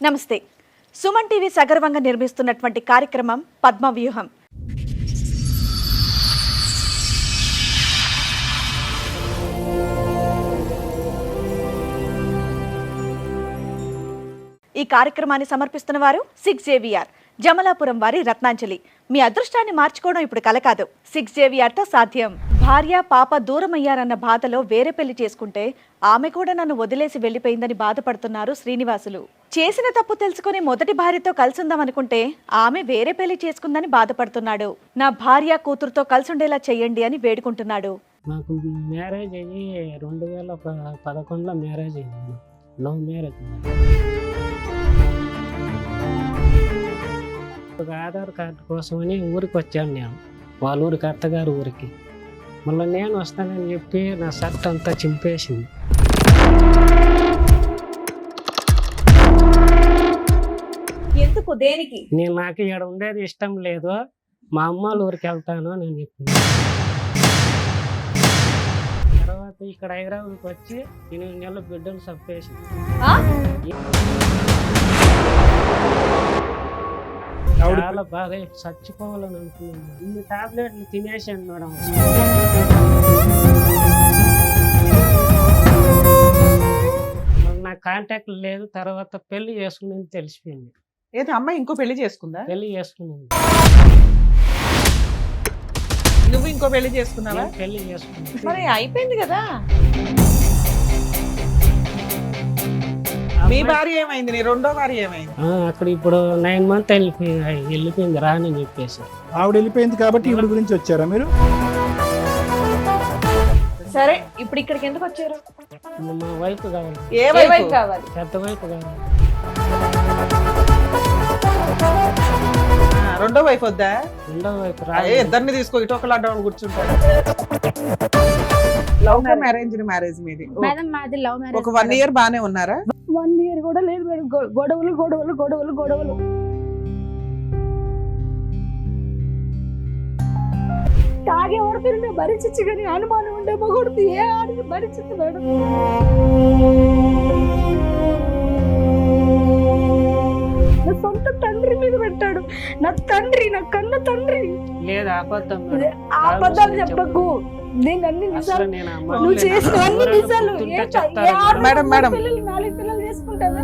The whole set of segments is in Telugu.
నమస్తే. సుమన్ టీవీ సగర్వంగా నిర్మిస్తున్నటువంటి కార్యక్రమం పద్మవ్యూహం. ఈ కార్యక్రమాన్ని సమర్పిస్తున్న వారు 6JVR జమలాపురం వారి రత్నాంజలి. మీ అదృష్టాన్ని మార్చుకోవడం ఇప్పుడు కల కాదు, 6JVRతో సాధ్యం. భార్య పాప దూరమయ్యారన్న బాధలో వేరే పెళ్లి చేసుకుంటే ఆమె కూడా నన్ను వదిలేసి వెళ్లిపోయిందని బాధపడుతున్నారు శ్రీనివాసులు. చేసిన తప్పు తెలుసుకుని మొదటి భార్యతో కలిసిందామనుకుంటే ఆమె వేరే పెళ్లి చేసుకుందని బాధపడుతున్నాడు. నా భార్య కూతురుతో కలిసుండేలా చెయ్యండి అని వేడుకుంటున్నాడు. నాకు మ్యారేజ్ అయ్యి 2011లో మ్యారేజ్ అయింది. Love marriage. ఒక ఆధార్ కార్డు కోసమని ఊరికి వచ్చాను నేను, వాళ్ళ ఊరికి, అత్తగారు ఊరికి. మళ్ళీ నేను వస్తానని చెప్పి నా షర్ట్ అంతా చింపేసింది. ఎందుకు, దేనికి? నాకు ఇక్కడ ఉండేది ఇష్టం లేదు, మా అమ్మాళ్ళ ఊరికి వెళ్తాను అని చెప్పింది. తర్వాత ఇక్కడ హైదరాబాద్కి వచ్చి 8 నెలల బిడ్డలు చంపేసింది. చాలా బాగా చచ్చిపోవాలని అనుకున్నాను. ఇన్ని టాబ్లెట్లు తినేసాను మేడం. నా కాంటాక్ట్ లేదు. తర్వాత పెళ్లి చేసుకుని తెలిసిపోయింది. ఏదో అమ్మాయి ఇంకో పెళ్లి చేసుకుందా? పెళ్లి చేసుకున్నాను. నువ్వు ఇంకో పెళ్లి చేసుకున్నావా? పెళ్లి చేసుకున్నాను. మరి అయిపోయింది కదా. మీ భార్య ఏమైంది? నీ రెండో భార్య ఏమైంది? అక్కడ ఇప్పుడు 9 months వెళ్ళిపోయింది రాని చెప్పేసి. ఆవిడ వెళ్ళిపోయింది కాబట్టి ఈవిడ గురించి వచ్చారా మీరు? సరే, ఇప్పుడు ఇక్కడికి ఎందుకు వచ్చారు? మా వైఫ్ కావాలి. ఏ వైపు కావాలి? పెద్ద వైఫ్ కావాలి. రెండో వైపు వద్దా? రెండో వైఫ్ ఇద్దరిని తీసుకో, ఇటు ఒకళ్ళు అడ్డం కూర్చుంటాడు. లవ్ మ్యారేజ్ మీది? మేడం మాది లవ్ మ్యారేజ్. ఒక 1 year బానే ఉన్నారా? 1 year కూడా లేదు మేడం. గొడవలు గొడవలు గొడవలు గొడవలు. తాగే ఓడిపోయిన భరించచ్చు కానీ అనుమానం ఉండే మొగొడుతు ఏ ఆడికి భరించదు మేడం. నా సొంత తండ్రి మీద పెట్టాడు. నా తండ్రి, నా కన్న తండ్రి. లేదు, అబద్ధం. అబద్ధాలు చెప్పకు. నేను అన్ని నిజాలు, నువ్వు చేసిన అన్ని నిజాలు. మేడం 4 పిల్లలు చేసుకుంటావా?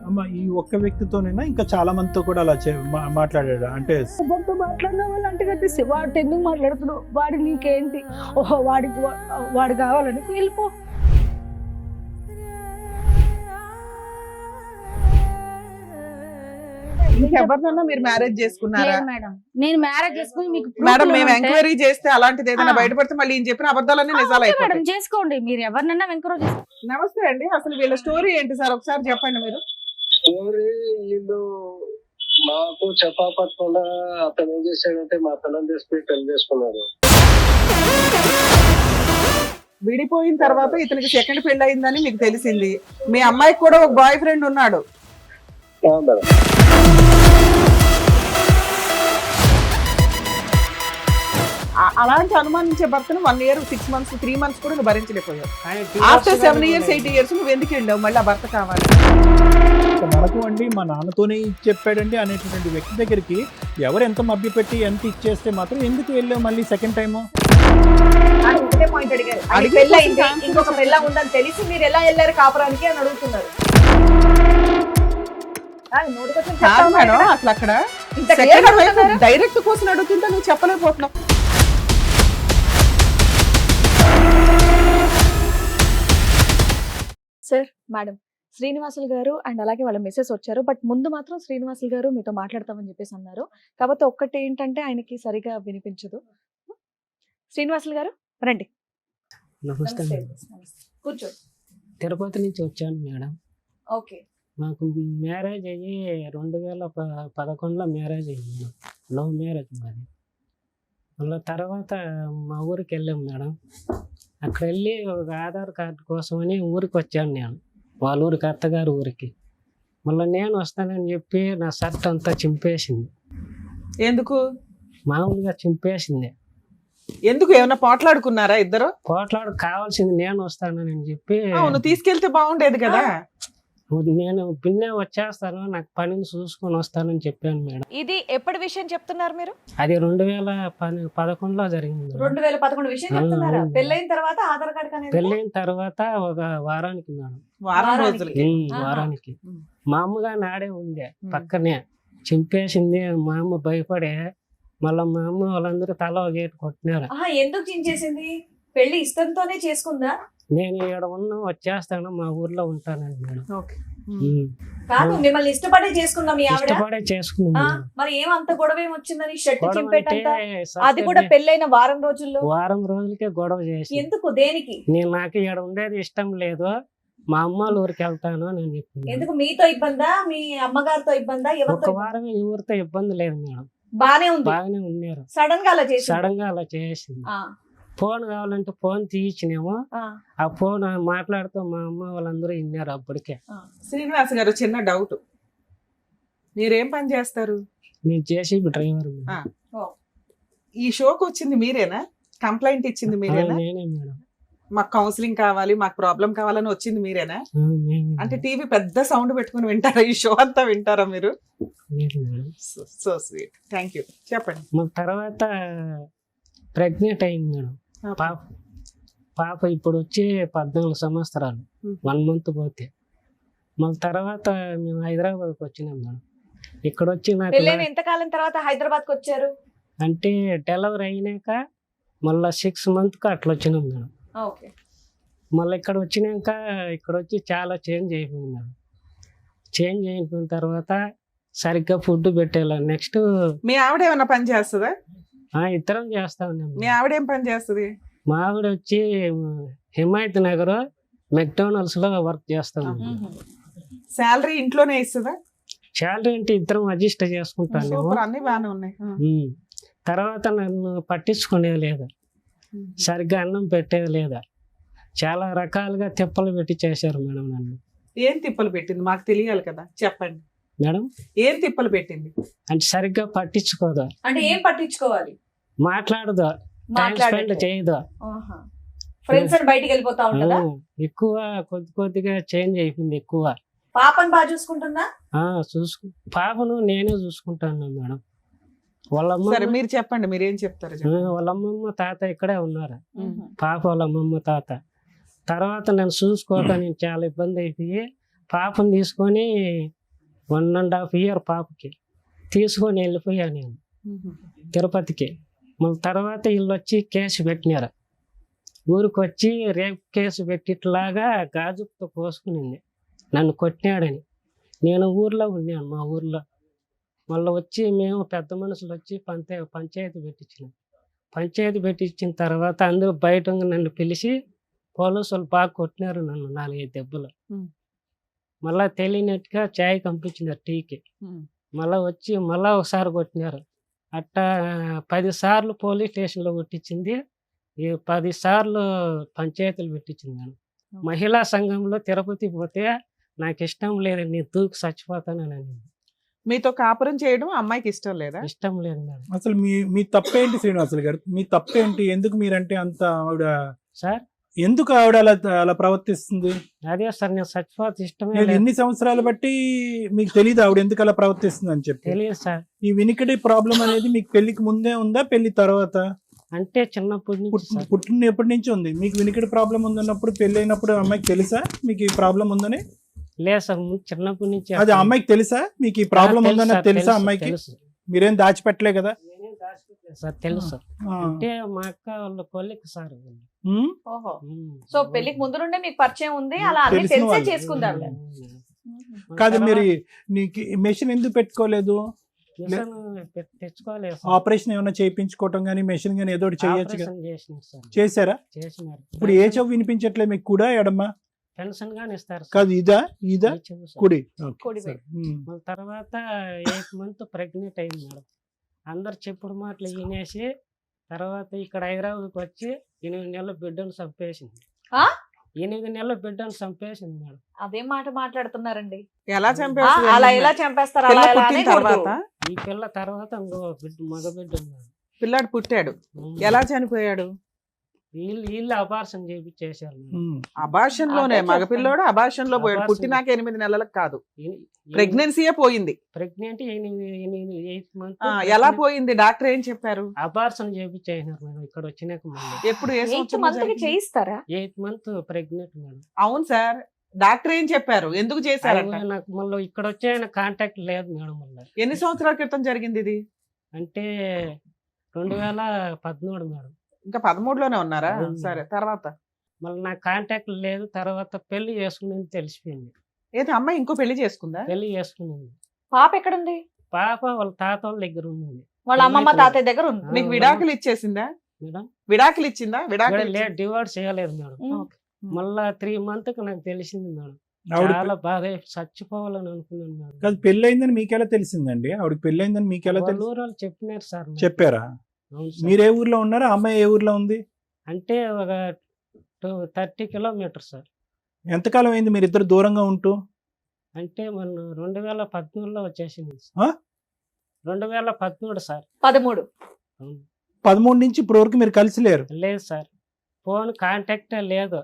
అమ్మ, ఈ ఒక్క వ్యక్తితోనైనా ఇంకా చాలా మందితో కూడా అలా మాట్లాడాడు? అంటే ఎవరితో మాట్లాడిన వాళ్ళు అంటే కట్టేసి వాడు ఎందుకు మాట్లాడుతున్నావు, వాడి నీకేంటి, ఓహో వాడు కావాలని వెళ్ళిపో. ఇంకెవరినన్నా మీరు మ్యారేజ్ చేసుకున్నారా? మేడం నేను మ్యారేజ్ చేసుకుని మీకు మేడం మేము ఎంక్వైరీ చేస్తే అలాంటిది ఏదైనా బయటపడితే మళ్ళీ ఈయన చెప్పిన అబద్ధాలన్నీ నిజాలు అయిపోతాయి. మేడం చేసుకోండి, మీరు ఎవరినన్నా ఎంకరేజ్ చేసుకోండి. నమస్తే అండి, అసలు వీళ్ళ స్టోరీ ఏంటి సార్ ఒకసారి చెప్పండి మీరు. స్టోరీ వీళ్ళు మాకు చెప్పకుండా అతను ఏం చేశాడంటే మా పిల్లలు తీసుకుని పెళ్లి చేసుకున్నారు. విడిపోయిన తర్వాత ఇతనికి సెకండ్ పెళ్లి అయిందని మీకు తెలిసింది. మీ అమ్మాయికి కూడా ఒక బాయ్ ఫ్రెండ్ ఉన్నాడు. మేడం అలాంటి అనుమానించే భర్తను 1 year 6 months 3 months కూడా నువ్వు భరించలేకపోయావు. ఆఫ్టర్ 7 years 8 years నువ్వు ఎందుకు వెళ్ళావు? మళ్ళీ ఆ భర్త కావాలి. మనకు అండి మా నాన్నతోనే చెప్పాడండి అనేటువంటి వ్యక్తి దగ్గరికి ఎవరు ఎంత మభ్యపెట్టి ఎంత ఇచ్చేస్తే మాత్రం ఎందుకు వెళ్ళావు మళ్ళీ సెకండ్ టైము? ఇంకొక పెళ్ళ ఉందని తెలిసి మీరు ఎలా వెళ్ళారు కాపురానికి అని అడుగుతున్నారు. మేడం అసలు అక్కడ డైరెక్ట్ కోసం అడుగుతుంటే నువ్వు చెప్పలేకపోతున్నావు. సార్, మేడం శ్రీనివాసులు గారు అండ్ అలాగే వాళ్ళ మెసేజ్ వచ్చారు. బట్ ముందు మాత్రం శ్రీనివాసులు గారు మీతో మాట్లాడతామని చెప్పేసి అన్నారు. కాబట్టి ఒక్కటి ఏంటంటే ఆయనకి సరిగా వినిపించదు. శ్రీనివాసులు గారు రండి. నమస్తే. కూర్చో. తిరుపతి నుంచి వచ్చాను మేడం. ఓకే. మాకు మ్యారేజ్ అయ్యి 2011లో మ్యారేజ్ అయ్యింది. లవ్ మ్యారేజ్ మాది. మళ్ళీ తర్వాత మా ఊరికి వెళ్ళాం మేడం. అక్కడ వెళ్ళి ఒక ఆధార్ కార్డు కోసమని ఊరికి వచ్చాను నేను, వాళ్ళ ఊరికి, అత్తగారు ఊరికి. మళ్ళీ నేను వస్తానని చెప్పి నా షర్ట్ అంతా చింపేసింది. ఎందుకు? మామూలుగా చింపేసింది. ఎందుకు ఏమైనా పోట్లాడుకున్నారా ఇద్దరు? పోట్లాడు కావాల్సింది నేను వస్తానని చెప్పి అవును, తీసుకెళ్తే బాగుండేది కదా. నేను పిన్నే వచ్చేస్తాను, నాకు పనిని చూసుకొని వస్తానని చెప్పాను మేడం. ఇది ఎప్పటి విషయం చెప్తున్నారు మీరు? అది 2011లో జరిగింది మేడం. 2011 విషయం చెప్తున్నారా? అవును. పెళ్ళైన తర్వాత ఆధార్ కార్డ్ అనేది పెళ్ళైన తర్వాత ఒక వారానికి మేడం. వారం రోజులకి. వారానికి ఉమ్. మా అమ్మగా నాడే ఉంది పక్కనే, చింపేసింది. మా అమ్మ భయపడే మళ్ళీ మా అమ్మ వాళ్ళందరూ తల ఒక గేటు కొట్టినారు. ఎందుకు చించేసింది? పెళ్లి ఇష్టంతోనే చేసుకుందా? నేను ఇక్కడ వచ్చేస్తాను, మా ఊర్లో ఉంటానండి మేడం. ఓకే. కాదు, మిమ్మల్ని ఇష్టపడే చేసుకుందాం మీ ఆవిడ. ఇష్టపడే చేసుకున్నాను. మరి ఏమంత గొడవ ఏమొచ్చిందని షర్ట్ గొడవ చింపేటంత? అంటే అది కూడా పెళ్ళైన వారం రోజుల్లో. వారం రోజులకే గొడవ చేసి, ఎందుకు, దేనికి? నాకు ఇక్కడ ఉండేది ఇష్టం లేదు, మా అమ్మ వాళ్ళ ఊరికి వెళ్తాను అని చెప్పింది. ఎందుకు? మీతో ఇబ్బందా, మీ అమ్మగారితో ఇబ్బందా, ఒక ఎవరితో? వారం ఎవరితో ఇబ్బంది లేదు మేడం, బానే ఉంది. బాగానే ఉన్నారు. సడన్ గా అలా చేసి సడన్ గా అలా చేసింది. ఫోన్ కావాలంటే ఫోన్ తీయించినేమో, ఆ ఫోన్ మాట్లాడుతూ మా అమ్మ వాళ్ళందరూ విన్నారు అప్పటికే. శ్రీనివాస్ గారు, చిన్న డౌట్, మీరేం పని చేస్తారు? నేను చేసి డ్రైవర్. ఈ షోకి వచ్చింది మీరేనా? కంప్లైంట్ ఇచ్చింది మీరేనా? నేనే మేడం. మాకు కౌన్సిలింగ్ కావాలి, మాకు ప్రాబ్లం కావాలని వచ్చింది మీరేనా? అంటే టీవీ పెద్ద సౌండ్ పెట్టుకుని వింటారా? ఈ షో అంతా వింటారా మీరు? So sweet, thank you. చెప్పండి. మళ్ళీ తర్వాత ప్రెగ్నెంట్ అయింది మేడం. పాప ఇప్పుడు వచ్చి 14 సంవత్సరాలు, 1 month పోతే. మళ్ళీ తర్వాత మేము హైదరాబాద్కి వచ్చినాం మేడం. ఇక్కడ వచ్చి నాకు పెళ్ళైన ఎంతకాలం తర్వాత హైదరాబాద్ కి వచ్చారు? అంటే డెలివరీ అయినాక మళ్ళీ 6 months అట్లా వచ్చినాం మేడం. ఓకే. మళ్ళీ ఇక్కడ వచ్చినాక ఇక్కడ వచ్చి చాలా చేంజ్ అయిపోయింది మేడం. చేంజ్ అయిపోయిన తర్వాత సరిగ్గా ఫుడ్ పెట్టేలా. నెక్స్ట్ మీ ఆవిడ ఏమైనా పని చేస్తుందా? ఇద్దరం చేస్తా ఉన్నాం. మీ ఆవిడ ఏం పని చేస్తుంది? మా ఆవిడ వచ్చి హిమాయత్ నగర్ మెక్డోనల్డ్స్ లో వర్క్ చేస్తాం. శాలరీ ఇంట్లోనే ఇస్తుందా? శాలరీ అంటే ఇద్దరం అడ్జస్ట్ చేసుకుంటాను. సూపర్, అన్ని బాగానే ఉన్నాయి. తర్వాత నన్ను పట్టించుకునేది లేదా, సరిగ్గా అన్నం పెట్టేది లేదా, చాలా రకాలుగా తిప్పలు పెట్టి చేశారు మేడం నన్ను. ఏం తిప్పలు పెట్టింది మాకు తెలియాలి కదా, చెప్పండి మేడం. ఏం తిప్పలు పెట్టింది? అంటే సరిగ్గా పట్టించుకోదా, అంటే ఏం పట్టించుకోవాలి, మాట్లాడదా, టైం స్పెండ్ చేయదా, ఫ్రెండ్స్ అని బయటికి వెళ్ళిపోతా ఉంటుందా? ఎక్కువ కొద్దిగా చేంజ్ అయిపోయింది. ఎక్కువ పాపని బాగా చూసుకుంటుందా? పాపను నేనే చూసుకుంటాను మేడం. వాళ్ళ సరే అమ్మ, మీరు చెప్పండి, మీరేం చెప్తారు చెప్పండి. వాళ్ళ అమ్మమ్మ తాత ఇక్కడే ఉన్నారు. పాప వాళ్ళ అమ్మమ్మ తాత. తర్వాత నన్ను చూసుకోవటానికి చాలా ఇబ్బంది అయిపోయి పాపను తీసుకొని 1.5 year పాపకి తీసుకొని వెళ్ళిపోయాను నేను తిరుపతికి. మళ్ళీ తర్వాత వీళ్ళు వచ్చి కేసు పెట్టినారు. ఊరికి వచ్చి రేపు కేసు పెట్టిట్లాగా గాజుతో కోసుకునింది, నన్ను కొట్టినాడని. నేను ఊర్లో ఉన్నాను, మా ఊర్లో. మళ్ళీ వచ్చి మేము పెద్ద మనుషులు వచ్చి పంచాయతీ పెట్టించినాం. పంచాయతీ పెట్టించిన తర్వాత అందరూ బయట నన్ను పిలిచి పోలీసులు బాగా కొట్టినారు నన్ను 4-5 దెబ్బలు. మళ్ళా తెలియనట్టుగా చాయ్ పంపించినారు టీకి. మళ్ళా వచ్చి మళ్ళా ఒకసారి కొట్టినారు. అట్టా 10 సార్లు పోలీస్ స్టేషన్లో కొట్టించింది, 10 సార్లు పంచాయతీలు పెట్టించింది నన్ను. మహిళా సంఘంలో తిరుపతి పోతే నాకు ఇష్టం లేదు, నేను దూకి చచ్చిపోతానని. మీతో కాపురం చేయడం అమ్మాయికి ఇష్టం లేదా? ఇష్టం లేదు మేడం. అసలు మీ తప్పేంటి శ్రీనివాసులు గారు? మీ తప్పేంటి? ఎందుకు మీరంటే అంత ఆవిడ సార్, ఎందుకు ఆవిడ అలా ప్రవర్తిస్తుంది? అదే సార్, నేను చచ్చిపోతే ఇష్టమే నేను లేదు. ఎన్ని సంవత్సరాలు బట్టి మీకు తెలియదు ఆవిడ ఎందుకు అలా ప్రవర్తిస్తుంది అని చెప్పి? తెలియదు సార్. ఈ వినికిడి ప్రాబ్లం అనేది మీకు పెళ్లికి ముందే ఉందా, పెళ్లి తర్వాత? అంటే చిన్నప్పటి నుంచి సార్. పుట్టినప్పటి నుంచి ఉంది. మీకు వినికిడి ప్రాబ్లం ఉందన్నప్పుడు పెళ్లి అయినప్పుడు అమ్మాయికి తెలుసా మీకు ఈ ప్రాబ్లం ఉందని? లేదు సార్, చిన్నప్పటి నుంచి. అది అమ్మాయికి తెలుసా మీకు ఈ ప్రాబ్లం ఉందని? తెలుసా అమ్మాయికి? మీరేం దాచిపెట్టలే కదా? సార్ తెలుసు. అంటే మా అక్క వాళ్ళ కొలిక్ సార్. ఓహో, సో పెళ్లికి ముందు నుండే మీకు పరిచయం ఉంది, అలా అన్ని తెలిసే చేసుకుందాం. కాదు, మీరు నీకు మెషిన్ ఎందుకు పెట్టుకోలేదు? తెచ్చుకోలేదు. ఆపరేషన్ ఏమైనా చేయించుకోవటం కానీ మెషిన్ కానీ ఏదో చేయొచ్చు కదా? చేశారా? చేసినారు. ఇప్పుడు ఏ చెవు వినిపించట్లే మీకు, కూడా ఎడమ్మా? పెన్షన్ గాని ఇస్తారు. కాదు, ఇదా కుడి? తర్వాత 8 months ప్రెగ్నెంట్ అయింది మేడం. అందరు చెప్పుడు మాటలు వినేసి తర్వాత ఇక్కడ హైదరాబాద్కి వచ్చి 8 నెలల బిడ్డను చంపేసింది. 8 నెలల బిడ్డను చంపేసింది మేడం. అదే మాట మాట్లాడుతున్నారండి. ఎలా చంపేస్తారు? అలా ఎలా చంపేస్తారు? తర్వాత ఈ పిల్ల తర్వాత ఇంకో బిడ్డ, మగ బిడ్డ ఉన్నాడు. పిల్లాడు పుట్టాడు, ఉమ్. ఎలా చనిపోయాడు? వీళ్ళు అబార్షన్ చేపించేశారు మేడం. ఉమ్. అబార్షన్ లోనే, అదే మగపిల్లోడు అబార్షన్ లో పోయాడు. అబార్షన్. పుట్టినాక 8 నెలలకు కాదు, ప్రెగ్నెన్సీయే పోయింది. ప్రెగ్నెంట్ 8 మంత్ ఎలా పోయింది? డాక్టర్ ఏం చెప్పారు? అబార్షన్ చేపించేసినారు మేడం. ఇక్కడ వచ్చినాక మళ్ళీ ఎప్పుడు, ఏ 8 సంవత్సరంలో మంత్ కి జరిగింది? చేయిస్తారా? 8 మంత్ ప్రెగ్నెంట్ మేడం. అవును సార్, డాక్టర్ ఏం చెప్పారు? ఎందుకు చేశారంట? అయ్యో, నాకు మళ్ళీ ఇక్కడ వచ్చే ఆయన కాంటాక్ట్ లేదు మేడం. మళ్ళీ ఎన్ని సంవత్సరాల క్రితం జరిగింది ఇది? అంటే 2013 మేడం. ఇంకా 13లోనే ఉన్నారా? అవును. సరే, తర్వాత మళ్ళీ నాకు కాంటాక్ట్ లేదు. తర్వాత పెళ్లి చేసుకునేది తెలిసిపోయింది. ఏది అమ్మాయి ఇంకో పెళ్లి చేసుకుందా? పెళ్లి చేసుకునేది పాప ఎక్కడుంది? పాప వాళ్ళ తాత వాళ్ళ దగ్గర ఉంది వాళ్ళ అమ్మమ్మ తాతయ్య దగ్గర ఉంది. మీకు విడాకులు ఇచ్చేసిందా? మేడం. విడాకులు ఇచ్చిందా? విడాకులు లేదు, డివోర్స్ చేయలేదు మేడం. ఉమ్. మళ్ళా 3 months కి నాకు తెలిసింది మేడం. ఆవిడ చాలా బాధ, చచ్చిపోవాలని అనుకున్నాను మేడం. కాదు, పెళ్ళయిందని మీకెలా తెలిసిందండి? ఆవిడకి పెళ్ళయిందని మీకెలా వాళ్ళ తెలుసు? ఊరు వాళ్ళు చెప్పినారు సార్ నాకు. చెప్పారా? అవును సార్. మీరు ఏ ఊర్లో ఉన్నారా? అమ్మాయి ఏ ఊర్లో ఉంది? అంటే ఒక 30 kilometers సార్. ఎంతకాలం అయింది మీరు ఇద్దరు దూరంగా ఉంటూ? అంటే మన 2013లో వచ్చేసింది ఆ? 2013 సార్. 13. అవును. 13 నుంచి ఇప్పటి వరకు మీరు కలిసి లేరు? లేదు సార్, ఫోన్ కాంటాక్ట్ లేదు.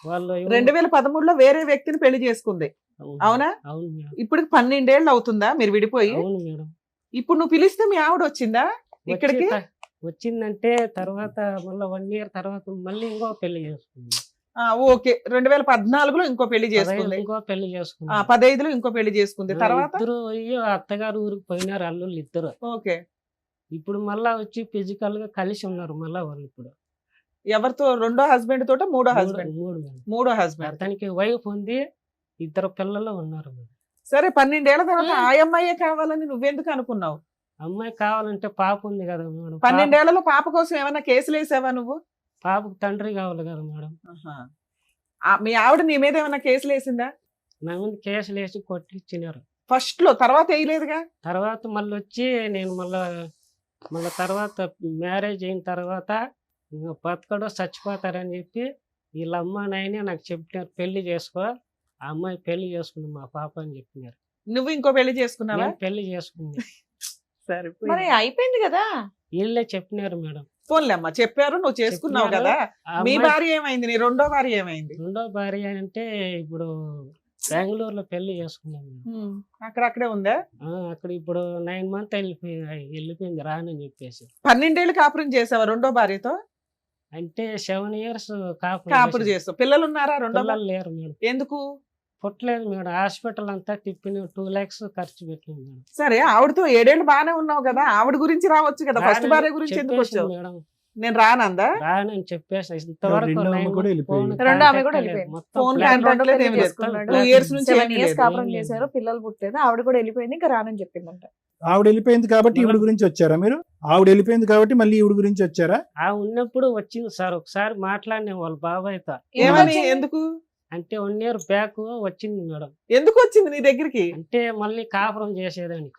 వాళ్ళు 2013లో వేరే వ్యక్తిని పెళ్లి చేసుకుంది, అవును. అవునా? అవును మేడం. ఇప్పుడు 12 ఏళ్ళు అవుతుందా మీరు విడిపోయి? అవును మేడం. ఇప్పుడు నువ్వు పిలిస్తే మీ ఆవిడ వచ్చిందా ఇక్కడికి? వచ్చిందంటే తర్వాత మళ్ళీ 1 year తర్వాత మళ్ళీ ఇంకో పెళ్లి చేసుకుంది. ఓకే, 2014లో ఇంకో పెళ్లి చేసుకుంది, ఇంకో పెళ్లి చేసుకుంది. 15లో ఇంకో పెళ్లి చేసుకుంది. తర్వాత ఇద్దరు అయ్యో అత్తగారు ఊరికి పోయినారు అల్లుళ్ళు ఇద్దరు. ఓకే, ఇప్పుడు మళ్ళా వచ్చి ఫిజికల్ గా కలిసి ఉన్నారు మళ్ళా వాళ్ళు. ఇప్పుడు ఎవరితో? రెండో హస్బెండ్ తోట? మూడో హస్బెండ్? మూడు మేడం. మూడో హస్బెండ్. అతనికి వైఫ్ ఉంది, 2 పిల్లలు ఉన్నారు మేడం. సరే, 12 ఏళ్ల తర్వాత ఆ అమ్మాయే కావాలని నువ్వెందుకు అనుకున్నావు? అమ్మాయి కావాలంటే పాప ఉంది కదా మేడం. 12 ఏళ్లలో పాప కోసం ఏమైనా కేసులు వేసావా నువ్వు? పాపకు తండ్రి కావాలి కదా మేడం. మీ ఆవిడ నీ మీద ఏమైనా కేసులు వేసిందా? నా ముందు కేసులు వేసి కొట్టించినారు ఫస్ట్ లో, తర్వాత వేయలేదుగా? తర్వాత మళ్ళీ వచ్చి నేను మళ్ళా తర్వాత మ్యారేజ్ అయిన తర్వాత ఇంకా బతకడో చచ్చిపోతారని చెప్పి వీళ్ళ అమ్మ నాయనే నాకు చెప్పినారు, పెళ్లి చేసుకో, ఆ అమ్మాయి పెళ్లి చేసుకుంది మా పాప అని చెప్పినారు. నువ్వు ఇంకో పెళ్లి చేసుకున్నావా? నేను పెళ్లి చేసుకుంది. సరే, మరి అయిపోయింది కదా. వీళ్ళే చెప్పినారు మేడం. పోన్లే అమ్మా, చెప్పారు, నువ్వు చేసుకున్నావు కదా. ఆ మీ అమ్మాయి భార్య ఏమైంది? నీ రెండో భార్య ఏమైంది? రెండో భార్య అంటే ఇప్పుడు బెంగళూరులో పెళ్లి చేసుకున్నాను మేడం. అక్కడే ఉందా? అక్కడ ఇప్పుడు 9 months వెళ్ళిపోయింది రానని చెప్పేసి. 12 ఏళ్ళు కాపురం చేసావా రెండో భార్యతో? అంటే 7 years కాపురం చేస్తావు. పిల్లలు ఉన్నారా రెండో భార్య? పిల్లలు లేరు మేడం. ఎందుకు పుట్టలేదు మేడం. హాస్పిటల్ అంతా తిప్పిన 2 lakhs ఖర్చు పెట్టిన మేడం. సరే, ఆవిడతో 7 ఏళ్ళు బాగానే ఉన్నావు కదా, ఆవిడ గురించి రావచ్చు కదా. ఫస్ట్ భార్య గురించి ఎందుకు చెప్పేసి వచ్చావు? మేడం నేను రానందా? రానని చెప్పేసి ఇంతవరకు రెండో ఆమె 9 కూడా months వెళ్ళిపోయింది. phone రెండో ఆమె కూడా contact లేదు. వెళ్ళిపోయింది. మొత్తం ఫోన్ black కాంటాక్ట్ లేదు, ఏం లేదు. చేసుకున్నాడు. 2 years నుంచి 7 ఏమీ years లేదు. కాపురం ఏం లేదు. చేశారు, పిల్లలు పుట్టలేదు, ఆవిడ కూడా వెళ్ళిపోయింది, ఇంకా రానని చెప్పిందంట. ఆవిడ వెళ్ళిపోయింది కాబట్టి ఈవిడ గురించి వచ్చారా మీరు? ఆవిడ వెళ్ళిపోయింది కాబట్టి మళ్ళీ ఈవిడ గురించి వచ్చారా? ఉన్నప్పుడు వచ్చింది సార్, ఒకసారి మాట్లాడిన వాళ్ళ బాబాయ్తో. ఏమని? ఎందుకు? అంటే 1 year back వచ్చింది మేడం. ఎందుకు వచ్చింది నీ దగ్గరికి? అంటే మళ్ళీ కాపురం చేసేదానికి.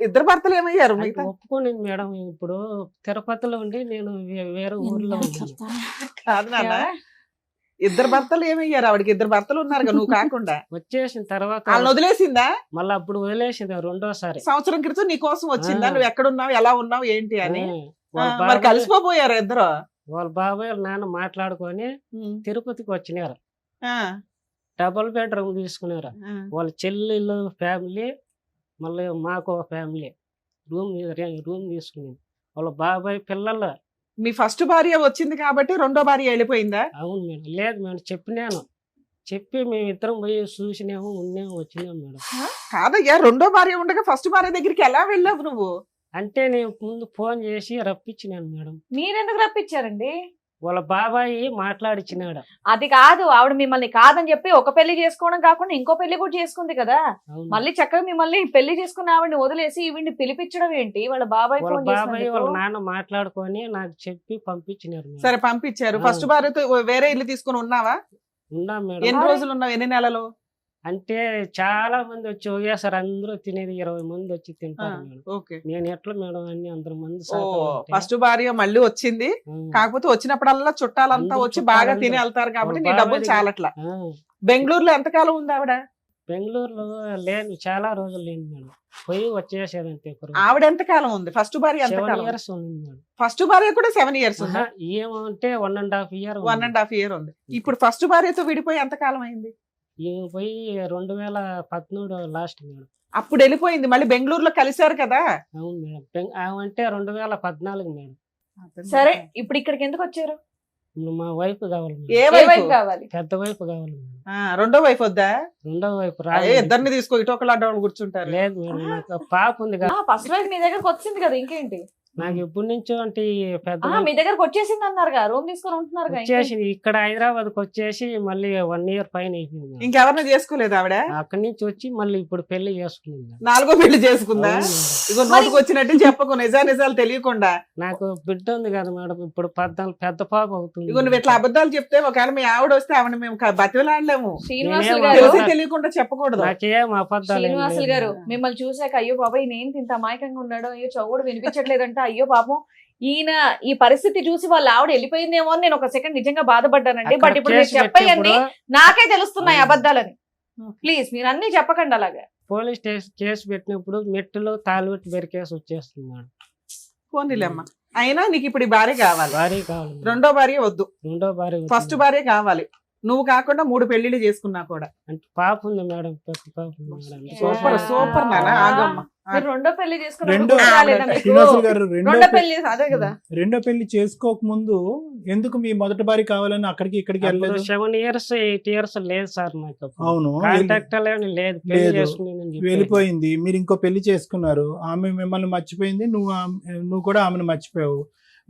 ఇద్దరు భర్తలు ఏమయ్యారు? అంటే మిగతా ఒప్పుకునేది మేడం. ఇప్పుడు తిరుపతిలో ఉండి నేను వేరే ఊర్లో ఉన్నాను. కాదు నాన్న, ఇద్దరు భర్తలు ఏమయ్యారు? ఆవిడకి 2 భర్తలు ఉన్నారు కదా, నువ్వు కాకుండా. వచ్చేసిన తర్వాత వాళ్ళని వదిలేసిందా? మళ్ళీ అప్పుడు వదిలేసింది రెండోసారి. సంవత్సరం క్రితం నీ కోసం వచ్చిందా? నువ్వు ఎక్కడున్నావు, ఎలా ఉన్నావు, ఏంటి అని? వాళ్ళ మరి బాబాయ్ కలిసిపోయారు ఇద్దరు? వాళ్ళ బాబాయ్ వాళ్ళ నాన్న మాట్లాడుకొని తిరుపతికి వచ్చినారు. ఆ, డబుల్ బెడ్రూమ్ తీసుకున్నారు. వాళ్ళ చెల్లెళ్ళు ఫ్యామిలీ, మళ్ళీ మాకు ఫ్యామిలీ రూమ్ తీసుకుని వాళ్ళ బాబాయ్ పిల్లలు. మీ ఫస్ట్ భార్య వచ్చింది కాబట్టి రెండో భార్య వెళ్ళిపోయిందా? అవును మేడం. లేదు మేడం, చెప్పినాను. చెప్పి మేమిద్దరం పోయి చూసినాము, ఉన్నాము, వచ్చినాము మేడం. కాదయ్యా, రెండో భార్య ఉండగా ఫస్ట్ భార్య దగ్గరికి ఎలా వెళ్ళావు నువ్వు? అంటే నేను ముందు ఫోన్ చేసి రప్పించినాను మేడం. మీరెందుకు రప్పించారండి? వాళ్ళ బాబాయ్ మాట్లాడిచ్చినాడు. అది కాదు, ఆవిడ మిమ్మల్ని కాదని చెప్పి ఒక పెళ్లి చేసుకోవడం కాకుండా ఇంకో పెళ్లి కూడా చేసుకుంది కదా. అవును. మళ్ళీ చక్కగా మిమ్మల్ని పెళ్లి చేసుకున్న ఆవిడని వదిలేసి ఈవిడ్ని పిలిపించడం ఏంటి? వాళ్ళ బాబాయ్ వాళ్ళ ఫోన్ బాబాయ్ వాళ్ళ చేసినందుకు. నాన్న మాట్లాడుకొని నాకు చెప్పి పంపించినారు మేడం. సరే, పంపించారు. ఆ. ఫస్ట్ భార్యతో వేరే ఇల్లు తీసుకుని ఉన్నావా? ఉన్నాం మేడం. ఎన్ని రోజులు ఉన్నావు? ఎన్ని నెలలు? అంటే చాలా మంది వచ్చి ఒకేసారి అందరూ తినేది 20 మంది వచ్చి తింటారు మేడం. ఓకే. నేను ఎట్లా మేడం అన్ని అందరు మంది ఓ, ఫస్ట్ భార్య మళ్ళీ వచ్చింది, కాకపోతే వచ్చినప్పుడల్లా చుట్టాలంతా అందరూ వచ్చి బాగా చుట్టాలందరూ. తిని వెళ్తారు కాబట్టి నీ వాళ్ళ డబ్బులు బాబాయ్ చాలట్లా. బెంగళూరులో ఎంతకాలం ఉంది ఆవిడ? బెంగళూరులో లేను, చాలా రోజులు లేను మేడం. పోయి వచ్చేసాడు అంతే. ఆవిడ ఎంత కాలం ఉంది? ఫస్ట్ భార్య ఎంత 7 కాలం? years ఉంది మేడం. ఫస్ట్ భార్య కూడా 7 years ఉంది. ఏమంటే 1.5 year 1.5 year ఉంది. ఇప్పుడు ఫస్ట్ భార్యతో విడిపోయి ఎంత కాలం అయింది? ఈమె పోయి 2013 లాస్ట్ మేడం. అప్పుడు వెళ్ళిపోయింది, మళ్ళీ బెంగళూరులో కలిశారు కదా. అవును మేడం. ఆమె అంటే 2014 మేడం. సరే ఇప్పుడు ఇక్కడికి ఎందుకు వచ్చారు? మా వైఫ్ కావాలి మేడం. ఏ ఏ వైపు? వైపు కావాలి? పెద్ద వైఫ్ కావాలి మేడం. రెండో వైపు వద్దా? రెండో వైపు అదే ఇద్దరిని తీసుకో, ఇటు ఒకళ్ళు అడ్డ కూర్చుంటారు. లేదు మేడం, నాకు పాప ఉంది కదా. ఫస్ట్ వైఫ్ మీ దగ్గరకు వచ్చింది కదా, ఇంకేంటి? నాకు ఎప్పటి నుంచో అంటే ఈ పెద్ద మీ దగ్గరకు వచ్చేసింది అన్నారుగా, రూమ్ తీసుకొని ఉంటున్నారు వచ్చేసి ఇక్కడ హైదరాబాద్ కు వచ్చేసి మళ్ళీ 1 year పైన అయిపోయింది మేడం. ఇంకెవరిని చేసుకోలేదు ఆవిడ? అక్కడి నుంచి వచ్చి మళ్ళీ ఇప్పుడు పెళ్లి చేసుకుంది మేడం. 4వ పెళ్లి చేసుకుందా? అవును మేడం. ఇగో నోటుకు వచ్చినట్టు చెప్పకు, నిజాలు తెలియకుండా. నాకు బిడ్డ ఉంది కదా మేడం, ఇప్పుడు 14 పెద్ద పాప అవుతుంది. ఇగో నువ్వు ఇట్లా అబద్ధాలు చెప్తే ఒకవేళ మీ ఆవిడ వస్తే ఆవిడ మేము బతిలాడలేము. శ్రీనివాసులు నేనేం గారు, తెలిసి తెలియకుండా చెప్పకూడదు. నాకేం అబద్ధాలు ఏం శ్రీనివాసులు లేదు గారు మేడం. మిమ్మల్ని చూసాక అయ్యో బాబాయ్ నేను ఇంత అమాయకంగా ఉన్నాడు, అయ్యో చౌడు వినిపించట్లేదంట, అయ్యో పాపం ఈయన ఈ పరిస్థితి చూసి వాళ్ళ ఆవిడ వెళ్ళిపోయిందేమో అని నేను ఒక సెకండ్ నిజంగా బాధపడ్డానండి. అక్కడ బట్ ఇప్పుడు మీరు కేసు చెప్పేయండి పెట్టినప్పుడు నాకే తెలుస్తున్నాయి అవును. అబద్ధాలని. ప్లీజ్ మీరు అన్ని చెప్పకండి అలాగా. పోలీస్ స్టేషన్ కేసు పెట్టినప్పుడు మెట్టులో తాళుబెట్టి బెరికేసి వచ్చేస్తుంది మేడం. పోనీలేమ్మా. అయినా నీకు ఇప్పుడు ఈ భార్య కావాలి, భార్య కావాలి మేడం. రెండో భార్య వద్దు, రెండో భార్య వద్దు ఫస్ట్ మేడం. భార్య కావాలి. నువ్వు కాకుండా 3 పెళ్లిళ్ళు చేసుకున్నా కూడా. అంటే పాప ఉంది మేడం, పెద్ద పాప ఉంది మేడం. సూపర్ సూపర్ నాన్న, ఆగమ్మా. మీరు రెండో పెళ్లి రెండో చేసుకున్నారు శ్రీనివాసులు గారు రెండో పెళ్లి అదే కదా. రెండో పెళ్లి చేసుకోక ముందు ఎందుకు మీ మొదటి భార్య కావాలని అక్కడికి ఇక్కడికి అప్పుడు వెళ్ళలేదు? 7 years 8 years లేదు సార్ నాకు అప్పుడు. అవును, కాంటాక్ట్ లేదు, పెళ్లి లేదు. చేసుకున్నానని చెప్పి. వెళ్ళిపోయింది. మీరు ఇంకో పెళ్లి చేసుకున్నారు, ఆమె మిమ్మల్ని మర్చిపోయింది, నువ్వు కూడా ఆమెను మర్చిపోయావు.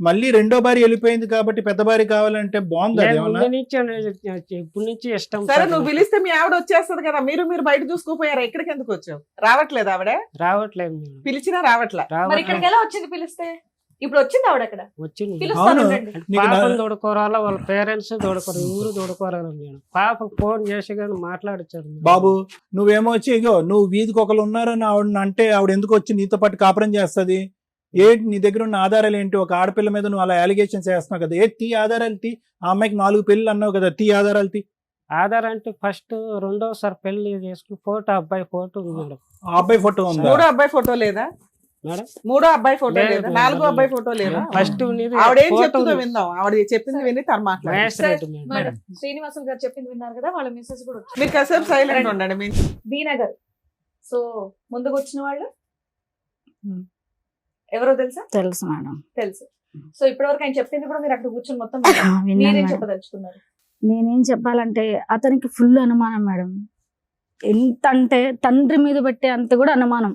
మళ్ళీ రెండో భార్య వెళ్ళిపోయింది కాబట్టి పెద్ద భార్య కావాలంటే బాగుంది. లేదు, అదేమన్నా ముందు నుంచి ఇప్పటి నుంచి ఇష్టం సరే సార్ నువ్వు నాకు. పిలిస్తే మీ ఆవిడ వచ్చేస్తది కదా. మీరు బయట చూసుకోపోయారా? ఇక్కడికి ఎందుకు వచ్చావు? రావట్లేదు ఆవిడ? రావట్లేదు మేడం. పిలిచినా రావట్లే. మరి రావట్లేదు. ఇక్కడికి ఎలా వచ్చింది పిలిస్తే? ఇప్పుడు వచ్చింది ఆవిడ అక్కడ వచ్చింది మేడం. పిలుస్తాను అవును. ఉండండి. నీకు పాపను తోడుకోరాలా, వాళ్ళ పేరెంట్స్ తోడుకోరు, ఊరు తోడుకోరాలి మేడం. పాపకు ఫోన్ చేసి కానీ మాట్లాడించారు మేడం. బాబు నువ్వేమో వచ్చి ఇగో నువ్వు వీధికి ఒకరు ఉన్నారని ఆవిడ అంటే ఆవిడ ఎందుకు వచ్చి నీతో పాటు కాపురం చేస్తుంది? ఏంటి నీ దగ్గర ఉన్న ఆధారాలు ఏంటి? ఒక ఆడపిల్ల మీద నువ్వు అలా అలిగేషన్స్ వేస్తున్నావు కదా, తీ ఆధారాలు తీ. ఆ అమ్మాయికి 4 పెళ్ళిళ్ళు అన్నావు కదా, తీ ఆధారాలు తీ. ఆధార్ అంటే ఫస్ట్ రెండోసారి పెళ్లి చేసుకుని ఫోటో, అబ్బాయి ఫోటో ఉంది మేడం. ఆ అబ్బాయి ఫోటో ఉందా? 3వ అబ్బాయి ఫోటో లేదా? మేడం 3వ అబ్బాయి ఫోటో లేదు, లేదా? లేదు. 4వ అబ్బాయి ఫోటో లేదా? ఫస్ట్ ఆవిడ ఏం చెప్తుందో విందాం. ఆవిడ చెప్పింది విని తను మాట్లాడు. మహేష్ రెడ్డి మేడం. మేడం శ్రీనివాసులు గారు చెప్పింది విన్నారు కదా, వాళ్ళ మిస్సెస్ కూడా వచ్చారు. మీరు కాసేపు సైలెంట్ ఉండండి. బీనగర్. సో ముందుకు వచ్చిన వాళ్ళు ఎవరో తెలుసా? తెలుసు మేడం. తెలుసు. సో ఇప్పటివరకు ఆయన చెప్పింది కూడా మీరు అక్కడ కూర్చొని మొత్తం విన్నాను మీరేం మేడం. చెప్పదలుచుకున్నారు? నేనేం చెప్పాలంటే అతనికి ఫుల్ అనుమానం మేడం. ఎంత అంటే తండ్రి మీద పెట్టే అంత కూడా అనుమానం.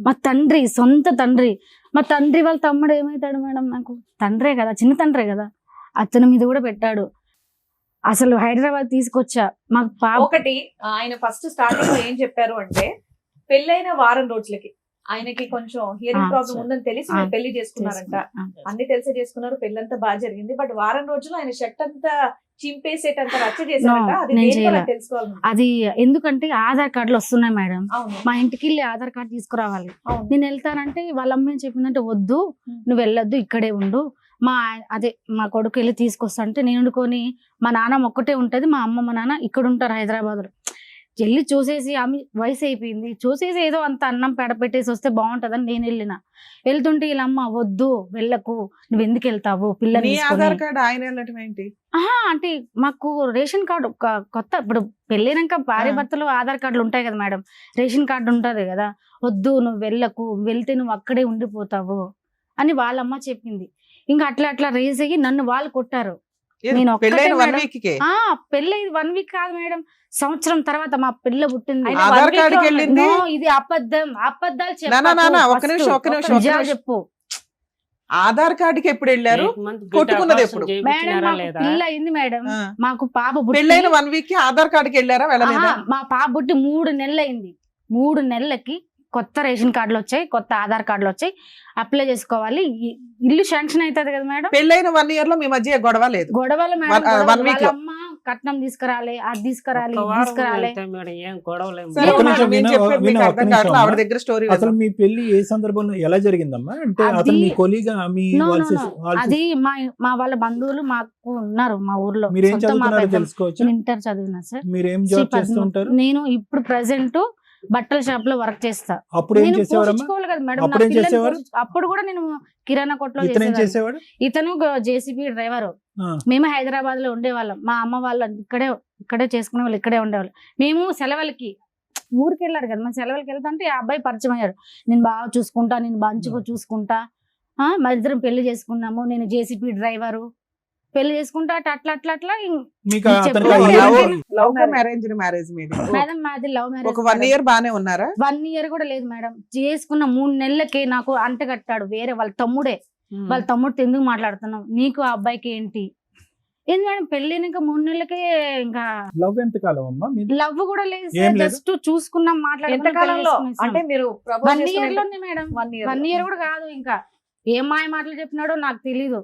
మా తండ్రి, సొంత తండ్రి, మా తండ్రి వాళ్ళ తమ్ముడు ఏమవుతాడు మేడం? నాకు తండ్రే కదా, చిన్న తండ్రే కదా, అతని మీద కూడా పెట్టాడు. అసలు హైదరాబాద్ తీసుకొచ్చా మాకు పాప. ఒకటి ఆయన ఫస్ట్ స్టార్టింగ్ లో ఏం చెప్పారు అంటే పెళ్ళైన వారం రోజులకి ఆయనకి కొంచెం హియరింగ్ ప్రాబ్లం ఉందని తెలిసి మీరు పెళ్లి చేసుకున్నారంట. అన్ని తెలిసే చేసుకున్నారు, పెళ్ళంతా బాగా జరిగింది. బట్ వారం రోజులు ఆయన షర్ట్ అంతా చింపేసేటంత రచ్చ చేశారంట. అది నేను నేను కూడా చేయలే. తెలుసుకోవాలి. అది ఎందుకంటే ఆధార్ కార్డులు వస్తున్నాయి మేడం, అవును మా ఇంటికి వెళ్ళి ఆధార్ కార్డు తీసుకురావాలి. అవును. నేను వెళ్తానంటే వాళ్ళ అమ్మ ఏం చెప్పిందంటే వద్దు నువ్వు వెళ్ళొద్దు, ఇక్కడే ఉండు. మా కొడుకు వెళ్ళి తీసుకొస్తా అంటే నేను వండుకొని, మా నాన్న ఒక్కటే ఉంటది, మా అమ్మ మా నాన్న ఇక్కడ ఉంటారు హైదరాబాద్ లో. వెళ్ళి చూసేసి ఆమె వయసు అయిపోయింది, చూసేసి ఏదో అంత అన్నం పెడ పెట్టేసి వస్తే బాగుంటదని నేను వెళ్ళిన. వెళ్తుంటే వీళ్ళమ్మ వద్దు వెళ్ళకు, నువ్వు ఎందుకు వెళ్తావు పిల్లల్ని నీ తీసుకొని. ఆధార్ కార్డు ఆయన వెళ్ళటం ఏంటి? అంటే మాకు రేషన్ కార్డు కొత్త, ఇప్పుడు పెళ్ళైనాక భార్య భర్తలు ఆధార్ కార్డులు ఉంటాయి కదా మేడం, రేషన్ కార్డు ఉంటది కదా. వద్దు నువ్వు వెళ్ళకు, వెళ్తే నువ్వు అక్కడే ఉండిపోతావు అని వాళ్ళమ్మ చెప్పింది. ఇంకా అట్లా రేస్ అయ్యి నన్ను వాళ్ళు కొట్టారు. నేను ఒక్కటే పెళ్ళైన 1 మేడం. week కే పెళ్ళి 1 week కాదు మేడం, సంవత్సరం తర్వాత మా పిల్ల పుట్టింది. ఆయన ఆధార్ 1 week కార్డుకి లో వెళ్ళింది. No, ఇది అబద్ధాలు నాన్న, ఒక్క నిమిషం. నిజాలు చెప్పు. ఆధార్ కార్డుకి ఎప్పుడు వెళ్ళారు? 8 month కొట్టుకున్నది బిడ్డ ఎప్పుడు? అబార్షన్ మేడం చేయించినారా మాకు లేదా? పిల్ల అయింది మేడం, ఆ. మాకు పాప పుట్టి పెళ్ళైన 1 week కి ఆధార్ కార్డుకి వెళ్ళారా వెళ్ళలేదా? మా పాప పుట్టి 3 నెలలు అయింది. 3 నెలలకి కొత్త రేషన్ కార్డులు వచ్చాయి, కొత్త ఆధార్ కార్డులు వచ్చాయి, అప్లై చేసుకోవాలి. ఇల్లు శాంక్షన్ అవుతుంది కదా మేడం. పెళ్ళైన 1 year లో మీ మధ్య గొడవ లేదు? గొడవలు మేడం, 1 week వాళ్ళ లో. అమ్మ కట్నం తీసుకురాలి, అది తీసుకురాలి, ఒక్క ఇది వారం తీసుకురాలి. వెళ్తే మేడం ఏం గొడవలేం సరే ఒక్క మేడం, నిమిషం నేను విను, చెప్పేది మీకు విను, అర్థం ఒక్క కావట్లేదు. నిమిషం ఆవిడ అమ్మా. దగ్గర స్టోరీ అసలు మీ పెళ్లి ఏ సందర్భంలో ఎలా జరిగిందమ్మా? అంటే అది- అతను మీ కొలీగా మీ No, no, వాళ్ళ no. అది మా వాళ్ళ బంధువులు మాకు ఉన్నారు మా ఊర్లో. మీరేం సొంత మా చదువుతున్నారో పెద్ద- తెలుసుకోవచ్చు. నేను ఇంటర్ చదివినా సార్. మీరేం శ్రీ జాబ్ చేస్తూ పద్మ- ఉంటారు? నేను ఇప్పుడు ప్రెసెంట్ బట్టల షాప్ లో వర్క్ చేస్తా. అప్పుడు ఏం నేను చేసేవారమ్మా? పోషించుకోవాలి కదా మేడం, అప్పుడు నా ఏం పిల్లల్ని చేసేవారు? అప్పుడు కూడా నేను కిరాణా కొట్లో ఇతను ఏం చేసేదాన్ని. చేసేవాడు? ఇతను జేసీబీ డ్రైవర్. ఆ, మేము హైదరాబాద్ లో ఉండేవాళ్ళం. మా అమ్మ వాళ్ళు ఇక్కడే చేసుకునే వాళ్ళు, ఇక్కడే ఉండేవాళ్ళు. మేము సెలవులకి ఊరికి వెళ్ళారు కదా, మేము సెలవులకి వెళ్తుంటే ఆ అబ్బాయి పరిచయం అయ్యాడు. నేను బాగా చూసుకుంటా, నేను మంచిగా చూసుకుంటా, మా ఇద్దరం పెళ్లి చేసుకున్నాము, నేను జేసీబీ డ్రైవరు, పెళ్లి చేసుకుంటా అట్లా అట్లా అట్లా. మీకు మీకు అతనికి చెప్పు. ఆ love hearing- love come arrange marriage మీది? మేడం మాది లవ్ మ్యారేజ్. ఒక 1 ఇయర్ బానే ఉన్నారా? 1 ఇయర్ కూడా లేదు మేడం. చేసుకున్న 3 నెలలకే నాకు అంట కట్టాడు వేరే వాళ్ళ తమ్ముడే. వాళ్ళ తమ్ముడితో ఎందుకు మాట్లాడుతున్నావు, నీకు ఆ అబ్బాయికి ఏంటి? ఏంది మేడం, పెళ్ళైనాక 3 నెలలకే ఇంకా లవ్ ఎంత కాలం అమ్మా మీది? లవ్ కూడా లేదు. ఏం లేదు? జస్ట్ చూసుకున్నాం, ఎంత కాలంలో అంటే మీరు 1 ఇయర్ లోనే మేడం. 1 ఇయర్ కూడా కాదు. ఇంకా ఏం మాయ మాటలు చెప్పినాడో నాకు తెలీదు.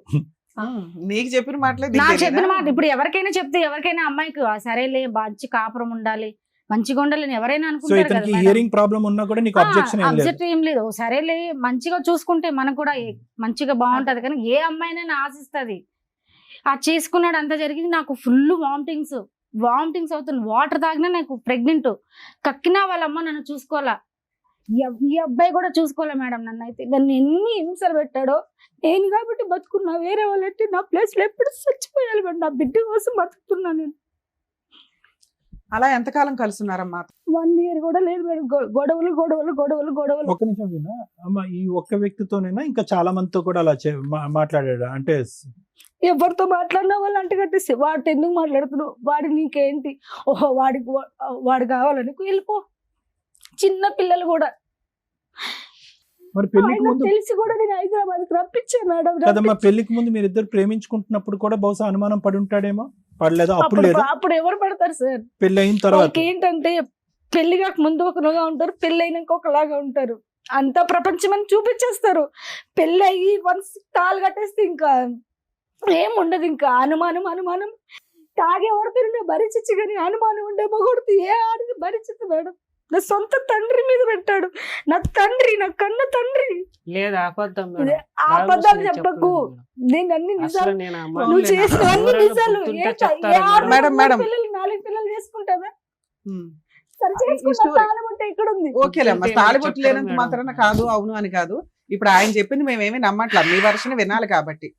నీకు చెప్పిన మాటలే నాకు దిగేనా? చెప్పిన మాట ఇప్పుడు ఎవరికైనా చెప్తే, ఎవరికైనా అమ్మాయికి సరేలే మంచి కాపురం ఉండాలి, మంచిగా ఉండాలి ఎవరైనా సో అనుకుంటారు కదా ఇతనికి మేడం. హియరింగ్ ప్రాబ్లం ఉన్నా కూడా నీకు అబ్జెక్షన్ ఏం లేదు? అబ్జెక్ట్ ఏం లేదు. సరేలే మంచిగా చూసుకుంటే మనకు కూడా మంచిగా బాగుంటది. కానీ ఏ అమ్మాయినైనా ఆశిస్తది. ఆ చేసుకున్నాడు, అంతా జరిగింది. నాకు ఫుల్ వామిటింగ్స్ అవుతుంది. వాటర్ తాగినా నాకు ప్రెగ్నెంట్. కక్కినా వాళ్ళమ్మ నన్ను చూసుకోవాలా, ఈ అబ్బాయి కూడా చూసుకోలే మేడం. నన్ను అయితే నన్ను ఎన్ని హింసలు పెట్టాడో. నేను కాబట్టి బతుకున్నా, వేరే వాళ్ళంటే నా ప్లేస్ లో ఎప్పుడు చచ్చిపోయాలి మేడం. నా బిడ్డ కోసం బతుకుతున్నా నేను. అలా ఎంతకాలం కలుసున్నారమ్మా? 1 ఇయర్ కూడా లేదు మేడం. గొడవలు. ఒక్క నిమిషం వినా అమ్మ, ఈ ఒక్క వ్యక్తితోనైనా ఇంకా చాలా మందితో కూడా అలా మాట్లాడాడు అంటే? ఎవరితో మాట్లాడినా వాళ్ళు అంట కట్టేసి, వాడితో ఎందుకు మాట్లాడుతున్నావు, వాడి నీకేంటి, ఓహో వాడు కావాలని వెళ్ళిపో. చిన్న పిల్లలు కూడా మరి పెళ్లికి ఆయన ముందు తెలిసి కూడా నేను హైదరాబాద్ రప్పించాను మేడం. కదమ్మా, పెళ్లికి ముందు మీరు ఇద్దరు ప్రేమించుకుంటున్నప్పుడు కూడా బహుశా అనుమానం పడి ఉంటాడేమో. పడలేదా? అప్పుడు లేదా? అప్పుడు ఎవరు పడతారు సార్? పెళ్లి అయిన తర్వాత వాళ్ళకి ఏంటంటే పెళ్లి కాక ముందు ఒకలాగా ఉంటారు, పెళ్లి అయినాక ఒకలాగా ఉంటారు. అంతా ప్రపంచం అని చూపించేస్తారు. పెళ్లి అయ్యి వన్స్ తాళి కట్టేస్తే ఇంకా ఏముండదు. ఇంకా అనుమానం తాగేవాడితే భరించచ్చు, కానీ అనుమానం ఉండే మగొడితే ఏ ఆడిది భరించదు మేడం. నా సొంత తండ్రి మీద పెట్టాడు. నా కన్న తండ్రి. లేదు అబద్ధం మేడం. ఆ అబద్ధాలు చెప్పకు. నేను అన్ని నిజాలు, నేను నువ్వు చేసిన అన్ని నిజాలు. Madam, madam. 4 పిల్లలు చేసుకుంటావా? ఉమ్. సరే ఈ చేసుకున్న స్టోరీ- తాళం ఉంటే ఇక్కడ ఉంది. ఓకేలేమ్మా, చెప్తే తాళిబొట్టు చెప్తారు లేనంత మేడం. మాత్రాన కాదు, అవును అని కాదు. ఇప్పుడు ఆయన చెప్పింది మేమేమి నమ్మట్లా, మీ వర్షన్ వినాలి కాబట్టి.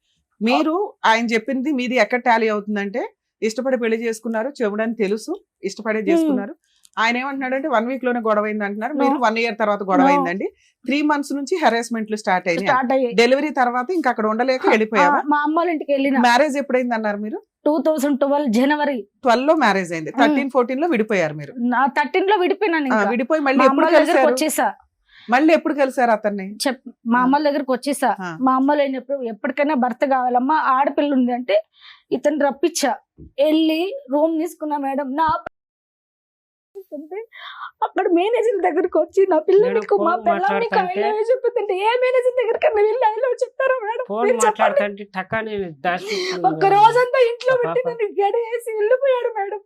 మీరు ఆయన చెప్పింది మీది ఎక్కడ టాలీ అవుతుందంటే, ఇష్టపడి పెళ్లి చేసుకున్నారు, చెవుడని తెలుసు, ఇష్టపడే చేసుకున్నారు. ఆయన ఏమంటున్నాడంటే 1 వీక్ లోనే గొడవ అయింది అంటున్నారు. మీరు 1 ఇయర్ తర్వాత గొడవ No. అయిందండి. 3 months నుంచి హెరాస్మెంట్లు స్టార్ట్ అయినాయి. స్టార్ట్ అయ్యాయి. డెలివరీ తర్వాత ఇంకా అక్కడ ఉండలేక వెళ్ళిపోయావా? మా అమ్మ వాళ్ళ ఇంటికి వెళ్ళిన మ్యారేజ్ ఎప్పుడైంది అన్నారు మీరు? 2012 జనవరి 12 లో మ్యారేజ్ అయింది. 13, 14 లో విడిపోయారు మీరు. 13 లో విడిపోయినాను. ఇంకా విడిపోయి మా మళ్ళీ అమ్మ ఎప్పుడు వాళ్ళ దగ్గరకు కలిసారు? వచ్చేసా. మళ్ళీ ఎప్పుడు కలిసారు అతన్ని? మా అమ్మ దగ్గరకు వచ్చేసా. ఆ. మా అమ్మ లేనప్పుడు ఎప్పటికైనా భర్త కావాలమ్మా, ఆడపిల్ల ఉంది అంటే ఇతను రప్పించా. వెళ్ళి రూమ్ తీసుకున్నా మేడం. నా అక్కడ మేనేజర్ దగ్గరకు వచ్చి నా పిల్లలకు మా ఫోన్ పిల్లల్ని మాట్లాడుతుంటే- చెప్తుంటే ఏ మేనేజర్ దగ్గరికి వెళ్ళి ఐలో చెప్తారా మేడం? ఫోన్ మీరు చెప్పండి. మాట్లాడుతుంటే టకాని ఒక్క రోజంతా ఇంట్లో పెట్టి నన్ను గడియేసి వెళ్ళిపోయాడు మేడం.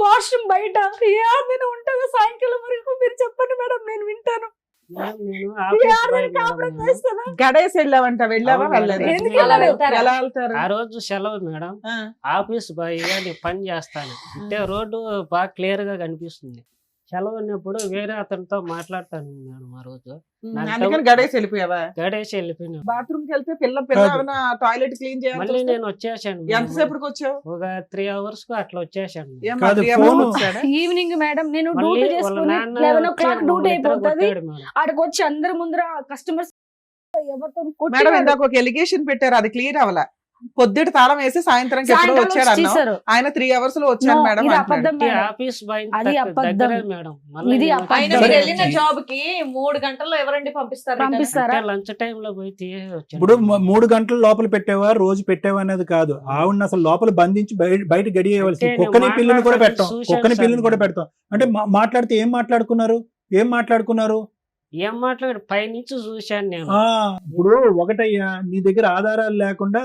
వాష్రూమ్ బయట ఏ ఆడదైనా ఉంటుందో సాయంకాలం వరకు మీరు చెప్పండి మేడం, నేను వింటాను. ఏ ఆడదైనా కాపురం చేస్తుందా? గడేసి వెళ్ళావంట, వెళ్ళావా? అవును వెళ్ళలేదు. మేడం. ఎందుకు అలా వెళ్తారు? ఎలా వెళ్తారు? ఆ రోజు సెలవు మేడం. ఆ. ఆఫీస్ బాయ్ గా నేను పని చేస్తాను. అంటే రోడ్డు బాగా క్లియర్ గా కనిపిస్తుంది. సెలవు ఉన్నప్పుడు వేరే అతనితో మాట్లాడతాను మేడం. ఆ రోజు నాకు అందుకని గడేసి వెళ్ళిపోయావా? గడేసి వెళ్ళిపోయినా. బాత్రూమ్ కి వెళ్తే పిల్ల టాయిలెట్ క్లీన్ మళ్ళీ చేయాలి. నేను వచ్చేసాను మేడం. ఎంతసేపటికి వచ్చావు? ఒక 3 hours కు అట్లా వచ్చేసాను. ఏమ్మా, కాదు, 3 hours ఫోను. వచ్చాడా? ఈవినింగ్ మేడం నేను మళ్ళీ డ్యూటీ వాళ్ళ చేసుకుని నాన్న 11 o'clock వచ్చి డ్యూటీ నిద్ర అయిపోతుంది. కొట్టాడు మేడం. ఆడకు వచ్చి అందరి ముందర కస్టమర్స్ ఎవరితో మేడం కొట్టినాడు. ఇందాక ఒక ఎలిగేషన్ పెట్టారు, అది క్లియర్ అవ్వాల. పొద్దుట తాళం వేసి సాయంత్రంకి ఎప్పుడో సాయంకాలం వచ్చాడు వచ్చి అన్నావు. తీశారు. ఆయన 3 hours లో వచ్చాను No, మేడం ఇది అంటున్నాడు. అబద్ధం మేడం. ఆఫీస్ బాయ్ అది అబద్ధం. దగ్గరే మేడం. మళ్ళీ ఇది నేను అబద్ధం. ఆయన వచ్చి మీరు సరే. వెళ్ళిన జాబ్ కి 3 గంటల్లో ఎవరండి పంపిస్తారు? పంపిస్తారా? అంటే లంచ్ టైం లో పోయి తీయొచ్చాను. ఇప్పుడు 3 గంటల లోపల పెట్టేవా, రోజు పెట్టేవా అనేది కాదు. ఆవిడని అసలు లోపల బంధించి బయట గడియేయవలసి. అంటే కుక్కని నేను పిల్లని కూడా మాట్లాడుతూ పెట్టాం, చూశాను కుక్కని సార్ పిల్లని కూడా నేను. పెడతాం. అంటే మాట్లాడితే ఏం మాట్లాడుకున్నారు? ఏం మాట్లాడు పైనుంచి చూశాను నేను. ఆ, ఇప్పుడు ఒకటయ్యా, నీ దగ్గర ఆధారాలు లేకుండా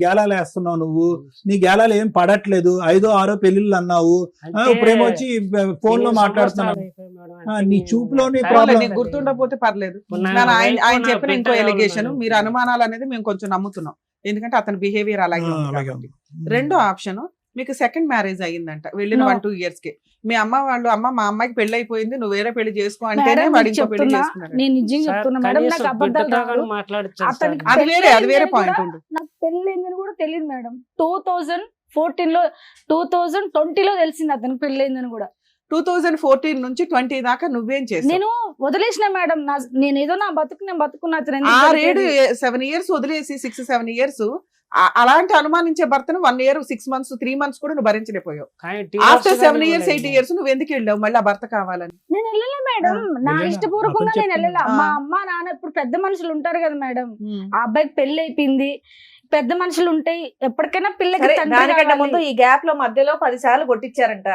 గేలాలు వేస్తున్నావు నువ్వు. నీ గేలాలు ఏం పడట్లేదు, 5 6 పెళ్లిళ్ళు అన్నావు. అంటే ఇప్పుడేమో వచ్చి ఫోన్ లో ఎన్ని మాట్లాడుతున్నావు. సంవత్సరాలు అయిపోయి మేడం, అంటే నీ నేను చూపులోనే టైం problem. నీకు గుర్తుండకపోతే పర్లేదు. ఇప్పుడు నా ఆయన వైఫ్ ఆయన నా చెప్పిన ఇంకో బిడ్డ ఎలిగేషన్, ఎవరు మీరు మేడం? అనుమానాలు అనేది మేము కొంచెం నమ్ముతున్నాం, ఎందుకంటే అతని బిహేవియర్ అలాగే ఉంది అలాగే కాబట్టి. ఉంది. రెండో ఆప్షన్, మీకు సెకండ్ మ్యారేజ్ అయ్యిందంట వెళ్ళిన No. 1-2 years కి. మీ అమ్మ వాళ్ళు, అమ్మ మా అమ్మాయికి పెళ్లి అయిపోయింది, నువ్వు వేరే పెళ్లి చేసుకో అంటేనే మేడం, వాడు మీకు ఇంకో పెళ్లి చెప్తున్నా, చేసుకున్నాడు. నేను నిజంగా సార్, చెప్తున్నా మేడం, కనీసం నాకు అబద్ధాలు బిడ్డతో రావు. కానీ మాట్లాడచ్చు సార్. అతనికి అది వేరే పెళ్ళయిందని పాయింట్ కూడా ఉండు. నాకు పెళ్ళైందని కూడా తెలియదు మేడం. 2014లో 2020లో తెలిసింది అతనికి పెళ్ళైందని కూడా. 2014 నుంచి 20 దాకా నువ్వేం చేసావు? నేను వదిలేసిన మేడం, నేను ఏదో నా బతుకు నేను బతుకున్నా, అతను ఎందుకు 6-7 దొరికేది? 7 years వదిలేసి 6-7 years అలాంటి అనుమానించే భర్తను 1 year 6 months 3 months కూడా నువ్వు భరించలేకపోయావు. కానీ ఆఫ్టర్ divorce 7 కానీ years 8 ఇవ్వలేదు. years నువ్వు ఎందుకు వెళ్ళావు మళ్ళీ ఆ భర్త కావాలని? నేను వెళ్ళలే మేడం, నా వెళ్ళినా. ఇష్టపూర్వకంగా అతను నేను వెళ్ళలే. చెప్తున్నాడు. మా అమ్మ నాన్న ఇప్పుడు పెద్ద మనుషులు ఉంటారు కదా మేడం, ఆ అబ్బాయికి పెళ్లి అయిపోయింది, పెద్ద మనుషులు ఉంటాయి, ఎప్పటికైనా పిల్లకి సరే, తండ్రి దానికంటే కావాలి. ముందు ఈ గ్యాప్ లో మధ్యలో 10 సార్లు కొట్టించారంట.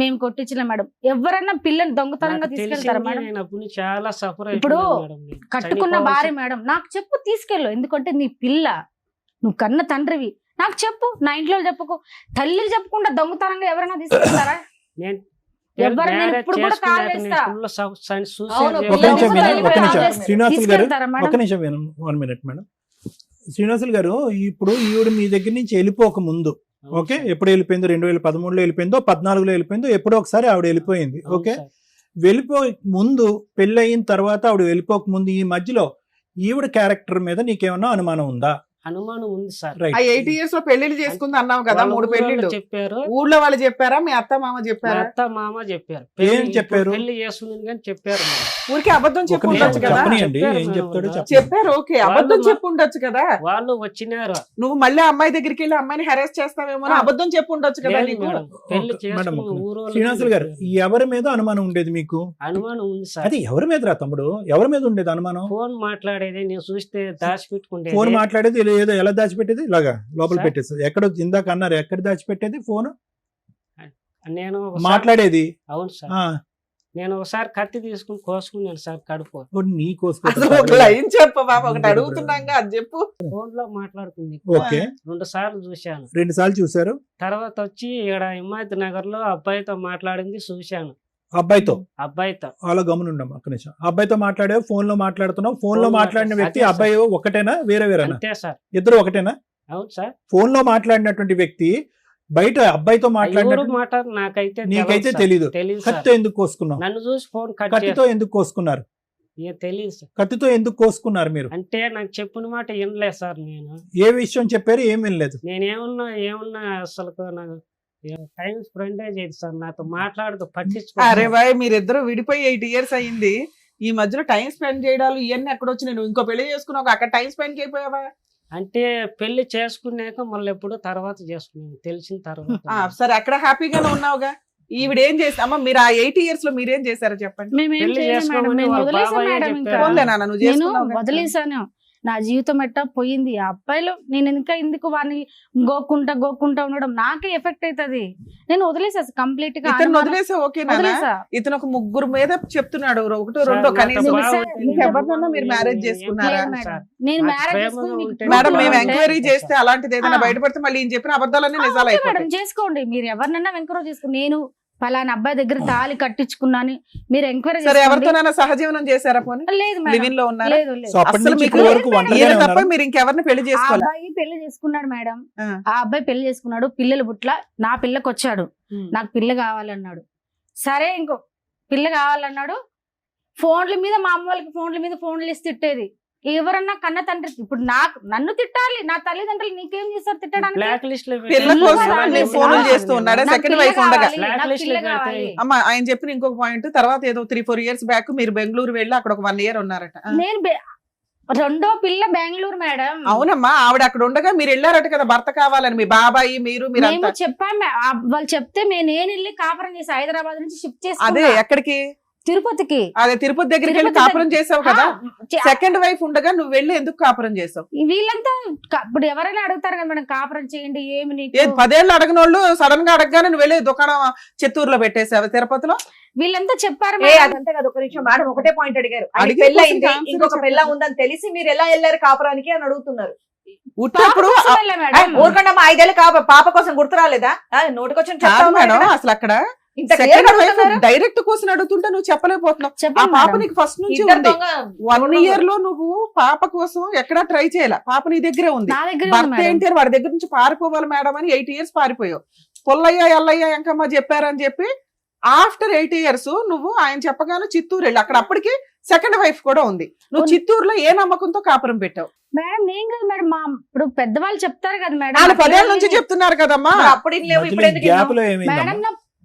మేము కొట్టించలే మేడం. ఎవరైనా పిల్లని దొంగతనంగా నాకు తీసుకెళ్తారా తెలిసింది, మేడం? నేను అప్పుడు నుంచి చాలా సఫర్ ఇప్పుడు అయిపోయాను మేడం. నేను కట్టుకున్న చనిపోవాల్సి- భార్య మేడం, నాకు చెప్పు తీసుకెళ్ళు, ఎందుకంటే నీ పిల్ల, నువ్వు కన్న తండ్రివి, నాకు చెప్పు, నా ఇంట్లో చెప్పుకో. తల్లికి చెప్పకుండా దొంగతనంగా ఎవరైనా తీసుకెళ్తారా? నేను ఎవరు, నేను మ్యారేజ్ ఇప్పుడు కూడా కాల్ చేసుకున్నాక చేస్తా. నేను full suicide అవును, ఒక చేసుకున్నాను. నిమిషం పిల్లలు వినండి, ఒక కూడా నిమిషం. వెళ్ళిపోయి శ్రీనివాసులు గారు, తీసుకెళ్తారా మేడం? ఒక నిమిషం వినండి, 1 minute మేడం. శ్రీనివాసులు గారు, ఇప్పుడు ఈవిడ మీ దగ్గర నుంచి వెళ్ళిపోక ముందు, అవును ఓకే, సార్. ఎప్పుడు వెళ్ళిపోయిందో, 2013లో వెళ్ళిపోయిందో, 14లో వెళ్ళిపోయిందో, ఎప్పుడో ఒకసారి ఆవిడ వెళ్ళిపోయింది. అవును ఓకే, సార్. వెళ్ళిపోక ముందు, పెళ్ళి అయిన తర్వాత ఆవిడ వెళ్ళిపోక ముందు, ఈ మధ్యలో ఈవిడ క్యారెక్టర్ మీద నీకేమన్నా అనుమానం ఉందా? అనుమానం ఉంది సార్. రైట్. ఆ 8 years లో పెళ్లిళ్ళు చేసుకుంది అన్నావు కదా, వాళ్ళ 3 ఊరోళ్ళు పెళ్లిళ్ళు. చెప్పారు, ఊర్లో వాళ్ళు చెప్పారా, మీ అత్త మామ మా చెప్పారా? అత్త మామ చెప్పారు. ఏం పెళ్లి- చెప్పారు? ఇప్పుడు పెళ్లి చేస్తుంది కానీ చెప్పారు మేడం. ఊరికి అబద్ధం ఒక చెప్పు నిమిషం ఉండొచ్చు కదా. చెప్పనియండి, చెప్పారు ఏం మేడం చెప్తాడో వాళ్ళు. చెప్పండి. చెప్పారు, ఓకే, అబద్ధం వాళ్ళు చెప్పు ఉండొచ్చు కదా. వాళ్ళు వచ్చినారు. నువ్వు మళ్ళీ అమ్మాయి దగ్గరికి వెళ్ళి అమ్మాయిని హెరాస్ చేస్తావేమో అని అబద్ధం చెప్పు ఉండొచ్చు కదా లేదు నీకు. మేడం, పెళ్లి ఒక- మేడం, చేసుకున్న ఒక ఊరోళ్ళు శ్రీనివాసులు గారు, ఎవరి మీద అనుమానం ఉండేది మీకు? అనుమానం ఉంది సార్. అది ఎవరి మీద రా తమ్ముడు, ఎవరి మీద ఉండేది అనుమానం? ఫోన్ మాట్లాడేది నేను చూస్తే దాచిపెట్టుకుంటే ఫోన్ మాట్లాడేది ఏదో ఎలా దాచిపెట్టేది, ఇలాగా లోపల సార్. పెట్టేది. ఎక్కడ ఇందాక అన్నారు, ఎక్కడ దాచిపెట్టేది ఫోన్? నేను ఒకసారి- మాట్లాడేది. అవును సార్, ఆ, నేను ఒకసారి కత్తి తీసుకుని కోసుకున్నాను సార్ కడుపు. ఓ, నీ అసలు ఒక లైన్ చెప్పు బాబా, ఒకటి అడుగుతున్నాగా అది చెప్పు. ఫోన్ లో మాట్లాడుతుంది. ఓకే, 2 సార్లు చూశాను. 2 సార్లు చూసారు తర్వాత వచ్చి ఇక్కడ హిమాయత్ నగర్ లో అబ్బాయితో మాట్లాడింది చూశాను. అబ్బాయితో. అబ్బాయితో అలా గమనుండమ్మా, ఒక్క నిమిషం. అబ్బాయితో మాట్లాడావు, ఫోన్ లో మాట్లాడుతున్నావు. ఫోన్ లో ఫోన్ మాట్లాడిన మాట్లాడు. వ్యక్తి అదే సార్. అబ్బాయి ఒకటేనా, వేరే వేరేనా? అంతే సార్. ఇద్దరు ఒకటేనా? అవును సార్. ఫోన్ లో మాట్లాడినటువంటి వ్యక్తి బయట అబ్బాయితో ఎవరు మాట్లాడిన మాట నాకైతే నీకైతే సార్. తెలీదు. తెలీదు సార్. కత్తితో ఎందుకు కోసుకున్నావు? నన్ను చూసి ఫోన్ కట్ కత్తితో ఎందుకు కోసుకున్నారు? తెలియదు సార్. కత్తితో ఎందుకు కోసుకున్నారు మీరు? అంటే నాకు చెప్పిన మాట వినలేదు సార్. నేను ఏ విషయం చెప్పారు, ఏం వినలేదు? ఏమన్నా అసలు నాకు టైం స్పెండ్ చేయదు సార్, నాతో మాట్లాడుతూ అరే పట్టించుకో. బాయ్, మీరిద్దరు విడిపోయి 8 years అయింది. ఈ మధ్యలో టైం స్పెండ్ చేయడాలు ఇవన్నీ ఎక్కడ వచ్చినాయి? నువ్వు ఇంకో పెళ్లి చేసుకున్నావు, అక్కడ టైం స్పెండ్ చేయపోయావా? అంటే పెళ్లి చేసుకున్నాక మళ్ళీ ఎప్పుడు తర్వాత చేసుకున్నాను తెలిసిన తర్వాత. సరే, అక్కడ హ్యాపీగానే ఉన్నావుగా. ఈవిడ ఏం చేసి అమ్మ, మీరు ఆ 8 years లో మీరేం చేశారో చెప్పండి. మేమేం పెళ్లి చేయలేదు మేడం, చేసుకోమని నేను వాళ్ళ వదిలేసాను బాబాయే మేడం. చెప్పారు. ఇంకా పోన్లే నాన్న, నువ్వు నేను చేసుకున్నావుగా. వదిలేసాను. నా జీవితం ఎట్టా పోయింది. ఆ అబ్బాయిలో నేను ఇంకా ఎందుకు వాడిని గోక్కుంటా ఉండడం నాకే ఎఫెక్ట్ అవుతుంది. నేను వదిలేసా కంప్లీట్ గా. ఇతను వదిలేసా ఓకేనా? వదిలేసా. ఇతను ఒక 3 మీద చెప్తున్నాడు, 1 సార్, 2 నాతో కనీసం. బాగుంటే మీకు ఎవరినన్నా మీరు మ్యారేజ్ నేను చేసుకున్నారా? ఏం లేదు సార్. మేడం. నేను నాకు మ్యారేజ్ ప్రేమగా చేసుకుని మీకు ఉంటే మేడం, మేము ఉంటే- ఎంక్వైరీ చేస్తే అలాంటిది ఏదైనా ఆ. బయటపడితే మళ్ళీ ఈయన చెప్పిన అబద్ధాలన్నీ నిజాలు ఓకే మేడం, అయిపోతాయి. చేసుకోండి. మీరు ఎవరినన్నా ఎంకరేజ్ చేసుకుని, నేను పలానా అబ్బాయి దగ్గర తాళి కట్టించుకున్నాను, మీరు ఎంక్వైరీ సరే, ఎవరితోనైనా సహజీవనం చేశారా పోనీ? లేదు మేడం. లివింగ్ లో ఉన్నారా? లేదు లేదు. సో అప్పటి అస్సలు నుంచి మీకు ఇప్పటి వరకు లేదు ఒంటరిగానే ఈయన తప్ప ఉన్నారా? మీరు ఇంకెవరిని పెళ్లి ఆ చేసుకోవాలి? అబ్బాయి పెళ్లి చేసుకున్నాడు మేడం. ఆ. ఆ అబ్బాయి పెళ్లి చేసుకున్నాడు, పిల్లలు పుట్ల, నా పిల్లకి వచ్చాడు, నాకు పిల్ల కావాలన్నాడు. సరే, ఇంకో పిల్ల కావాలన్నాడు. ఫోన్ల మీద మా అమ్మ వాళ్ళకి ఫోన్లు ఇస్తే తిట్టేది. ఎవరన్నా కన్న తండ్రి ఇప్పుడు నన్ను తిట్టాలి, నా తల్లిదండ్రులు నీకేం చేస్తారు తిట్టడానికి? బ్లాక్ లిస్ట్ లో పిల్ల కోసం పెట్టాను. నేను ఫోన్లు చేస్తూ ఉన్నాడా? నాకు సెకండ్ పిల్ల వైఫ్ ఉండగా. కావాలి, బ్లాక్ నాకు లిస్ట్ పిల్ల లో పెడితే కావాలి. అమ్మ, ఆయన చెప్పిన ఇంకొక పాయింట్, తర్వాత ఏదో 3-4 years బ్యాక్ మీరు బెంగళూరు వెళ్ళి అక్కడ ఒక 1 year ఉన్నారట. నేను రెండో పిల్ల బెంగళూరు మేడం. అవునమ్మా, ఆవిడ అక్కడ ఉండగా మీరు వెళ్ళారట కదా భర్త కావాలని, మీ బాబాయి మీరు మేము మీరంతా. చెప్పాము, వాళ్ళు చెప్తే నేను వెళ్ళి కాపురం చేసి హైదరాబాద్ నుంచి షిఫ్ట్ అదే చేసి ఎక్కడికి? తిరుపతికి. అదే తిరుపతి దగ్గరికి వెళ్ళి తిరుపతి కాపురం చేసావు కదా. చే- సెకండ్ వైఫ్ ఉండగా నువ్వు వెళ్ళి ఎందుకు కాపురం చేసావు? వీళ్ళంతా ఇప్పుడు ఎవరైనా అడుగుతారు కదా మేడం, కాపురం చేయండి ఏమి నీకు? 10 ఏళ్ళు అడగనోళ్ళు సడన్ గా అడగగానే నువ్వు వెళ్ళి దుకాణం చిత్తూరులో పెట్టేసావు తిరుపతిలో. వీళ్ళంతా చెప్పారు ఏ మేడం. అదంతా కదా, ఒక నిమిషం మేడం ఒకటే పాయింట్ అడిగారు. ఆయన అడిగే పెళ్ళి అయింది, question కి ఇంకొక answer పెళ్ళ చెప్పండి. ఉందని తెలిసి మీరు ఎలా వెళ్ళారు కాపురానికి అని అడుగుతున్నారు. ఉట్టప్పుడు పాప కోసం వెళ్ళా మేడం. ఊరుకుండా మా 5 ఏళ్ళు పాప కోసం గుర్తు రాలేదా? నోటికొచ్చిన కాదు చెప్తావు మేడం, మేడం. అసలు అక్కడ ఇంత clear గా అడుగుతున్నారు. డైరెక్ట్ క్వశ్చన్ అడుగుతుంటే నువ్వు చెప్పలేకపోతున్నావు. ఆ చెప్పండి పాప మేడం. నీకు ఫస్ట్ నుంచి ఇద్దరు ఉంది. దొంగ 1 year లో నువ్వు పాప కోసం ఎక్కడా ట్రై చేయాల, పాప నీ దగ్గరే ఉంది. నా దగ్గర భర్త ఏంటి అని వాడి దగ్గర నుంచి పారిపోవాలి మేడం అని 8 years పారిపోయావు. పుల్లయ్య ఎల్లయ్య ఎంకమ్మ చెప్పారని చెప్పి ఆఫ్టర్ 8 years నువ్వు ఆయన చెప్పగానే చిత్తూరు వెళ్ళి అక్కడ అప్పటికి సెకండ్ వైఫ్ కూడా ఉంది. నువ్వు చిత్తూరులో ఏ నమ్మకంతో కాపురం పెట్టావు? మేడం నేను కదా మేడం, మా ఇప్పుడు పెద్దవాళ్ళు చెప్తారు కదా మేడం. వాళ్ళు 10 ఏళ్ళ నుంచి చెప్తున్నారు కదమ్మా. మరి అప్పుడు ఇన్ని లేవు, ఇప్పుడు ఎందుకు గ్యాప్ ఇన్నావు? లో ఏమైందమ్మా? మేడం నా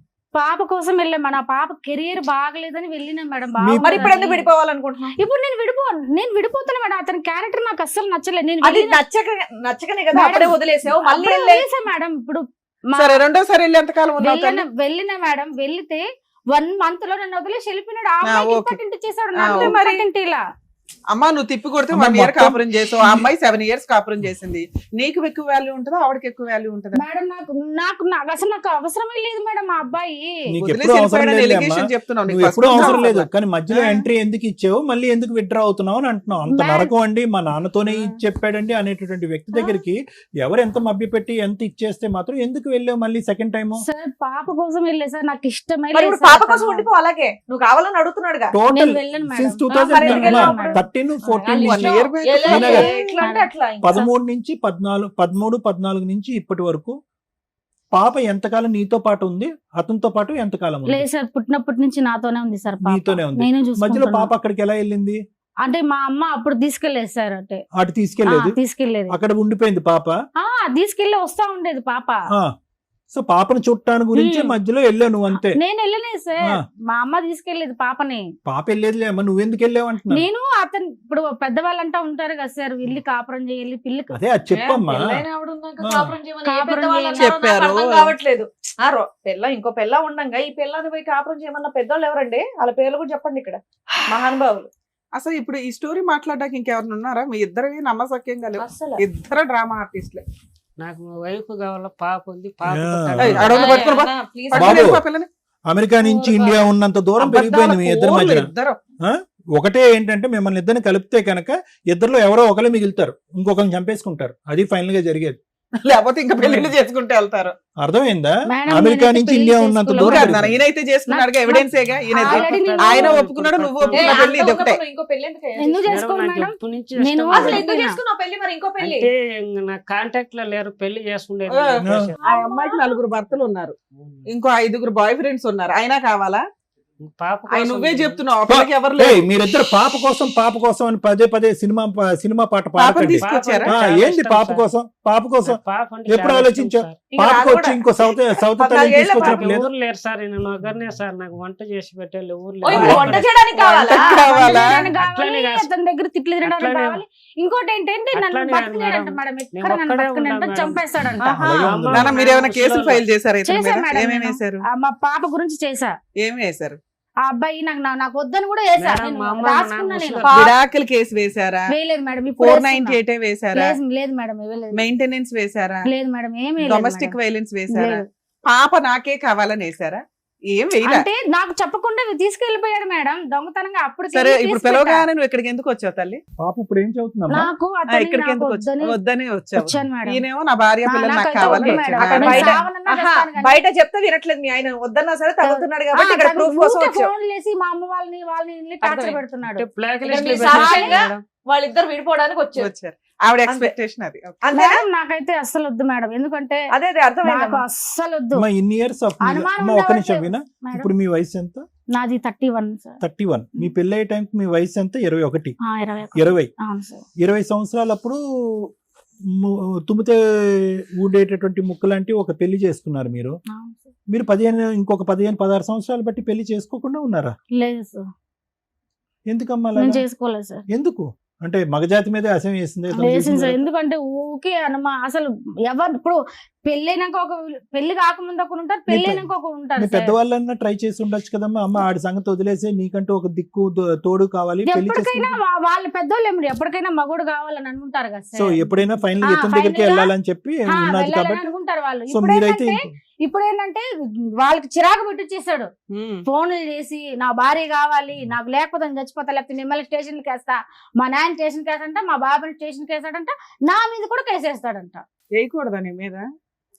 పాప కోసం వెళ్ళాం. నా పాప కెరియర్ బాగలేదని వెళ్ళినా మేడం. మీ- మరి ఇప్పుడు బాగుందని. ఎందుకు విడిపోవాలనుకుంటున్నావు? ఇప్పుడు నేను విడిపోతాను మేడం. అతని క్యారెక్టర్ నాకు అస్సలు నచ్చలేదు. నేను అది వెళ్ళిన- నచ్చకనే కదా మేడం, అప్పుడే వదిలేసావు. మళ్ళీ అప్పుడే వెళ్ళే వదిలేసా మేడం. ఇప్పుడు మా సరే రెండోసారి వెళ్ళి ఎంతకాలం ఉన్నావు తల్లి? వెళ్ళిన మేడం, వెళ్తే 1 month లో నన్ను వదిలేసి వెళ్ళిపోయినాడు. ఆ ఆ, అమ్మాయికి ఓకే. ఇంపార్టెంట్ చేశాడు, ఆ, నాకు ఓకే. ఇంపార్టెంట్ ఇలా. అమ్మా నువ్వు తిప్పి కొడితే అమ్మా, 1 year మొత్తం- కాపురం చేసావు, ఆ అమ్మాయి 7 years కాపురం చేసింది. నీకు ఎక్కువ వాల్యూ ఉంటుందా ఆవిడకి ఎక్కువ వాల్యూ ఉంటుందా? మేడం నాకు అసలు నాకు అవసరమే లేదు మేడం ఆ అబ్బాయి. నీకు వదిలేసి ఎప్పుడు అవసరం వెళ్ళిపోయాడని లేదు allegation అమ్మా. చెప్తున్నావు. నీకు నువ్వు first ఎప్పుడు నుంచి అవసరం లేదు, అవసరం. కానీ మధ్యలో ఆ. ఎంట్రీ ఎందుకు ఇచ్చావు, మళ్ళీ ఎందుకు విత్డ్రా అవుతున్నావు అని అంటున్నావు. అంత మేడం. నరకం అండి, మా నాన్నతోనే ఆ. ఇది చెప్పాడండి అనేటటువంటి వ్యక్తి దగ్గరికి ఎవరు ఎంత మభ్యపెట్టి ఎంత ఇచ్చేస్తే మాత్రం ఎందుకు వెళ్ళావు మళ్ళీ సెకండ్ టైం? సార్ పాప కోసం వెళ్ళే సార్, నాకు ఇష్టమే మరి లేదు ఇప్పుడు సార్ పాప కోసం అతను. ఉండిపో, అలాగే నువ్వు కావాలని అడుగుతున్నాడుగా. టోటల్ నేను వెళ్ళను మేడం. సిన్స్ మరి ఎందుకు వెళ్ళావు మేడం? 2013-14 1 నుంచి year back. ఎలా- ఈయనగా ఎట్లా అంటే అట్లా ఇంకా. 13-14 నుంచి ఇప్పటి వరకు పాప ఎంతకాలం నీతో పాటు ఉంది, అతనితో పాటు ఎంతకాలం ఉంది? లేదు సార్, పుట్టినప్పటి నుంచి నాతోనే ఉంది సార్ పాప. నీతోనే ఉంది. నేను మధ్యలో చూసుకుంటున్నా. పాప అక్కడికి ఎలా వెళ్ళింది? అంటే మా అమ్మ అప్పుడు తీసుకెళ్లేదు సార్. అంటే అటు తీసుకెళ్లేదు, తీసుకెళ్లేదు. అక్కడ ఉండిపోయింది పాప. తీసుకెళ్లి వస్తా ఉండేది పాప. సో పాపను చుట్టాను గురించి హ్మ్. మధ్యలో వెళ్ళావు నువ్వు అంతే. నేను వెళ్ళలేదు సార్, ఆ. మా అమ్మ తీసుకెళ్లేదు పాపని. పాప వెళ్ళేదిలే అమ్మ, నువ్వెందుకు వెళ్ళావు అంటున్నా. నేను అతను ఇప్పుడు పెద్దవాళ్ళు అంటా ఉంటారు కదా సార్, వెళ్ళి కాపురం చేయాలి పిల్లకి. అదే అది చెప్పమ్మా. పెళ్ళైన ఆవిడ ఉన్నాక ఆ. కాపురం చేయమని ఏ కాపురం పెద్దవాళ్ళు చేయాలి. అన్నారో నాకు చెప్పారు. అర్థం కావట్లేదు. ఇంకో పెళ్ళ ఉండంగా ఈ పెళ్ళాన్ని పోయి కాపురం చేయమన్న పెద్దోళ్ళు ఎవరండి? వాళ్ళ పేర్లు కూడా చెప్పండి ఇక్కడ, మహానుభావులు. అసలు ఇప్పుడు ఈ స్టోరీ మాట్లాడడానికి ఇంకెవరిని ఉన్నారా? మీ ఇద్దరివి నమ్మసక్యంగా లేవు. అసలు ఇద్దరు డ్రామా ఆర్టిస్ట్లే. నాకు వైఫ్ కావాల, పాప ఉంది, పాప ఆ. ఏయ్, అడవులు పట్టుకొని పో. ప్లీజ్ బాబు. పట్టుకొని వెళ్ళిపో పిల్లని. అమెరికా నుంచి ఇండియా ఉన్నంత దూరం పెరిగిపోయింది మీ ఇద్దరి అబద్ధాల మధ్య. ఇద్దరు. ఒకటే ఏంటంటే మిమ్మల్ని ఇద్దరిని కలిపితే కనుక ఇద్దరిలో ఎవరో ఒకరు మిగులుతారు, ఇంకొకరిని చంపేసుకుంటారు. అది ఫైనల్ గా జరిగేది. లేకపోతే ఇంకా పెళ్లిళ్ళు చేసుకుంటే వెళ్తారు. అర్థమైందా? మేడం, అమెరికా నేనైతే నుంచి పెళ్లి ఇండియా ఉన్నంత చేసుకోలేదు. దూరం కాదు పెరిగిపోయింది. నాన్న, ఈయనైతే చేసుకున్నాడుగా, ఎవిడెన్స్ ఏగా ఈయన. Already నేను- ఆయన ఒప్పుకున్నాడు, నువ్వు ఏ, ఒప్పుకున్న పెళ్లి ఇది ఒకటే. ఇంకో పెళ్లి ఎందుకు అయ్యా? ఎందుకు మేడం, చేసుకోవాలి నాకు మేడం? ఎప్పటి నుంచి నేను ఇష్టం అసలు మేడం. ఎందుకు చేసుకున్నావు పెళ్లి? మరి ఇంకో పెళ్లి అంటే ఇంక నా కాంటాక్ట్ లో లేరు, పెళ్లి చేసుకునేది. ఆ. ఉద్దేశం. ఆ అమ్మాయికి 4 భర్తలు ఉన్నారు, ఇంకో 5 బాయ్ ఫ్రెండ్స్ ఉన్నారు. అయినా కావాలా? పాప ఆయన కోసం నువ్వే చెప్తున్నావు, ఆ పిల్లకి ఎవరు ఏయ్, లేరు. మీరిద్దరు పాప కోసం అని పదే సినిమా పాట పాపని పాడకండి. తీసుకొచ్చారా? పాప ఆ, చాలా ఏంది ఇష్టం పాప సార్. కోసం పాప అంటే ఎప్పుడు చాలా ఆలోచించావు? ఇష్టం సార్. ఇంకా పాపకు నాకు వచ్చి కూడా ఇంకో సౌత్ తల్లిని 14 ఏళ్ల తీసుకొచ్చినప్పుడు నాకు లేదు. ఎవరు లేరు సార్, నేను ఒకరినే సార్, నాకు వంట చేసి పెట్టాలి, ఎవరు ఓ, ఇప్పుడు లేరు. వంట చేయడానికి కావాలా? వంటకి కావాలా? వంట చేయడానికి అట్లనే కావాలి, కాదు. అతని దగ్గర తిట్లు తినడానికి అట్లనే కావాలి. ఇంకోటి ఏంటంటే నన్ను అట్లనే బతకలేడంట మేడం. మేడం, నేను ఎక్కడ నన్ను ఒక్కడే బతకలేడంట, ఉన్నాను మేడం. చంపేస్తాడంట. ఆహా. అలాగే ఉంది. నాన్న మీరు ఏమైనా కేసులు ఫైల్ చేశారా ఇతని చేశా మీద? మేడం ఏమేమి నేను. వేశారు? మా పాప గురించి చేశా. ఏమి వేశారు? ఆ అబ్బాయి నాకు వద్దని కూడా వేసా. మేడం, నేను మా అమ్మ రాసుకున్నా నాకు నేను. ముసలి- విడాకుల కేసు వేశారా? వేయలేదు మేడం, ఇప్పుడు వేస్తున్నా. 498 వేశారా? లేదు మేడం, ఇవ్వలేదు. మెయింటెనెన్స్ వేశారా? లేదు మేడం, ఏమీ లేదు డొమెస్టిక్ మేడం. వైలెన్స్ వేశారా? లేదు. పాప నాకే కావాలని వేశారా? ఏం వేయలే. అంటే నాకు చెప్పకుండా తీసుకెళ్లిపోయాడు మేడం దొంగతనంగా. అప్పుడు సరే ఇప్పుడు పిలవగానే నువ్వు ఇక్కడికి ఎందుకు వచ్చావు తల్లి? పాప ఇప్పుడు ఏం చదువుతుందమ్మా? నాకు ఆ, అతన్ని ఇక్కడికి నాకు ఎందుకు వద్దని వద్దని వచ్చావు? వచ్చాను మేడం. ఈయనేమో నా భార్య పిల్లలు నాకు నాకైతే కావాలని వద్దు వచ్చాడు. మేడం. అక్కడ నేను బయట- సావనన్నా ఆహా, చేస్తాను కానీ. బయట చెప్తే వినట్లేదు మీ ఆయన, వద్దన్నా సరే తగ్గుతున్నాడు కాబట్టి ఇక్కడ ప్రూఫ్ కోసం ఊరికే వచ్చావు. ఫోన్లు చేసి మా అమ్మ వాళ్ళని టార్చర్ అర్థమైంది. పెడుతున్నాడు. అంటే బ్లాక్ ఇక్కడ లిస్ట్ మీ లో పెట్టారు సాక్ష్యంగా మేడం. వాళ్ళిద్దరు విడిపోవడానికి వచ్చారు. వచ్చారు. ఆవిడ ఎక్స్పెక్టేషన్ అది. అంతేనా? మేడం నాకైతే అస్సలు వద్దు మేడం, ఎందుకంటే అదే నాకు అర్థమైంది. అస్సలు వద్దు అమ్మా, ఇన్ని ఇయర్స్ ఆఫ్ అనుమానం అమ్మా, ఒక నిమిషం ఉండవట్లేదు. వినా. మేడం. ఇప్పుడు మీ వయసు ఎంత? నాది 31 సార్. 31. మీ పెళ్ళి అయ్యే టైంకి మీ వయసు ఎంత? 21. 21. 20. అవును సార్. 20 సంవత్సరాలప్పుడు తుమ్మితే ఊడేటటువంటి ముక్క లాంటి ఒక పెళ్లి చేసుకున్నారు మీరు. అవును సార్. మీరు ఇంకొక 15-16 సంవత్సరాలు బట్టి పెళ్లి చేసుకోకుండా ఉన్నారా? లేదు సార్, ఎందుకమ్మా నేను అలాగా? చేసుకోలేదు సార్. ఎందుకు అంటే మగజాతి మీద అసహ్యం వేసింది ఇతను వేసింది చేసింది సార్, కదా? ఎందుకంటే ఊకే అసలు ఎవరు ఇప్పుడు పెళ్ళైనాక పెళ్లి కాకముందు ఒకరు ఉంటారు, పెళ్ళైనాక ఒకరు మీ ఉంటారు సార్. పెద్దవాళ్ళన్నా ట్రై చేసి ఉండొచ్చు కదమ్మా. అమ్మ ఆడి సంగతి వదిలేసి నీకంటూ ఒక దిక్కు తోడు కావాలి, పెళ్లి ఎప్పటికైనా చేసుకుంటే వాళ్ళ పెద్దోళ్ళు ఏమిటి ఎప్పటికైనా మగుడు కావాలని అనుకుంటారు కదా సో సార్. ఎప్పుడైనా ఫైనల్ ఆ, ఇతని దగ్గరికి final గా, వెళ్ళాలని చెప్పి ఉన్నది వెళ్ళాలని కాబట్టి అనుకుంటారు వాళ్ళు. సో మీరైతే ఇప్పుడు ఏంటంటే వాళ్ళకి చిరాకు పెట్టిచ్చేసాడు. ఉమ్. ఫోన్లు చేసి నా భార్య కావాలి, నాకు లేకపోతే నేను చచ్చిపోతా, లేకపోతే మిమ్మల్ని స్టేషన్కి వేస్తా, మా నాయన స్టేషన్కి వేస్తాడంట, మా బాబాని స్టేషన్కి వేస్తాడంట, నా మీద కూడా కేసేస్తాడంట. వేయకూడదా నీ మీద?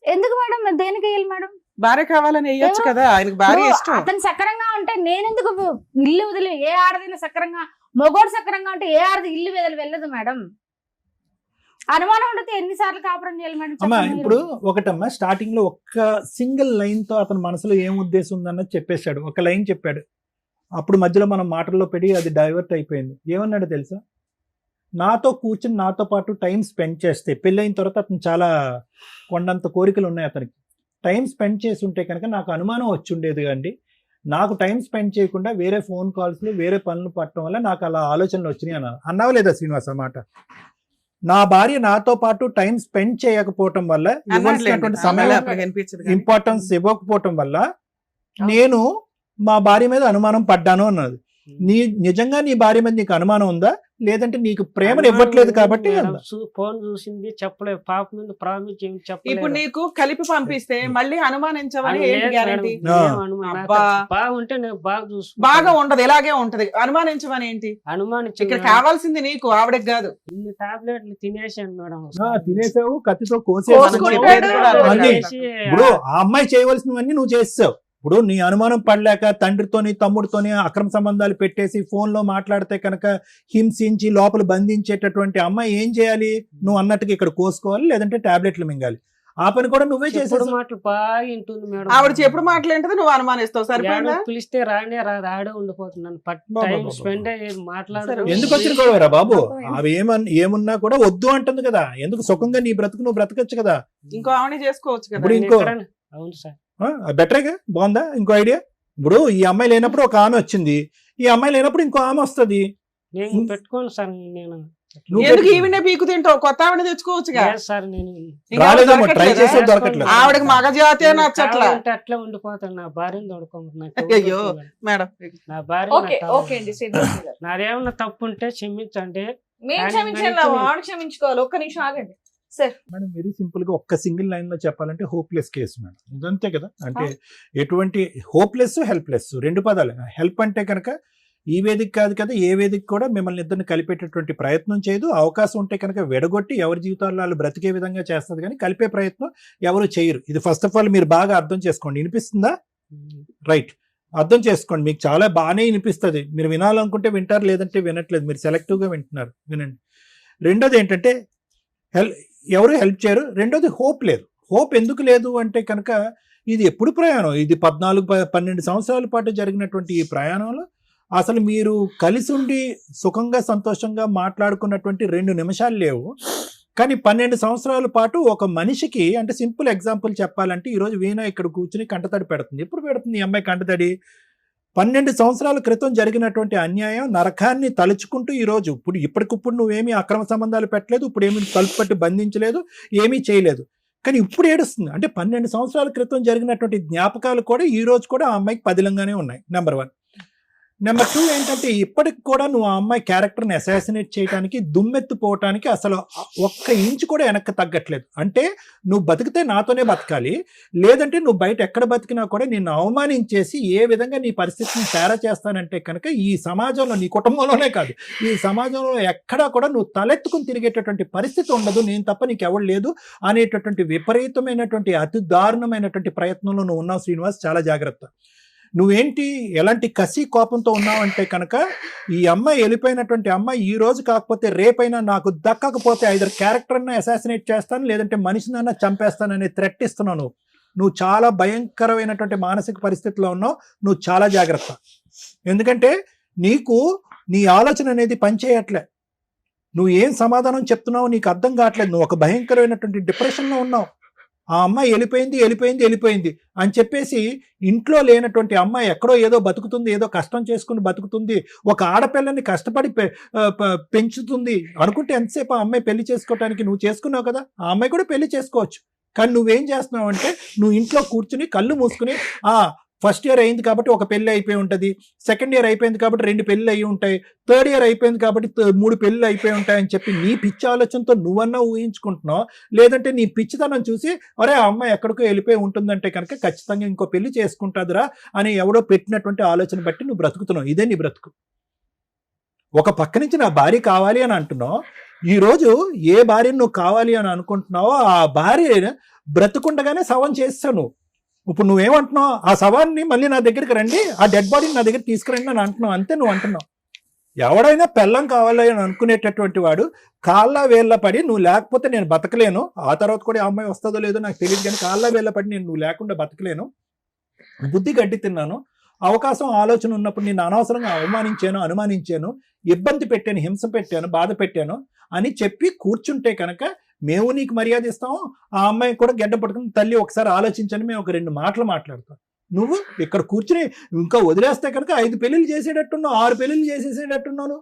ఎందుకు మేడం, దేనికి వేయాలి మేడం? భార్య కావాలని వేయొచ్చు కదా, ఆయనకు భార్య ఇష్టం. అతను సక్రంగా ఉంటే నేనెందుకు ఇల్లు వదిలి, ఏ ఆడదైనా సక్రంగా, మొగోడు సక్రంగా ఉంటే ఏ ఆడది ఇల్లు వదిలి వెళ్ళదు మేడం. అనుమానం ఉండితే ఎన్నిసార్లు కాపురం చేయాలి మేడం? అమ్మా చెప్పండి ఇప్పుడు మీరు. ఒకటమ్మా స్టార్టింగ్ లో ఒక్క సింగిల్ లైన్ తో అతని మనసులో ఏం ఉద్దేశం ఉందన్నది చెప్పేశాడు. ఒక లైన్ చెప్పాడు, అప్పుడు మధ్యలో మనం మాటల్లో పెడి అది డైవర్ట్ అయిపోయింది. ఏమన్నాడు తెలుసా? నాతో కూర్చుని నాతో పాటు టైం స్పెండ్ చేస్తే, పెళ్ళైన తర్వాత అతను చాలా కొండంత కోరికలు ఉన్నాయి అతనికి, టైం స్పెండ్ చేసి ఉంటే కనుక నాకు అనుమానం వచ్చి ఉండేది అండి. నాకు టైం స్పెండ్ చేయకుండా వేరే ఫోన్ కాల్స్లు వేరే పనులు పట్టడం వల్ల నాకు అలా ఆలోచనలు వచ్చినాయి అన్నారు. అన్నావా లేదా శ్రీనివాస్ అన్నమాట? నా భార్య నాతో పాటు టైం స్పెండ్ చేయకపోవటం వల్ల, ఇవ్వాల్సినటువంటి సమయం ఇంపార్టెన్స్ ఇవ్వకపోవటం వల్ల నేను మా భార్య మీద అనుమానం పడ్డాను అన్నది. నిజంగా నీ భార్య మీద నీకు అనుమానం ఉందా, లేదంటే నీకు ప్రేమను ఇవ్వట్లేదు కాబట్టి అందా? ఫోన్ చూసింది చెప్పలేదు, పాప మీద ప్రామిస్ చెప్పలేదు. ఇప్పుడు నీకు కలిపి పంపిస్తే మళ్ళీ అనుమానించవని ఏంటి గ్యారంటీ? బాగుంటే నేను బాగా చూసుకుంటా. బాగా ఉండదు, ఇలాగే ఉంటది. అనుమానించమని ఏంటి? అనుమానించి ఇక్కడ కావాల్సింది నీకు, ఆవిడకి కాదు. ఇన్ని టాబ్లెట్లు తినేసాను మేడం. తినేసావు, కత్తితో కోసుకుంటాడు. ఇప్పుడు ఆ అమ్మాయి చేయవలసినవన్నీ నువ్వు చేసావు. ఇప్పుడు నీ అనుమానం పడలేక తండ్రితోని తమ్ముడితోని అక్రమ సంబంధాలు పెట్టేసి ఫోన్లో మాట్లాడితే కనుక హింసించి లోపల బంధించేటటువంటి అమ్మాయి ఏం చేయాలి? నువ్వు అన్నట్టుగా ఇక్కడ కోసుకోవాలి, లేదంటే టాబ్లెట్లు మింగాలి. ఆ పని కూడా నువ్వే చేసావు. మాటలు బాగా వింటుంది మేడం. ఆవిడ చెప్పుడు మాటలు ఏంటది, నువ్వు అనుమానిస్తావు. సరిపోయిందా? పిలిస్తే రానే రాదు, ఆడే ఉండిపోతున్నాను. టైం స్పెండ్ మాట్లాడదు. ఎందుకు వచ్చిన గొడవరా బాబు? అవి ఏమున్నా కూడా వద్దు అంటుంది కదా. ఎందుకు సుఖంగా నీ బ్రతుకు నువ్వు బ్రతకచ్చు కదా. ఇంకో ఆవిడ చేసుకోవచ్చు కదా. ఇప్పుడు ఇంకో అవును సార్, బెటరేగా, బాగుందా? ఇంకో ఐడియా. ఇప్పుడు ఈ అమ్మాయి లేనప్పుడు ఒక ఆమె వచ్చింది, ఈ అమ్మాయి లేనప్పుడు ఇంకో ఆమె వస్తుంది. నేను పెట్టుకోను సార్. నేను ఎందుకు ఈవిడే పీకు తింటావు? కొత్త ఆవిడ తెచ్చుకోవచ్చుగా. సార్ నేను రాలేదేమో, ట్రై చేసే దొరకట్లేదు. ఆవిడకి మగ జాతే నచ్చట్లా. అట్లా ఉండిపోతాను. నా భార్యను తోడుకోమంటున్నా. అయ్యో మేడం, నా భార్య ఓకే అండి శ్రీనివాస్ గారు. నాదేమన్నా తప్పు ఉంటే క్షమించండి. మేము క్షమించాలి, ఆవిడ క్షమించుకోవాలి. ఒక్క నిమిషం ఆగండి సార్. మేడం వెరీ సింపుల్ గా ఒక్క సింగిల్ లైన్ లో చెప్పాలంటే హోప్లెస్ కేసు మేడం. ఇదంతే కదా. అంటే ఎటువంటి హోప్లెస్ హెల్ప్లెస్ రెండు పదాలు. హెల్ప్ అంటే కనుక ఈ వేదిక కాదు కదా, ఏ వేదిక కూడా మిమ్మల్ని ఇద్దరిని కలిపేటటువంటి ప్రయత్నం చేయదు. అవకాశం ఉంటే కనుక విడగొట్టి ఎవరి జీవితాల్లో వాళ్ళు బ్రతికే విధంగా చేస్తుంది, కానీ కలిపే ప్రయత్నం ఎవరు చేయరు. ఇది ఫస్ట్ ఆఫ్ ఆల్ మీరు బాగా అర్థం చేసుకోండి. వినిపిస్తుందా? రైట్, అర్థం చేసుకోండి. మీకు చాలా బాగానే వినిపిస్తుంది. మీరు వినాలనుకుంటే వింటారు, లేదంటే వినట్లేదు. మీరు సెలెక్టివ్గా వింటున్నారు, వినండి. రెండోది ఏంటంటే ఎవరు హెల్ప్ చేయరు. రెండోది హోప్ లేదు. హోప్ ఎందుకు లేదు అంటే కనుక ఇది ఎప్పుడు ప్రయాణం, ఇది 14-12 సంవత్సరాల పాటు జరిగినటువంటి ఈ ప్రయాణంలో అసలు మీరు కలిసి ఉండి సుఖంగా సంతోషంగా మాట్లాడుకున్నటువంటి 2 నిమిషాలు లేవు. కానీ 12 సంవత్సరాల పాటు ఒక మనిషికి, అంటే సింపుల్ ఎగ్జాంపుల్ చెప్పాలంటే ఈరోజు వీణ ఇక్కడ కూర్చుని కంటతడి పెడుతుంది. ఎప్పుడు పెడుతుంది ఈ అమ్మాయి కంటతడి? 12 సంవత్సరాల క్రితం జరిగినటువంటి అన్యాయం నరకాన్ని తలుచుకుంటూ ఈరోజు ఇప్పటికిప్పుడు నువ్వేమీ అక్రమ సంబంధాలు పెట్టలేదు, ఇప్పుడు ఏమీ తలుపు పట్టి బంధించలేదు, ఏమీ చేయలేదు, కానీ ఇప్పుడు ఏడుస్తుంది. అంటే 12 సంవత్సరాల క్రితం జరిగినటువంటి జ్ఞాపకాలు కూడా ఈ రోజు కూడా ఆ అమ్మాయికి పదిలంగానే ఉన్నాయి. నెంబర్ 1. నెంబర్ 2 ఏంటంటే ఇప్పటికి కూడా నువ్వు ఆ అమ్మాయి క్యారెక్టర్ని అసాసినేట్ చేయడానికి, దుమ్మెత్తిపోవటానికి అసలు ఒక్క ఇంచు కూడా వెనక్కి తగ్గట్లేదు. అంటే నువ్వు బతికితే నాతోనే బతకాలి, లేదంటే నువ్వు బయట ఎక్కడ బతికినా కూడా నిన్ను అవమానించేసి ఏ విధంగా నీ పరిస్థితిని తేడా చేస్తానంటే కనుక ఈ సమాజంలో, నీ కుటుంబంలోనే కాదు, ఈ సమాజంలో ఎక్కడా కూడా నువ్వు తలెత్తుకుని తిరిగేటటువంటి పరిస్థితి ఉండదు, నేను తప్ప నీకు ఎవరు లేదు అనేటటువంటి విపరీతమైనటువంటి అతి దారుణమైనటువంటి ప్రయత్నంలో నువ్వు ఉన్నావు శ్రీనివాస్. చాలా జాగ్రత్త. నువ్వేంటి ఎలాంటి కసి కోపంతో ఉన్నావంటే కనుక ఈ అమ్మాయి వెళ్ళిపోయినటువంటి అమ్మాయి ఈ రోజు కాకపోతే రేపైనా నాకు దక్కకపోతే ఐదర్ క్యారెక్టర్ని అసాసినేట్ చేస్తాను, లేదంటే మనిషినైనా చంపేస్తానని థ్రెట్ ఇస్తున్నావు. నువ్వు చాలా భయంకరమైనటువంటి మానసిక పరిస్థితిలో ఉన్నావు. నువ్వు చాలా జాగ్రత్త. ఎందుకంటే నీకు నీ ఆలోచన అనేది పనిచేయట్లే. నువ్వు ఏం సమాధానం చెప్తున్నావు నీకు అర్థం కావట్లేదు. నువ్వు ఒక భయంకరమైనటువంటి డిప్రెషన్లో ఉన్నావు. ఆ అమ్మాయి వెళ్ళిపోయింది అని చెప్పేసి ఇంట్లో లేనటువంటి అమ్మాయి ఎక్కడో ఏదో బతుకుతుంది, ఏదో కష్టం చేసుకుని బతుకుతుంది, ఒక ఆడపిల్లని కష్టపడి పెంచుతుంది అనుకుంటే ఎంతసేపు ఆ అమ్మాయి పెళ్లి చేసుకోవటానికి నువ్వు చేసుకున్నావు కదా, ఆ అమ్మాయి కూడా పెళ్లి చేసుకోవచ్చు. కానీ నువ్వేం చేస్తున్నావు అంటే నువ్వు ఇంట్లో కూర్చుని కళ్ళు మూసుకుని ఫస్ట్ ఇయర్ అయింది కాబట్టి ఒక పెళ్లి అయిపోయి ఉంటుంది, సెకండ్ ఇయర్ అయిపోయింది కాబట్టి 2 పెళ్లి అయి ఉంటాయి, థర్డ్ ఇయర్ అయిపోయింది కాబట్టి 3 పెళ్లి అయిపోయి ఉంటాయని చెప్పి నీ పిచ్చి ఆలోచనతో నువ్వన్నా ఊహించుకుంటున్నావు. లేదంటే నీ పిచ్చితనం చూసి అరే ఆ అమ్మాయి ఎక్కడికో వెళ్ళిపోయి ఉంటుందంటే కనుక ఖచ్చితంగా ఇంకో పెళ్లి చేసుకుంటుందిరా అని ఎవడో పెట్టినటువంటి ఆలోచన బట్టి నువ్వు బ్రతుకుతున్నావు. ఇదే నీ బ్రతుకు. ఒక పక్క నుంచి నా భార్య కావాలి అని అంటున్నావు, ఈరోజు ఏ భార్యను నువ్వు కావాలి అని అనుకుంటున్నావో ఆ భార్య బ్రతుకుండగానే శవం చేస్తాను. ఇప్పుడు నువ్వేమంటున్నావు, ఆ శవాన్ని మళ్ళీ నా దగ్గరికి రండి, ఆ డెడ్ బాడీని నా దగ్గర తీసుకురండి అని అంటున్నావు, అంతే నువ్వు అంటున్నావు. ఎవడైనా పెళ్ళం కావాలి అని అనుకునేటటువంటి వాడు కాళ్ళ వేళ్ళ పడి నువ్వు లేకపోతే నేను బతకలేను, ఆ తర్వాత కూడా ఆ అమ్మాయి వస్తుందో లేదో నాకు తెలియదు కానీ కాళ్ళ వేళ్ళ పడి నువ్వు లేకుండా బతకలేను, బుద్ధి గడ్డి తిన్నాను, అవకాశం ఆలోచన ఉన్నప్పుడు నేను అనవసరంగా అవమానించాను, అనుమానించాను, ఇబ్బంది పెట్టాను, హింస పెట్టాను, బాధ పెట్టాను అని చెప్పి కూర్చుంటే కనుక మేము నీకు మర్యాద ఇస్తాము. ఆ అమ్మాయి కూడా గడ్డ పట్టుకుని తల్లి ఒకసారి ఆలోచించని మేము ఒక 2 మాటలు మాట్లాడతాం. నువ్వు ఇక్కడ కూర్చుని ఇంకా వదిలేస్తే కనుక 5 పెళ్లిళ్ళు చేసేటట్టున్నావు, 6 పెళ్లిళ్ళు చేసేసేటట్టున్నాను.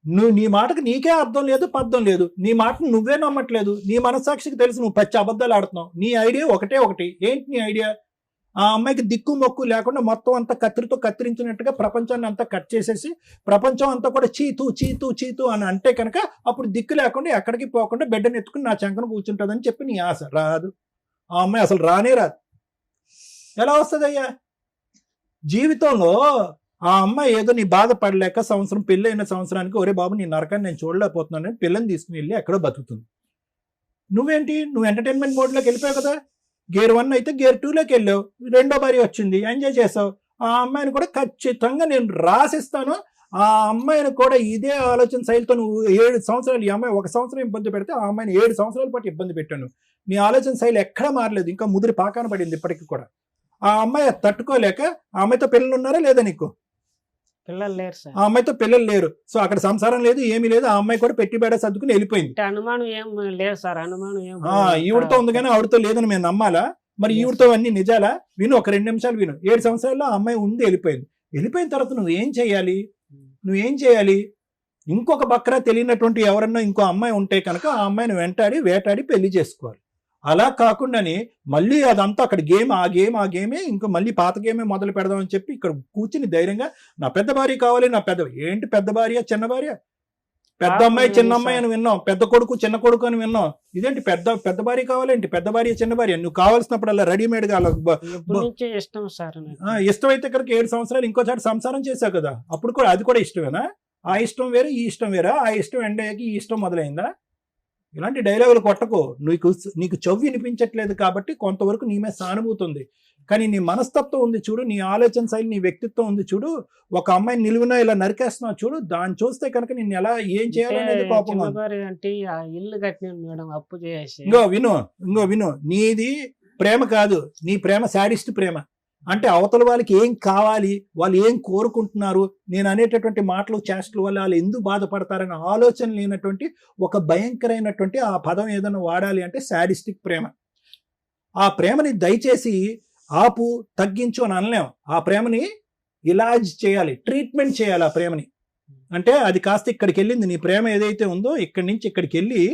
నువ్వు నీ మాటకు నీకే అర్థం లేదు, పర్థం లేదు, నీ మాటను నువ్వే నమ్మట్లేదు, నీ మనస్సాక్షికి తెలుసు నువ్వు పచ్చి అబద్ధాలు ఆడుతున్నావు. నీ ఐడియా ఒకటి. ఏంటి నీ ఐడియా? ఆ అమ్మాయికి దిక్కు మొక్కు లేకుండా మొత్తం అంతా కత్తిరితో కత్తిరించినట్టుగా ప్రపంచాన్ని అంతా కట్ చేసేసి ప్రపంచం అంతా కూడా చీతూ అని అంటే కనుక అప్పుడు దిక్కు లేకుండా ఎక్కడికి పోకుండా బిడ్డను ఎత్తుకుని నా చంకను కూర్చుంటుందని చెప్పి నీ ఆశ. రాదు. ఆ అమ్మాయి అసలు రానే రాదు. ఎలా వస్తుంది అయ్యా? జీవితంలో ఆ అమ్మాయి ఏదో నీ బాధపడలేక సంవత్సరం పెళ్ళైన సంవత్సరానికి ఒరే బాబు నీ నరకాన్ని నేను చూడలేకపోతున్నాను పిల్లని తీసుకుని వెళ్ళి ఎక్కడో బతుకుతుంది. నువ్వేంటి, నువ్వు ఎంటర్టైన్మెంట్ మోడ్లోకి వెళ్ళిపోయావు కదా. గేర్ 1 అయితే గేర్ 2లోకి వెళ్ళావు, రెండో భార్య వచ్చింది, ఎంజాయ్ చేసావు. ఆ అమ్మాయిని కూడా ఖచ్చితంగా నేను రాసిస్తాను. ఆ అమ్మాయిని కూడా ఇదే ఆలోచన శైలితో నువ్వు 7 సంవత్సరాలు, ఈ అమ్మాయి 1 సంవత్సరం ఇబ్బంది పెడితే ఆ అమ్మాయిని 7 సంవత్సరాల పాటు ఇబ్బంది పెట్టాను. నీ ఆలోచన శైలి ఎక్కడా మారలేదు, ఇంకా ముదిరి పాకాన పడింది ఇప్పటికి కూడా. ఆ అమ్మాయి తట్టుకోలేక ఆ అమ్మాయితో పిల్లలు ఉన్నారా లేదా నీకు? పిల్లలు లేరు సార్. ఆ అమ్మాయితో పిల్లలు లేరు, సో అక్కడ సంసారం లేదు, ఏమీ లేదు. ఆ అమ్మాయి కూడా పెట్టి బేడ సర్దుకుని వెళ్ళిపోయింది. అనుమానం ఏం లేదు సార్, అనుమానం ఏం ఈవిడతో ఉంది కానీ ఆవిడతో లేదని మేము నమ్మాలా? మరి ఈవిడతో అన్ని నిజాలా? విను, ఒక 2 నిమిషాలు విను. 7 సంవత్సరాల్లో ఆ అమ్మాయి ఉంది, వెళ్ళిపోయింది. వెళ్ళిపోయిన తర్వాత నువ్వేం చేయాలి? ఇంకొక బక్రా తెలియనటువంటి ఎవరన్నా ఇంకో అమ్మాయి ఉంటే కనుక ఆ అమ్మాయిని వేటాడి పెళ్లి చేసుకోవాలి. అలా కాకుండానే మళ్ళీ అదంతా అక్కడ ఆ గేమే ఇంకా మళ్ళీ పాత గేమే మొదలు పెడదామని చెప్పి ఇక్కడ కూర్చుని ధైర్యంగా నా పెద్ద భార్య కావాలి, ఏంటి పెద్ద భార్య చిన్న భార్య? పెద్ద అమ్మాయి చిన్న అమ్మాయి అని విన్నాం, పెద్ద కొడుకు చిన్న కొడుకు అని విన్నాం. ఇదేంటి పెద్ద భార్య కావాలేంటి? పెద్ద భార్య చిన్న భార్య నువ్వు కావాల్సినప్పుడు అలా రెడీమేడ్ గా ఇష్టం సార్. ఇష్టమైతే కనుక 7 సంవత్సరాలు ఇంకోసారి సంసారం చేశావు కదా, అప్పుడు కూడా అది కూడా ఇష్టమేనా? ఆ ఇష్టం వేరే ఈ ఇష్టం వేరా? ఆ ఇష్టం ఎండ్ అయ్యాక ఈ ఇష్టం మొదలైందా? ఇలాంటి డైలాగులు కొట్టకు. నీకు చెవి వినిపించట్లేదు కాబట్టి కొంతవరకు నీ మీద సానుభూతి ఉంది, కానీ నీ మనస్తత్వం ఉంది చూడు, నీ ఆలోచన శైలి, నీ వ్యక్తిత్వం ఉంది చూడు. ఒక అమ్మాయిని నిలువున ఇలా నరికేస్తున్నావు చూడు, దాన్ని చూస్తే కనుక నేను ఎలా ఏం చేయాలనేది కోపం. అంటే ఇల్లు కట్టిన మేడం అప్పు చేసి. ఇంకో విను, నీది ప్రేమ కాదు, నీ ప్రేమ శాడిస్ట్ ప్రేమ. అంటే అవతల వాళ్ళకి ఏం కావాలి, వాళ్ళు ఏం కోరుకుంటున్నారు, నేను అనేటటువంటి మాటలు చేష్టల వల్ల వాళ్ళు ఎందుకు బాధపడతారనే ఆలోచన లేనటువంటి ఒక భయంకరమైనటువంటి ఆ పదం ఏదైనా వాడాలి అంటే శాడిస్టిక్ ప్రేమ. ఆ ప్రేమని దయచేసి ఆపు, తగ్గించు అని అనలేం. ఆ ప్రేమని ఇలాజ్ చేయాలి, ట్రీట్మెంట్ చేయాలి ఆ ప్రేమని. అంటే అది కాస్త ఇక్కడికి వెళ్ళింది, నీ ప్రేమ ఏదైతే ఉందో ఇక్కడి నుంచి ఇక్కడికి వెళ్ళి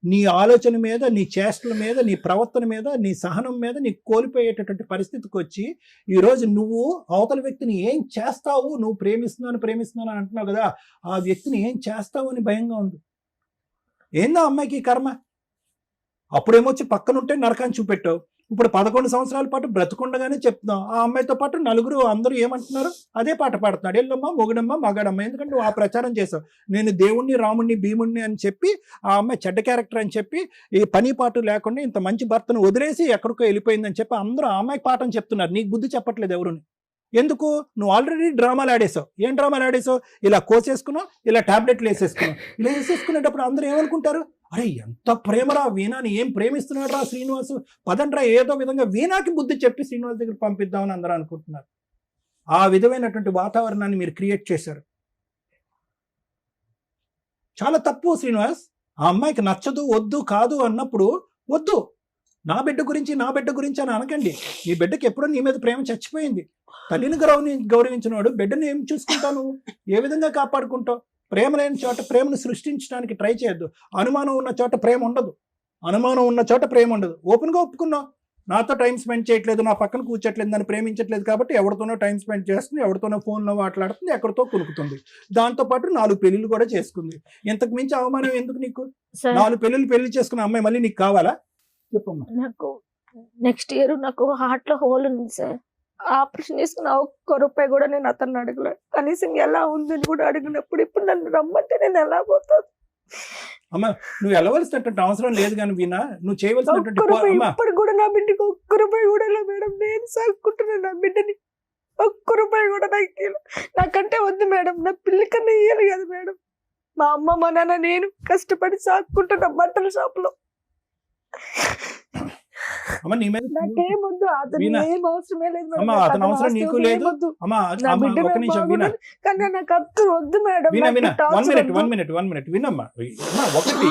నీ ఆలోచన మీద, నీ చేష్టల మీద, నీ ప్రవర్తన మీద, నీ సహనం మీద నీకు కోల్పోయేటటువంటి పరిస్థితికి వచ్చి ఈరోజు నువ్వు అవతల వ్యక్తిని ఏం చేస్తావు, నువ్వు ప్రేమిస్తున్నాను అంటున్నావు కదా, ఆ వ్యక్తిని ఏం చేస్తావు అని భయంగా ఉంది. ఏందో అమ్మాయికి కర్మ. అప్పుడేమొచ్చి పక్కనుంటే నరకాన్ని చూపెట్టావు, ఇప్పుడు 11 సంవత్సరాల పాటు బ్రతుకుండగానే చెప్తున్నావు. ఆ అమ్మాయితో పాటు నలుగురు అందరూ ఏమంటున్నారు, అదే పాట పాడుతున్నాడు, ఎల్లమ్మ మొగుడమ్మ మగాడమ్మ. ఎందుకంటే నువ్వు ఆ ప్రచారం చేసావు, నేను దేవుణ్ణి రాముణ్ణి భీముణ్ణి అని చెప్పి ఆ అమ్మాయి చెడ్డ క్యారెక్టర్ అని చెప్పి ఈ పని పాటు లేకుండా ఇంత మంచి భర్తను వదిలేసి ఎక్కడికో వెళ్ళిపోయిందని చెప్పి అందరూ ఆ అమ్మాయికి పాఠం చెప్తున్నారు. నీకు బుద్ధి చెప్పట్లేదు ఎవరుని. ఎందుకు? నువ్వు ఆల్రెడీ డ్రామాలు ఆడేసావు. ఏం డ్రామాలు ఆడేసావు? ఇలా కోసేసుకున్నావు, ఇలా టాబ్లెట్లు వేసేసుకున్నావు. ఇలా వేసేసుకునేటప్పుడు అందరూ ఏమనుకుంటారు, అరే ఎంత ప్రేమరా వీణాని, ఏం ప్రేమిస్తున్నాడు రా శ్రీనివాసు, పదండ్రా ఏదో విధంగా వీణాకి బుద్ధి చెప్పి శ్రీనివాస్ దగ్గర పంపిద్దామని అందరూ అనుకుంటున్నారు. ఆ విధమైనటువంటి వాతావరణాన్ని మీరు క్రియేట్ చేశారు. చాలా తప్పు శ్రీనివాస్. ఆ అమ్మాయికి నచ్చదు, వద్దు, కాదు అన్నప్పుడు వద్దు. నా బిడ్డ గురించి అని అనకండి. నీ బిడ్డకి ఎప్పుడో నీ మీద ప్రేమ చచ్చిపోయింది. తల్లిని గౌరవించినవాడు బిడ్డను ఏం చూసుకుంటావు, ఏ విధంగా కాపాడుకుంటావు? ప్రేమ లేని చోట ప్రేమను సృష్టించడానికి ట్రై చేయొద్దు. అనుమానం ఉన్న చోట ప్రేమ ఉండదు. అనుమానం ఉన్న చోట ప్రేమ ఉండదు. ఓపెన్గా ఒప్పుకున్నావు, నాతో టైం స్పెండ్ చేయట్లేదు, నా పక్కన కూర్చోట్లేదు, నన్ను ప్రేమించట్లేదు కాబట్టి ఎవరితోనో టైం స్పెండ్ చేస్తుంది, ఎవరితోనో ఫోన్లో మాట్లాడుతుంది, ఎక్కడితో కులుకుతుంది. దాంతోపాటు 4 పెళ్ళిళ్ళు కూడా చేసుకుంది. ఇంతకు మించి అవమానం ఎందుకు నీకు? సార్ 4 పెళ్లి చేసుకున్న అమ్మాయి మళ్ళీ నీకు కావాలా? చెప్పమ్మా. నాకు నెక్స్ట్ ఇయర్ నాకు హార్ట్ లో హోల్ ఉంది సార్. ఆపరేషన్ చేసుకున్న ఒక్క రూపాయి కూడా నేను అతన్ని అడగలేదు. కనీసం ఎలా ఉందని కూడా అడిగినప్పుడు ఇప్పుడు నన్ను రమ్మంటే నేను ఎలా పోతాను? అమ్మ నువ్వు వెళ్ళవలసినటువంటి అవసరం లేదు కానీ వీణా, నువ్వు చేయవలసినటువంటి ఒక్క రూపాయి అమ్మా ఇప్పుడు కూడా నా బిడ్డకి ఒక్క రూపాయి కూడా ఇలా మేడం. నేను సాగుకుంటున్నాను నా బిడ్డని. ఒక్క రూపాయి కూడా నాకు ఇయ్యలేదు. నాకంటే వద్దు మేడం, నా పిల్లి కన్నా ఇయ్యాలి కదా మేడం. మా అమ్మ మా నాన్న నేను కష్టపడి సాగుకుంటున్నా బట్టల షాప్ లో. అమ్మ నీ మీద నాకేం వద్దు, అతను వీణా, ఏం అవసరమే లేదు మేడం. అమ్మ నాకు అతని అతని అవసరం ఆస్తి నీకు వద్దు, లేదు. ఏం వద్దు. అమ్మా నా అమ్మ బిడ్డ ఒక నాకు నిమిషం వీణా, బాగుండాలి. కానీ నాకు అతను వద్దు మేడం. వినా నాకు వినా టార్చర్ వన్ వద్దు. మినిట్ వినమ్మా. అమ్మా, ఒకటి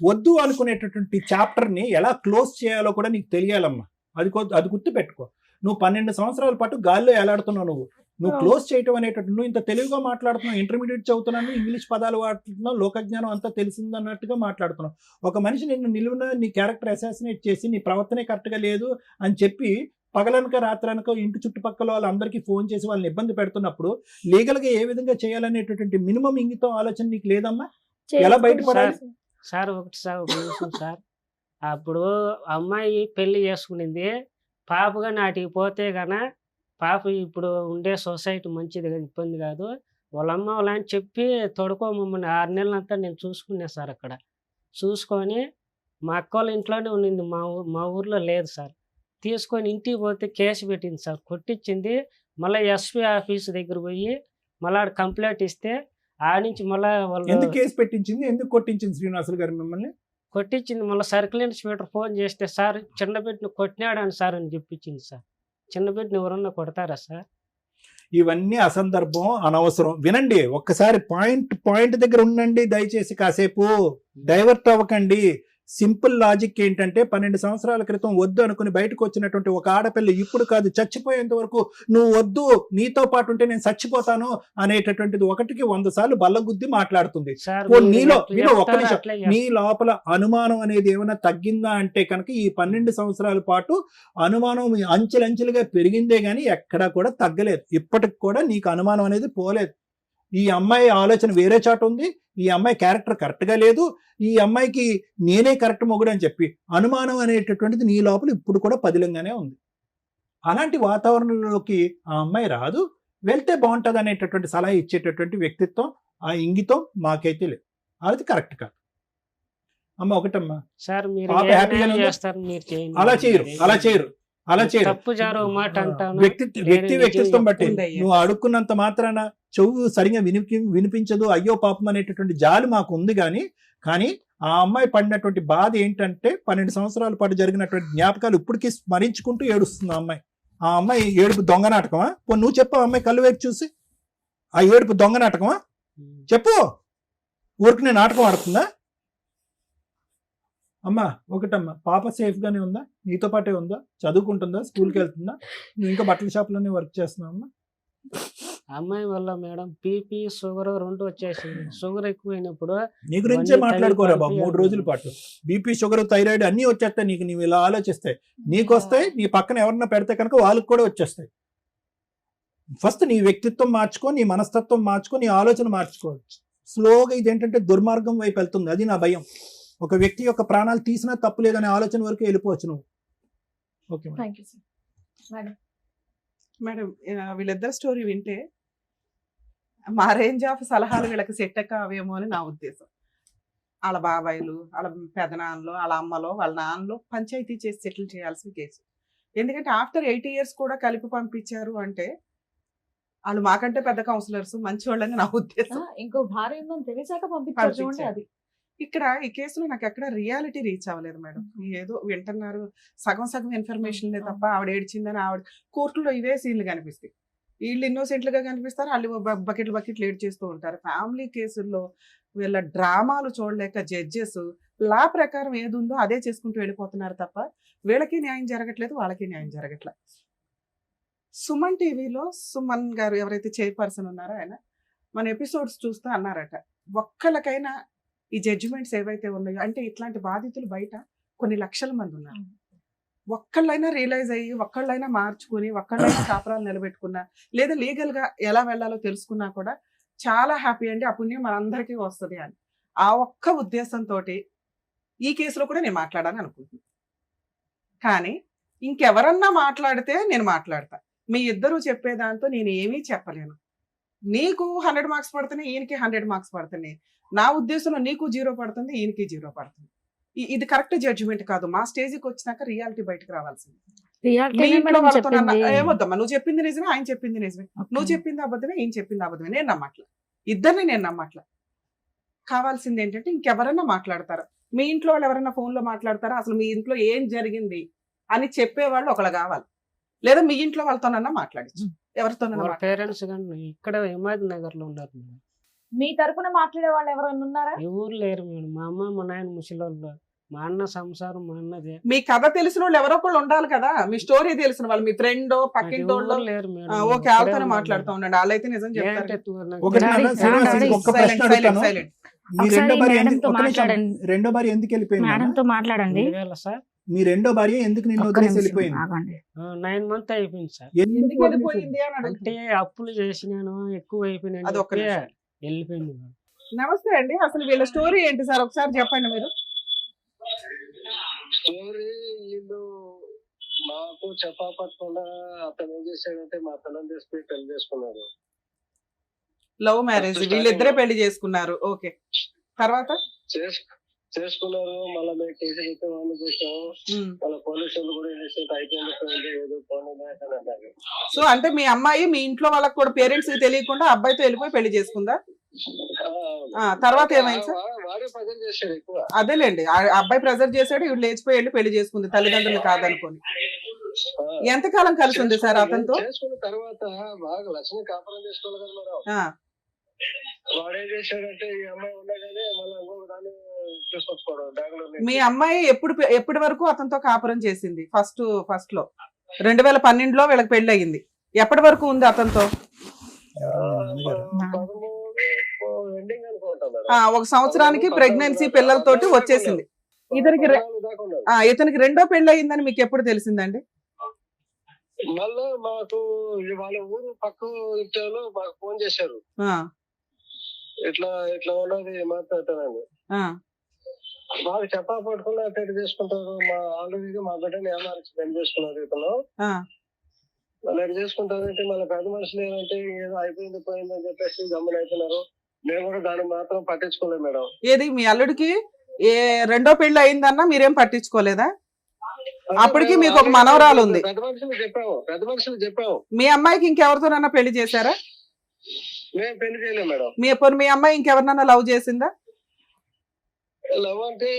వద్దు అనుకునేటటువంటి చాప్టర్ ని ఎలా క్లోజ్ చేయాలో కూడా నీకు తెలియాలమ్మా. అది గుర్తు పెట్టుకో. నువ్వు 12 సంవత్సరాల పాటు గాల్లో ఎలాడుతున్నావు. నువ్వు క్లోజ్ చేయటం అనేటట్టు నువ్వు ఇంత తెలివిగా మాట్లాడుతున్నావు, ఇంటర్మీడియట్ చదువుతున్నాను, ఇంగ్లీష్ పదాలు వాడుతున్నావు, లోకజ్ఞానం అంతా తెలిసిందన్నట్టుగా మాట్లాడుతున్నావు. ఒక మనిషి నిన్ను నిలువున నీ క్యారెక్టర్ అసాసినేట్ చేసి నీ ప్రవర్తనే కరెక్ట్గా లేదు అని చెప్పి పగలనక రాత్రనక ఇంటి చుట్టుపక్కల వాళ్ళందరికీ ఫోన్ చేసి వాళ్ళని ఇబ్బంది పెడుతున్నప్పుడు లీగల్గా ఏ విధంగా చేయాలనేటటువంటి మినిమం ఇంగితం ఆలోచన నీకు లేదమ్మా? ఎలా బయటపడాలి? సార్ ఒక నిమిషం సార్. అప్పుడు అమ్మాయి పెళ్లి చేసుకునింది, పాపగా నాటికి పోతే గన పాప ఇప్పుడు ఉండే సొసైటీ మంచిది కాదు, ఇబ్బంది కాదు. వాళ్ళ అమ్మ వాళ్ళ అని చెప్పి తొడుకోమమ్మని 6 నెలలంతా నేను చూసుకున్నా సార్. అక్కడ చూసుకొని మా అక్క వాళ్ళ ఇంట్లోనే ఉండింది, మా ఊర్లో లేదు సార్. తీసుకొని ఇంటికి పోతే కేసు పెట్టింది సార్, కొట్టించింది. మళ్ళీ ఎస్పీ ఆఫీస్ దగ్గర పోయి మళ్ళీ ఆడ కంప్లైంట్ ఇస్తే ఆ నుంచి మళ్ళీ వాళ్ళు ఎందుకు కేసు పెట్టించింది, ఎందుకు కొట్టించింది శ్రీనివాసులు గారు మిమ్మల్ని? కొట్టించింది. మళ్ళీ సర్కిల్ ఇన్స్పెక్టర్ ఫోన్ చేస్తే సార్ చిన్న బిడ్డను కొట్టినాడని సార్ అని చెప్పించింది సార్. చిన్న బిడ్డను ఎవరన్నా కొడతారా సార్? ఇవన్నీ అసందర్భం, అనవసరం. వినండి ఒక్కసారి, పాయింట్ దగ్గర ఉండండి దయచేసి. కాసేపు డైవర్ట్ అవ్వకండి. సింపుల్ లాజిక్ ఏంటంటే 12 సంవత్సరాల క్రితం వద్దు అనుకుని బయటకు వచ్చినటువంటి ఒక ఆడపిల్ల ఇప్పుడు కాదు చచ్చిపోయేంత వరకు నువ్వు వద్దు, నీతో పాటు ఉంటే నేను చచ్చిపోతాను అనేటటువంటిది 1కి 100 సార్లు బల్లగుద్ది మాట్లాడుతుంది. నీలో ఒక్క నిమిషం, నీ లోపల అనుమానం అనేది ఏమైనా తగ్గిందా అంటే కనుక ఈ 12 సంవత్సరాల పాటు అనుమానం అంచెలంచెలుగా పెరిగిందే గానీ ఎక్కడా కూడా తగ్గలేదు. ఇప్పటికి కూడా నీకు అనుమానం అనేది పోలేదు. ఈ అమ్మాయి ఆలోచన వేరే చాటు ఉంది, ఈ అమ్మాయి క్యారెక్టర్ కరెక్ట్గా లేదు, ఈ అమ్మాయికి నేనే కరెక్ట్ మొగుడు అని చెప్పి అనుమానం అనేటటువంటిది నీ లోపల ఇప్పుడు కూడా పదిలంగానే ఉంది. అలాంటి వాతావరణంలోకి ఆ అమ్మాయి రాదు, వెళ్తే బాగుంటుంది అనేటటువంటి సలహా ఇచ్చేటటువంటి వ్యక్తిత్వం, ఆ ఇంగితం మాకైతే లేదు. అది కరెక్ట్ కాదు. అమ్మ ఒకటమ్మా సార్, మీరు పాప హ్యాపీగానే ఉందా? చేస్తారు, మీరు చేయండి. అలా చేయరు. తప్పు జారు మాట అంటాను. వ్యక్తిత్వం బట్టి ఉందయ్యా. నువ్వు అడుక్కున్నంత మాత్రాన చెవు సరిగా వినిపించదు, అయ్యో పాపం అనేటటువంటి జాలి మాకు ఉంది. కానీ ఆ అమ్మాయి పడినటువంటి బాధ ఏంటంటే 12 సంవత్సరాల పాటు జరిగినటువంటి జ్ఞాపకాలు ఇప్పటికీ స్మరించుకుంటూ ఏడుస్తుంది ఆ అమ్మాయి. ఆ అమ్మాయి ఏడుపు దొంగ నాటకమా? నువ్వు చెప్పు, అమ్మాయి కళ్ళు వైపు చూసి ఆ ఏడుపు దొంగ నాటకమా చెప్పు. ఊరికి నాటకం ఆడుతుందా? అమ్మా ఒకటమ్మా, పాప సేఫ్ గానే ఉందా? నీతో పాటే ఉందా? చదువుకుంటుందా? స్కూల్కి వెళ్తుందా? నువ్వు ఇంకా బట్టల షాప్లోనే వర్క్ చేస్తున్నావు అమ్మా? అమ్మాయి వల్ల మేడం బీపీ షుగర్ 2 వచ్చేసింది. షుగర్ ఎక్కువైనప్పుడు నీ గురించే మాట్లాడుకోరా బాబు 3 రోజుల పాటు. బీపీ షుగర్ థైరాయిడ్ అన్నీ వచ్చేస్తాయి నీకు. నీవు ఇలా ఆలోచిస్తాయి, నీకు వస్తాయి, నీ పక్కన ఎవరన్నా పెడితే కనుక వాళ్ళకి కూడా వచ్చేస్తాయి. ఫస్ట్ నీ వ్యక్తిత్వం మార్చుకో, నీ మనస్తత్వం మార్చుకో, నీ ఆలోచన మార్చుకో. స్లోగా ఇదేంటంటే దుర్మార్గం వైపు వెళ్తుంది, అది నా భయం. ఒక వ్యక్తి యొక్క ప్రాణాలు తీసినా తప్పు లేదనే ఆలోచన వరకు వెళ్ళిపోవచ్చు నువ్వు. Okay thank you sir. Madam వీళ్ళిద్దరు స్టోరీ వింటే మా రేంజ్ ఆఫ్ సలహాలు వీళ్ళకి సెట్ కావేమో అని నా ఉద్దేశం. వాళ్ళ బాబాయిలు, వాళ్ళ పెదనాన్నలు, వాళ్ళ అమ్మలో, వాళ్ళ నాన్నలో పంచాయతీ చేసి సెటిల్ చేయాల్సిన కేసు. ఎందుకంటే ఆఫ్టర్ 8 years కూడా కలిపి పంపించారు అంటే వాళ్ళు మాకంటే పెద్ద కౌన్సిలర్స్, మంచి వాళ్ళని నా ఉద్దేశం. ఇంకో భార్య ఉందని తెలిసాక పంపించారు చూడండి. అది ఇక్కడ ఈ కేసులో నాకు ఎక్కడ రియాలిటీ రీచ్ అవ్వలేదు మేడం. ఏదో వింటున్నారు, సగం ఇన్ఫర్మేషన్ తప్ప. ఆవిడ ఏడ్చిందని ఆవిడ కోర్టులో ఇవే సీన్లు కనిపిస్తాయి. వీళ్ళు ఇన్నోసెంట్లుగా కనిపిస్తారు, వాళ్ళు బకెట్లు ఏడ్ చేస్తూ ఉంటారు. ఫ్యామిలీ కేసుల్లో వీళ్ళ డ్రామాలు చూడలేక జడ్జెస్ లా ప్రకారం ఏది ఉందో అదే చేసుకుంటూ వెళ్ళిపోతున్నారు తప్ప వీళ్ళకి న్యాయం జరగట్లేదు, వాళ్ళకి న్యాయం జరగట్లేదు. సుమన్ టీవీలో సుమన్ గారు ఎవరైతే చైర్పర్సన్ ఉన్నారో ఆయన మన ఎపిసోడ్స్ చూస్తూ అన్నారట, ఒక్కళ్ళకైనా ఈ జడ్జిమెంట్స్ ఏవైతే ఉన్నాయో అంటే ఇట్లాంటి బాధితులు బయట కొన్ని లక్షల మంది ఉన్నారు. ఒక్కళ్ళైనా రియలైజ్ అయ్యి ఒక్కళ్ళైనా మార్చుకుని ఒక్కళ్ళైనా కాపురాలు నిలబెట్టుకున్నా లేదా లీగల్ గా ఎలా వెళ్ళాలో తెలుసుకున్నా కూడా చాలా హ్యాపీ అండి. ఆ పుణ్యం మనందరికీ వస్తుంది అని ఆ ఒక్క ఉద్దేశంతో ఈ కేసులో కూడా నేను మాట్లాడాలని అనుకుంటున్నాను. కానీ ఇంకెవరన్నా మాట్లాడితే నేను మాట్లాడతా. మీ ఇద్దరు చెప్పేదాంతో నేను ఏమీ చెప్పలేను. నీకు 100 మార్క్స్ పడుతున్నాయి, ఈయనకి 100 మార్క్స్ పడుతున్నాయి. నా ఉద్దేశంలో నీకు 0 పడుతుంది, ఈయనకి 0 పడుతుంది. ఇది కరెక్ట్ జడ్జిమెంట్ కాదు. మా స్టేజ్కి వచ్చినాక రియాలిటీ బయటకు రావాల్సింది. మీ ఇంట్లో వాళ్ళతో ఏమొద్దమ్మా, నువ్వు చెప్పింది నిజమే, ఆయన చెప్పింది నిజమే, నువ్వు చెప్పింది అబద్ధమే, ఈయన చెప్పింది అబద్ధమే. నేను నమ్మట్లా, ఇద్దరిని నేను నమ్మట్లా. కావాల్సింది ఏంటంటే ఇంకెవరన్నా మాట్లాడతారా, మీ ఇంట్లో వాళ్ళు ఎవరైనా ఫోన్లో మాట్లాడతారా, అసలు మీ ఇంట్లో ఏం జరిగింది అని చెప్పేవాళ్ళు ఒకళ్ళు కావాలి. లేదా మీ ఇంట్లో వాళ్ళతోనన్నా మాట్లాడచ్చు, ఎవరితోనన్నా. పేరెంట్స్ కానీ ఇక్కడ హిమాయత్ నగర్ లో ఉన్నారు మేడం. మీ తరపున మాట్లాడే వాళ్ళు ఎవరైనా ఉన్నారా? ఎవరు లేరు మేడం. మా అమ్మ మా నాయన ముసలోళ్ళు, మా అన్న సంసారం మా అన్నదే. మీ కథ తెలిసిన వాళ్ళు ఎవరో ఒకళ్ళు ఉండాలి కదా, మీ స్టోరీ తెలిసిన వాళ్ళు, మీ ఫ్రెండ్ పక్కింటి వాళ్ళు. లేరు మేడం. ఓకే, వాళ్ళతోనే మాట్లాడుతూ ఉండండి, వాళ్ళైతే నిజం చెప్తారు. ఒకటి నాన్న, శ్రీనివాస్, డాడీ, ఒక్క ప్రశ్న అడుగుతాను. మీ ఒకసారి రెండో భార్య మేడంతో ఒక్క నిమిషం, మాట్లాడండి. రెండో భార్య ఎందుకు వెళ్ళిపోయింది నాన్న? మేడంతో మాట్లాడండి. సార్ మీ రెండో భార్య ఎందుకు నిన్ను ఒక్క వదిలేసి నిమిషం వెళ్ళిపోయింది? ఆగండి. 9 months అయిపోయింది సార్. ఎందుకు ఎందుకు వదిలేసి వెళ్ళిపోయింది అని అంటే అడుగుతున్నా. అప్పులు చేసినాను, ఎక్కువ అయిపోయినాను, అది ఒక్క నిమిషం. వెళ్ళిపోయింది మేడం. నమస్తే అండి, అసలు వీళ్ళ స్టోరీ ఏంటి సార్ ఒకసారి చెప్పండి మీరు. స్టోరీ వీళ్ళు మాకు చెప్పకుండా అతను ఏం చేశాడంటే మా పిల్లలు తీసుకుని పెళ్లి చేసుకున్నారు. లవ్ మ్యారేజ్, వీళ్ళిద్దరే పెళ్లి చేసుకున్నారు. ఓకే, తర్వాత చేసుకున్నారు. మళ్ళీ మేము కేసు పెట్టి వాళ్ళు చేసాము. మళ్ళీ పోలీసులు కూడా ఏం చేస్తే అయిపోయింది, ఏదో ఫోన్ అన్నారు. సో అంటే మీ అమ్మాయి మీ ఇంట్లో వాళ్ళకి కూడా పేరెంట్స్ తెలియకుండా అబ్బాయితో వెళ్ళిపోయి పెళ్లి చేసుకుందా? తర్వాత ఏమైంది సార్? వాడే ప్రజలు చేశాడు ఎక్కువ. అదేలేండి, ఆ అబ్బాయి ప్రెజర్ చేశాడు, ఇవి లేచిపోయి వెళ్ళి పెళ్లి చేసుకుంది తల్లిదండ్రులు కాదనుకోని. ఎంతకాలం కలిసి ఉంది సార్ అతనితో? చేసుకున్న తర్వాత బాగా లక్ష్మి కాపురం చేసుకోవాలి కదా మేడం. వాడేం చేశాడంటే ఈ అమ్మాయి ఉండగానే మళ్ళీ ఇంకొక దాన్ని తీసుకొచ్చుకోవడం బెంగళూరు. మీ అమ్మాయి ఎప్పటి వరకు అతనితో కాపురం చేసింది? ఫస్ట్ లో 2012లో వీళ్ళకి పెళ్లి అయ్యింది. ఎప్పటి వరకు ఉంది అతనితో? 13 ఎండింగ్ అనుకుంటా మేడం. 1 సంవత్సరానికి ప్రెగ్నెన్సీ పిల్లలతోటి వచ్చేసింది. ఇతనికి రెండో పెళ్లి అయ్యిందని మీకు ఎప్పుడు తెలిసిందండి? మళ్ళా మాకు వాళ్ళ ఊరు పక్క ఇంట్లో మాకు ఫోన్ చేశారు, ఇట్లా ఇట్లా ఉన్నది మాట్లాడతానని. మాకు చెప్పా పట్టుకున్నా అటెండ్ చేసుకుంటారు. మా ఆల్రెడీ మా బిడ్డని ఏమార్చి పెళ్లి చేసుకున్నారు ఇతను. మళ్ళీ ఎటు చేసుకుంటారంటే మళ్ళీ పెద్ద మనుషులు ఏంటంటే ఏదో అయిపోయింది పోయింది అని చెప్పేసి గమ్మున అవుతున్నారు. మేము కూడా దాన్ని మాత్రం పట్టించుకోలేదు మేడం. ఏది మీ అల్లుడికి రెండో పెళ్లి అయిందన్నా మీరేం పట్టించుకోలేదా? అప్పటికి మీకు ఒక మనవరాలు ఉంది. పెద్ద మనుషులు చెప్పాము. మీ అమ్మాయికి ఇంకెవరితోనన్నా పెళ్లి చేశారా? మేము పెళ్లి చేయలేము మేడం. మీ అమ్మాయి ఇంకెవరినన్నా లవ్ చేసిందా? లవ్ అంటే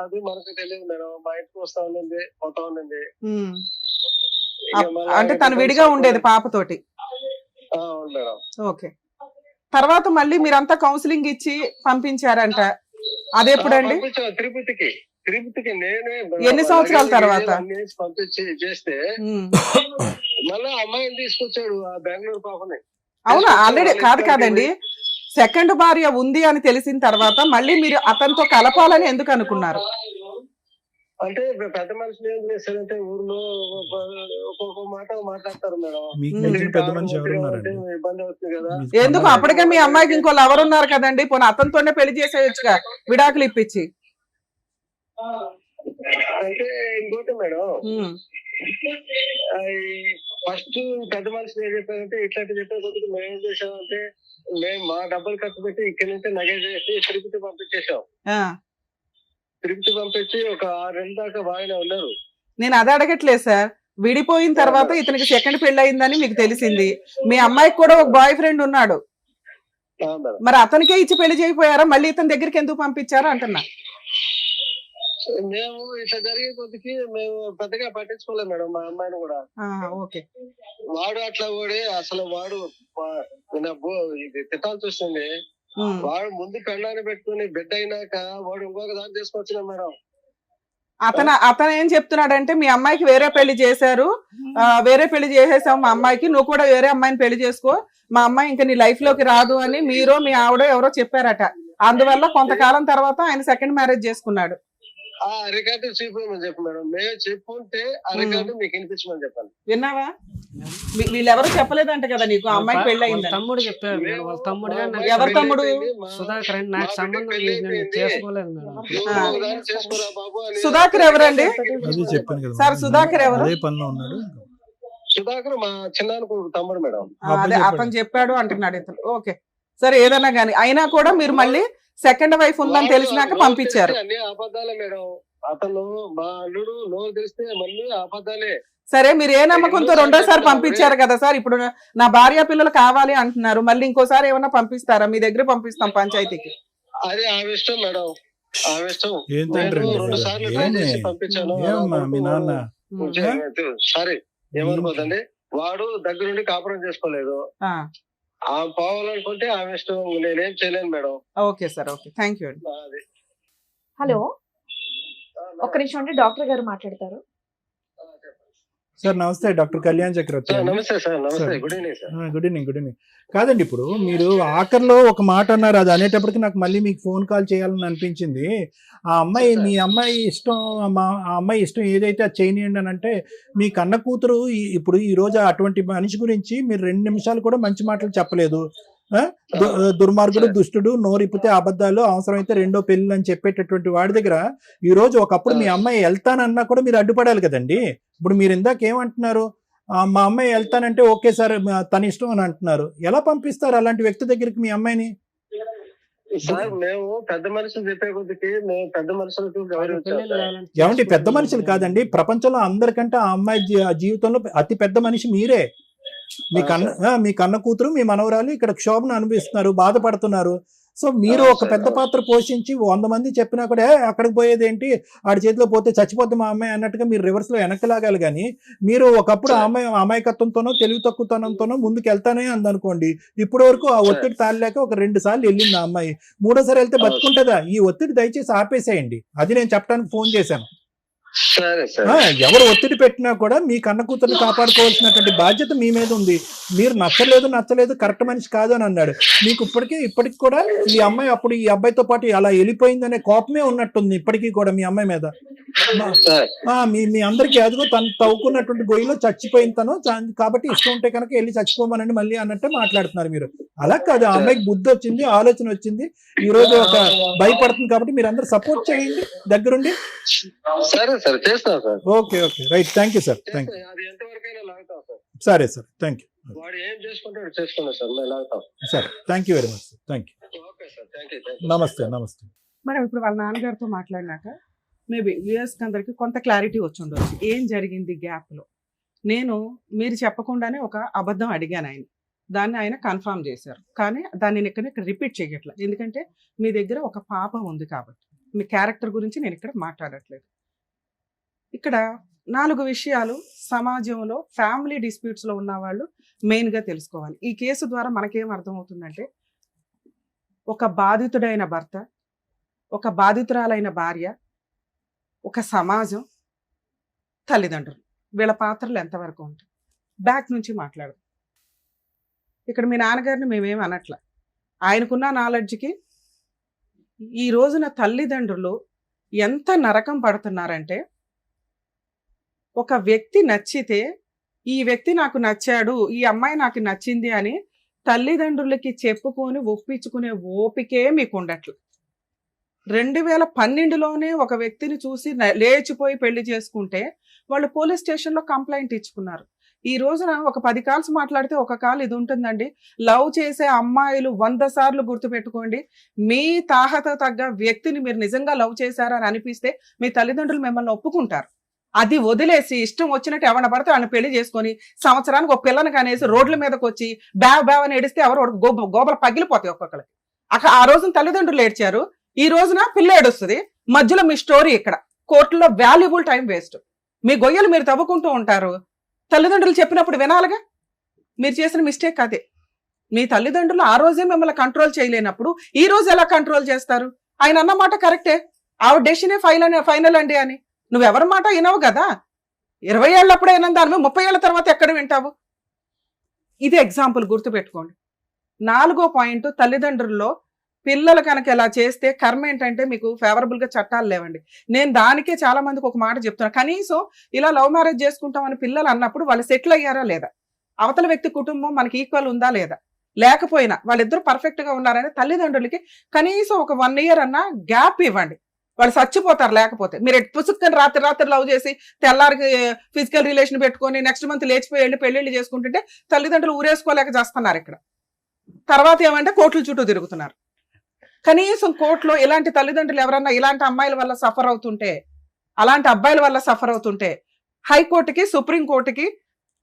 అది మనకు తెలియదు మేడం. మా ఇంటికి వస్తా ఉండింది, పోతా ఉండింది. అంటే తను విడిగా ఉండేది పాపతోటి. మేడం. ఓకే, తర్వాత మళ్ళీ మీరంతా కౌన్సిలింగ్ ఇచ్చి పంపించారంట, అదెప్పుడండి? తిరుపతికి నేనే. ఎన్ని సంవత్సరాల తర్వాత పంపించి చేస్తే మళ్ళీ అమ్మాయిని తీసుకొచ్చాడు, ఆ బెంగళూరు పాపని. అవునా? ఆల్రెడీ కాదండి, సెకండ్ భార్య ఉంది అని తెలిసిన తర్వాత మళ్ళీ మీరు అతనితో కలపాలని ఎందుకు అనుకున్నారు? అంటే పెద్ద మనుషులు ఏం చేస్తారంటే ఊర్లో ఒక్కొక్క మాట మాట్లాడతారు మేడం. ఇబ్బంది అవుతుంది కదా. ఎందుకు? అప్పటికే మీ అమ్మాయికి ఇంకో లవర్ ఉన్నారు కదండి, పోనీ అతనితోనే పెళ్లి చేసేయచ్చుగా, విడాకులు ఇప్పించి. అంటే ఇంకోటి మేడం, ఫస్ట్ పెద్ద మనుషులు ఏం చెప్పారంటే ఇట్లాంటి చెప్పే కొద్దిగా మేము ఏం చేసామంటే మేము మా డబ్బులు ఖర్చు పెట్టి ఇక్కడి నుంచి నగ చేసి తిరుపతి పంపించేసాం. తిరుపతి పంపించి ఒక 6 నెలల దాకా బాగానే ఉన్నారు. నేను అది అడగట్లేదు సార్, విడిపోయిన తర్వాత ఇతనికి సెకండ్ పెళ్లి అయిందని మీకు తెలిసింది, మీ అమ్మాయికి కూడా ఒక బాయ్ ఫ్రెండ్ ఉన్నాడు, మరి అతనికే ఇచ్చి పెళ్లి చేయకపోయారా? మళ్ళీ ఇతని దగ్గరికి ఎందుకు పంపించారా అంటున్నా. మేము ఇట్లా జరిగే కొద్దికి మేము పెద్దగా పట్టించుకోలేము మేడం మా అమ్మాయిని కూడా. ఓకే, వాడు అట్లా కూడా అసలు వాడు ఇది తిట్టాల్సి వస్తుంది. వాడు ముందు పెళ్ళాన్ని పెట్టుకుని బిడ్డ అయినాక వాడు ఇంకొక దాన్ని తీసుకొచ్చిన మేడం. అతను ఏం చెప్తున్నాడంటే మీ అమ్మాయికి వేరే పెళ్లి చేశారు, వేరే పెళ్లి చేసేసావు మా అమ్మాయికి, నువ్వు కూడా వేరే అమ్మాయిని పెళ్లి చేసుకో, మా అమ్మాయి ఇంకా నీ లైఫ్ లోకి రాదు అని మీరో మీ ఆవిడో ఎవరో చెప్పారట. అందువల్ల కొంతకాలం తర్వాత ఆయన సెకండ్ మ్యారేజ్ చేసుకున్నాడు. ఆ రికార్డు చూపించమని చెప్పు మేడం. మేము చెప్పుంటే ఆ రికార్డు మీకు వినిపించమని చెప్పాను. విన్నావా? వీళ్ళెవరు చెప్పలేదంట కదా నీకు ఆ అమ్మాయికి పెళ్లి వాళ్ళ అయిందని? తమ్ముడు చెప్పారు మేడం. వాళ్ళ తమ్ముడు గారు నాకు ఎవరి తమ్ముడు? సుధాకర్ అని. నాకు మా సంబంధం బిడ్డ లేదు, నేను పెళ్లి చేసుకోలేదు మేడం. నువ్వు దాన్ని చేసుకోరా బాబు అని సుధాకర్ ఎవరండి? అదే చెప్పాను కదా సార్, సుధాకర్ ఎవరు? అదే పనిలో ఉన్నాడు. సుధాకర్ మా చిన్నానికి తమ్ముడు మేడం. అదే అతను చెప్పాడు అంటున్నాడు ఇతను. ఓకే సరే, ఏదన్నా గానీ అయినా కూడా మీరు మళ్ళీ సెకండ్ వైఫ్ ఉందని తెలిసినాక పంపించారు. అన్ని అబద్ధాలే మేడం. అతను మా అల్లుడు నోరు తెలిస్తే మళ్ళీ అబద్ధాలే. సరే, మీరు ఏ నమ్మకంతో రెండోసారి పంపించారు కదా సార్? ఇప్పుడు నా భార్య పిల్లలు కావాలి అంటున్నారు, మళ్ళీ ఇంకోసారి ఏమన్నా పంపిస్తారా? మీ దగ్గర పంపిస్తాం పంచాయతీకి. అదే ఆమె ఇష్టం మేడం, ఆమె ఇష్టం. ఏం తండ్రి నేను మీరు? 2 సార్లు ట్రై ఏమి? చేసి పంపించాను. ఏమమ్మా మీ నాన్న? సారీ ఏమనుకోదండి, వాడు దగ్గరుండి కాపురం చేసుకోలేదు. ఆ, ఆమె పోవాలనుకుంటే ఆమె ఇష్టం, నేనేం చేయలేను madam. Okay sir, okay, thank you అండి. అది హలో, ఒక్క నిమిషం అండి, డాక్టర్ గారు మాట్లాడతారు. సార్ నమస్తే, డాక్టర్ కళ్యాణ్ చక్రవర్తి. సార్ నమస్తే సార్. నమస్తే, sir. Good evening sir. Good evening, good evening. కాదండి, ఇప్పుడు మీరు ఆఖరిలో ఒక మాట అన్నారు, అది అనేటప్పటికి నాకు మళ్ళీ మీకు ఫోన్ కాల్ చేయాలని అనిపించింది. ఆ అమ్మాయి, మీ అమ్మాయి ఇష్టం, ఆ అమ్మాయి ఇష్టం ఏదైతే అది చేయనియండి అని అంటే, మీ కన్న కూతురు ఇప్పుడు ఈ రోజు అటువంటి మనిషి గురించి మీరు 2 నిమిషాలు కూడా మంచి మాటలు చెప్పలేదు. దుర్మార్గుడు, దుష్టుడు, నోరిప్పితే అబద్ధాలు, అవసరమైతే రెండో పెళ్లి అని చెప్పేటటువంటి వాడి దగ్గర ఈ రోజు ఒకప్పుడు మీ అమ్మాయి వెళ్తానన్నా కూడా మీరు అడ్డుపడాలి కదండి. ఇప్పుడు మీరు ఇందాక ఏమంటున్నారు, మా అమ్మాయి వెళ్తానంటే ఓకే సార్ తన ఇష్టం అని అంటున్నారు. ఎలా పంపిస్తారు అలాంటి వ్యక్తి దగ్గరికి మీ అమ్మాయిని? సార్ మేము పెద్ద మనుషులు చెప్పే కొద్దికి మేము పెద్ద మనుషులకు గౌరవించాలి సార్. ఏమండి, పెద్ద మనుషులు కాదండి, ప్రపంచంలో అందరికంటే ఆ అమ్మాయి జీవితంలో అతి పెద్ద మనిషి మీరే. మీ కన్న కూతురు, మీ మనవరాలు ఇక్కడ క్షోభను అనుభవిస్తున్నారు, బాధపడుతున్నారు. సో మీరు ఒక పెద్ద పాత్ర పోషించి 100 మంది చెప్పినా కూడా అక్కడికి పోయేది ఏంటి, ఆడి చేతిలో పోతే చచ్చిపోతే మా అమ్మాయి అన్నట్టుగా మీరు రివర్స్ లో వెనక్కి లాగాలి. కానీ మీరు ఒకప్పుడు ఆ అమ్మాయి అమాయకత్వంతోనో తెలివి తక్కువతనంతోనో ముందుకు వెళ్తానే అందనుకోండి. ఇప్పటి వరకు ఆ ఒత్తిడి తాళలేక ఒక 2 సార్లు వెళ్ళింది ఆ అమ్మాయి. 3ఓసారి వెళ్తే బతుకుంటుందా? ఈ ఒత్తిడి దయచేసి ఆపేసేయండి. అది నేను చెప్పడానికి ఫోన్ చేశాను. సరే సార్. ఎవరు ఒత్తిడి పెట్టినా కూడా మీ కన్న కూతుర్ని కాపాడుకోవాల్సినటువంటి బాధ్యత మీ మీద ఉంది. మీరు నచ్చలేదు కరెక్ట్ మనిషి కాదు అని అన్నాడు. మీకు ఇప్పటికి కూడా ఈ అమ్మాయి అప్పుడు ఈ అబ్బాయితో పాటు అలా వెళ్ళిపోయిందనే కోపమే ఉన్నట్టుంది ఇప్పటికీ కూడా మీ అమ్మాయి మీద. మీ అందరికీ అదిగో తను తవ్వుకున్నటువంటి గొయ్యిలో చచ్చిపోయింది తను, కాబట్టి ఇష్టం ఉంటే కనుక వెళ్ళి చచ్చిపోమనండి మళ్ళీ అన్నట్టు మాట్లాడుతున్నారు మీరు. అలా కాదు, ఆ అమ్మాయికి బుద్ధి వచ్చింది, ఆలోచన వచ్చింది, ఈ రోజు ఒక భయపడుతుంది. కాబట్టి మీరు అందరూ సపోర్ట్ చేయండి దగ్గరుండి. సరే సార్, చేస్తాం sir. Okay, right, thank you sir, thank you. అది ఎంతవరకైనా లాగుతాం సార్. సరే సార్, థ్యాంక్ యూ. వాడు ఏం చేసుకుంటాడు చేసుకున్నాం సార్, మేము లాగుతాం. సరే, thank you very much sir, thank you. Okay sir, thank you. నమస్తే. మేడం, ఇప్పుడు వాళ్ళ నాన్నగారితో మాట్లాడినాక మేబీ వ్యూయర్స్కి అందరికి కొంత క్లారిటీ వచ్చి ఉండొచ్చు ఏం జరిగింది గ్యాప్లో. మీరు చెప్పకుండానే ఒక అబద్ధం అడిగాను ఆయన, దాన్ని ఆయన కన్ఫర్మ్ చేశారు. కానీ దాన్ని నేను ఇక్కడ రిపీట్ చేయట్లేదు, ఎందుకంటే మీ దగ్గర ఒక పాప ఉంది కాబట్టి. మీ క్యారెక్టర్ గురించి నేను ఇక్కడ మాట్లాడట్లేదు. ఇక్కడ 4 విషయాలు సమాజంలో ఫ్యామిలీ డిస్ప్యూట్స్లో ఉన్న వాళ్ళు మెయిన్గా తెలుసుకోవాలి. ఈ కేసు ద్వారా మనకేం అర్థమవుతుందంటే, ఒక బాధితుడైన భర్త, ఒక బాధితురాలైన భార్య, ఒక సమాజం, తల్లిదండ్రులు, వీళ్ళ పాత్రలు ఎంతవరకు ఉంటాయి. బ్యాక్ నుంచి మాట్లాడదు. ఇక్కడ మీ నాన్నగారిని మేమేం అనట్ల, ఆయనకున్న నాలెడ్జ్కి ఈ రోజున తల్లిదండ్రులు ఎంత నరకం పడుతున్నారంటే, ఒక వ్యక్తి నచ్చితే ఈ వ్యక్తి నాకు నచ్చాడు, ఈ అమ్మాయి నాకు నచ్చింది అని తల్లిదండ్రులకి చెప్పుకొని ఒప్పించుకునే ఓపికే మీకు ఉండట్లేదు. 2012లోనే ఒక వ్యక్తిని చూసి లేచిపోయి పెళ్లి చేసుకుంటే వాళ్ళు పోలీస్ స్టేషన్లో కంప్లైంట్ ఇచ్చుకున్నారు. ఈ రోజున ఒక 10 కాల్స్ మాట్లాడితే ఒక కాల్ ఇది ఉంటుందండి. లవ్ చేసే అమ్మాయిలు 100 సార్లు గుర్తుపెట్టుకోండి, మీ తాహత తగ్గ వ్యక్తిని మీరు నిజంగా లవ్ చేశారని అనిపిస్తే మీ తల్లిదండ్రులు మిమ్మల్ని ఒప్పుకుంటారు. అది వదిలేసి ఇష్టం వచ్చినట్టు ఎవరిని పడితే వాళ్ళని పెళ్లి చేసుకొని సంవత్సరానికి ఒక పిల్లని కనేసి రోడ్ల మీదకి వచ్చి బ్యావ్ అని ఏడిస్తే ఎవరు గోబలు పగిలిపోతాయి ఒక్కొక్కరికి. అక్కడ ఆ రోజున తల్లిదండ్రులు ఏడ్చారు, ఈ రోజున పిల్ల ఏడుస్తుంది. మధ్యలో మీ స్టోరీ ఇక్కడ కోర్టులో వాల్యుబుల్ టైం వేస్ట్. మీ గొయ్యలు మీరు తవ్వుకుంటూ ఉంటారు, తల్లిదండ్రులు చెప్పినప్పుడు వినాలిగా. మీరు చేసిన మిస్టేక్ అదే. మీ తల్లిదండ్రులు ఆ రోజే మిమ్మల్ని కంట్రోల్ చేయలేనప్పుడు ఈ రోజు ఎలా కంట్రోల్ చేస్తారు? ఆయన అన్నమాట కరెక్టే, ఆవిడ డెసిషనే ఫైనల్ అండి అని. నువ్వెవరి మాట వినవు కదా. 20 ఏళ్ళప్పుడు అయినా దాని 30 ఏళ్ళ తర్వాత ఎక్కడ వింటావు? ఇది ఎగ్జాంపుల్ గుర్తుపెట్టుకోండి. 4వ పాయింట్, తల్లిదండ్రుల్లో పిల్లలు కనుక ఇలా చేస్తే కర్మ ఏంటంటే మీకు ఫేవరబుల్ గా చట్టాలు లేవండి. నేను దానికే చాలా మందికి ఒక మాట చెప్తున్నా, కనీసం ఇలా లవ్ మ్యారేజ్ చేసుకుంటామని పిల్లలు అన్నప్పుడు వాళ్ళు సెటిల్ అయ్యారా లేదా, అవతల వ్యక్తి కుటుంబం మనకి ఈక్వల్ ఉందా లేదా, లేకపోయినా వాళ్ళిద్దరూ పర్ఫెక్ట్ గా ఉన్నారని తల్లిదండ్రులకి కనీసం ఒక 1 year అన్నా గ్యాప్ ఇవ్వండి. వాళ్ళు చచ్చిపోతారు లేకపోతే. మీరు పుసుక్కని రాత్రి లవ్ చేసి తెల్లారికి ఫిజికల్ రిలేషన్ పెట్టుకొని నెక్స్ట్ మంత్ లేచిపోయి వెళ్ళి పెళ్లిళ్ళు చేసుకుంటుంటే తల్లిదండ్రులు ఊరేసుకోలేక చేస్తున్నారు ఇక్కడ. తర్వాత ఏమంటే కోర్టుల చుట్టూ తిరుగుతున్నారు. కనీసం కోర్టులో ఇలాంటి తల్లిదండ్రులు ఎవరన్నా ఇలాంటి అమ్మాయిల వల్ల సఫర్ అవుతుంటే, అలాంటి అబ్బాయిల వల్ల సఫర్ అవుతుంటే హైకోర్టుకి, సుప్రీంకోర్టుకి,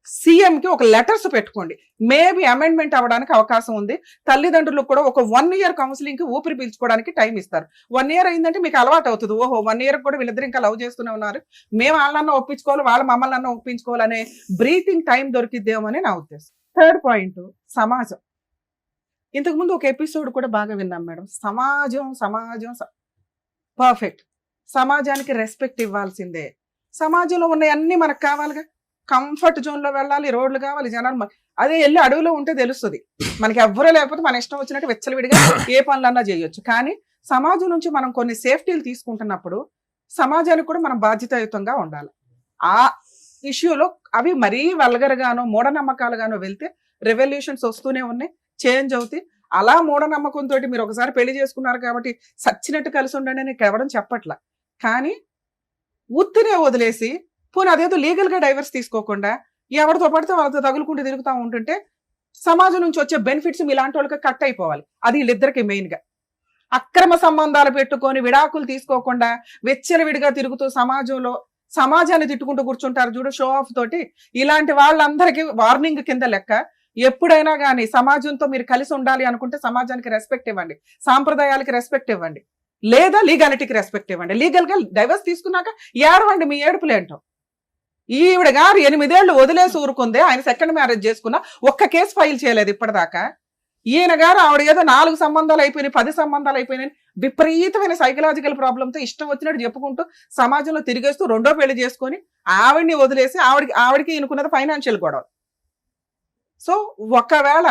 సీఎంకి ఒక లెటర్స్ పెట్టుకోండి. మేబీ అమెండ్మెంట్ అవ్వడానికి అవకాశం ఉంది. తల్లిదండ్రులకు కూడా ఒక 1 year కౌన్సిలింగ్ కి ఊపిరి పీల్చుకోవడానికి టైం ఇస్తారు. 1 year అయిందంటే మీకు అలవాటు అవుతుంది. ఓహో 1 year కూడా వీళ్ళిద్దరు ఇంకా లవ్ చేస్తూనే ఉన్నారు, మేము వాళ్ళన్నా ఒప్పించుకోవాలి, వాళ్ళ మమ్మల్ని అన్న ఒప్పించుకోవాలనే బ్రీతింగ్ టైం దొరికిద్దేమో అని నా ఉద్దేశం. థర్డ్ పాయింట్, సమాజం. ఇంతకుముందు ఒక ఎపిసోడ్ కూడా బాగా విన్నాం మేడం. సమాజం పర్ఫెక్ట్. సమాజానికి రెస్పెక్ట్ ఇవ్వాల్సిందే. సమాజంలో ఉన్నవన్నీ మనకు కావాలిగా. కంఫర్ట్ జోన్ లో వెళ్ళాలి, రోడ్లు కావాలి, జనాలు. అదే వెళ్ళి అడవిలో ఉంటే తెలుస్తుంది మనకి. ఎవ్వరూ లేకపోతే మన ఇష్టం వచ్చినట్టు వెచ్చలవిడిగా ఏ పనులన్నా చేయొచ్చు. కానీ సమాజం నుంచి మనం కొన్ని సేఫ్టీలు తీసుకుంటున్నప్పుడు సమాజానికి కూడా మనం బాధ్యతాయుతంగా ఉండాలి. ఆ ఇష్యూలో అవి మరీ వల్గర్గానో మూఢనమ్మకాలుగానో వెళ్తే రెవల్యూషన్స్ వస్తూనే ఉన్నాయి, చేంజ్ అవుతాయి. అలా మూఢనమ్మకంతో మీరు ఒకసారి పెళ్లి చేసుకున్నారు కాబట్టి సచ్చినట్టు కలిసి ఉండండి అని ఎవడం చెప్పట్లా. కానీ ఉత్తినే వదిలేసి పోనీ అదేదో లీగల్ గా డైవర్స్ తీసుకోకుండా ఎవరితో పడితే వాళ్ళతో తగులుకుంటూ తిరుగుతూ ఉంటుంటే సమాజం నుంచి వచ్చే బెనిఫిట్స్ మీలాంటి వాళ్ళకి కట్ అయిపోవాలి. అది వీళ్ళిద్దరికి మెయిన్ గా. అక్రమ సంబంధాలు పెట్టుకొని విడాకులు తీసుకోకుండా విచ్చలవిడిగా తిరుగుతూ సమాజాన్ని తిట్టుకుంటూ కూర్చుంటారు చూడు, షో ఆఫ్ తోటి. ఇలాంటి వాళ్ళందరికీ వార్నింగ్ కింద లెక్క. ఎప్పుడైనా కానీ సమాజంతో మీరు కలిసి ఉండాలి అనుకుంటే సమాజానికి రెస్పెక్ట్ ఇవ్వండి, సాంప్రదాయాలకి రెస్పెక్ట్ ఇవ్వండి, లేదా లీగాలిటీకి రెస్పెక్ట్ ఇవ్వండి. లీగల్ గా డైవర్స్ తీసుకున్నాక ఏడవండి మీ ఏడుపులేంటో. ఈవిడ గారు 8 ఏళ్ళు వదిలేసి ఊరుకుందే, ఆయన సెకండ్ మ్యారేజ్ చేసుకున్నా ఒక్క కేసు ఫైల్ చేయలేదు ఇప్పటిదాకా. ఈయన గారు ఆవిడ ఏదో 4 సంబంధాలు అయిపోయినాయి, 10 సంబంధాలు అయిపోయినాయి, విపరీతమైన సైకలాజికల్ ప్రాబ్లంతో ఇష్టం వచ్చినట్టు చెప్పుకుంటూ సమాజంలో తిరిగేస్తూ 2వ పెళ్లి చేసుకొని ఆవిడ్ని వదిలేసి ఆవిడకి ఈయనకున్నది ఫైనాన్షియల్ గొడవ. సో ఒకవేళ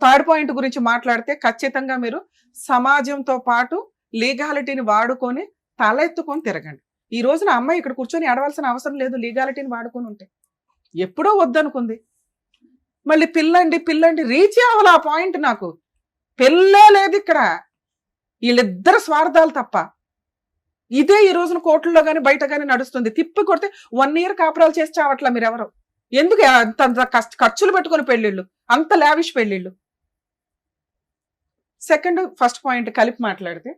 థర్డ్ పాయింట్ గురించి మాట్లాడితే ఖచ్చితంగా మీరు సమాజంతో పాటు లీగాలిటీని వాడుకొని తలెత్తుకొని తిరగండి. ఈ రోజున అమ్మాయి ఇక్కడ కూర్చొని ఏడవలసిన అవసరం లేదు లీగాలిటీని వాడుకొని ఉంటే. ఎప్పుడో వద్దనుకుంది, మళ్ళీ పిల్లండి రీచ్ అవ్వాలి ఆ పాయింట్. నాకు పెళ్ళే లేదు ఇక్కడ, వీళ్ళిద్దరు స్వార్థాలు తప్ప. ఇదే ఈ రోజున కోర్టుల్లో కానీ బయట కానీ నడుస్తుంది. తిప్పి కొడితే 1 year కాపురాలు చేసి చావట్లా మీరెవరు. ఎందుకు అంత ఖర్చులు పెట్టుకుని పెళ్ళిళ్ళు, అంత లావిష్ పెళ్ళిళ్ళు. ఫస్ట్ పాయింట్ కలిపి మాట్లాడితే,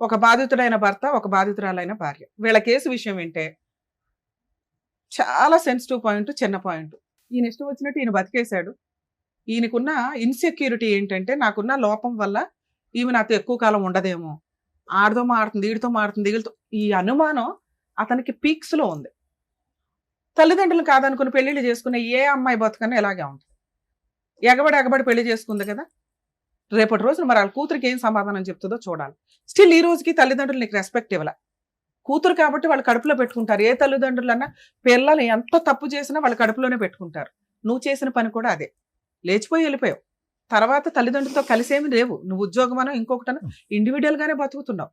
ఒక బాధితుడైన భర్త, ఒక బాధితురాలైన భార్య, వీళ్ళ కేసు విషయం వింటే చాలా సెన్సిటివ్ పాయింట్, చిన్న పాయింట్. ఈయన ఇష్టం వచ్చినట్టు ఈయన బతికేశాడు. ఈయనకున్న ఇన్సెక్యూరిటీ ఏంటంటే, నాకున్న లోపం వల్ల ఈమె నాతో ఎక్కువ కాలం ఉండదేమో, ఆడతో మాడుతుంది, వీడితో మాడుతుంది, వీళ్ళతో, ఈ అనుమానం అతనికి పీక్స్ లో ఉంది. తల్లిదండ్రులు కాదనుకుని పెళ్లిళ్ళు చేసుకున్న ఏ అమ్మాయి బతుకన్నా ఎలాగే ఉంటుంది. ఎగబడి పెళ్లి చేసుకుంది కదా, రేపటి రోజున మరి వాళ్ళ కూతురికి ఏం సమాధానం చెప్తుందో చూడాలి. స్టిల్ ఈ రోజుకి తల్లిదండ్రులు నీకు రెస్పెక్ట్ ఇవ్వాల. కూతురు కాబట్టి వాళ్ళు కడుపులో పెట్టుకుంటారు. ఏ తల్లిదండ్రులన్నా పిల్లలు ఎంత తప్పు చేసినా వాళ్ళు కడుపులోనే పెట్టుకుంటారు. నువ్వు చేసిన పని కూడా అదే. లేచిపోయి వెళ్ళిపోయావు, తర్వాత తల్లిదండ్రులతో కలిసేమి లేవు, నువ్వు ఉద్యోగమనో ఇంకొకటనో ఇండివిజువల్ గానే బతుకుతున్నావు.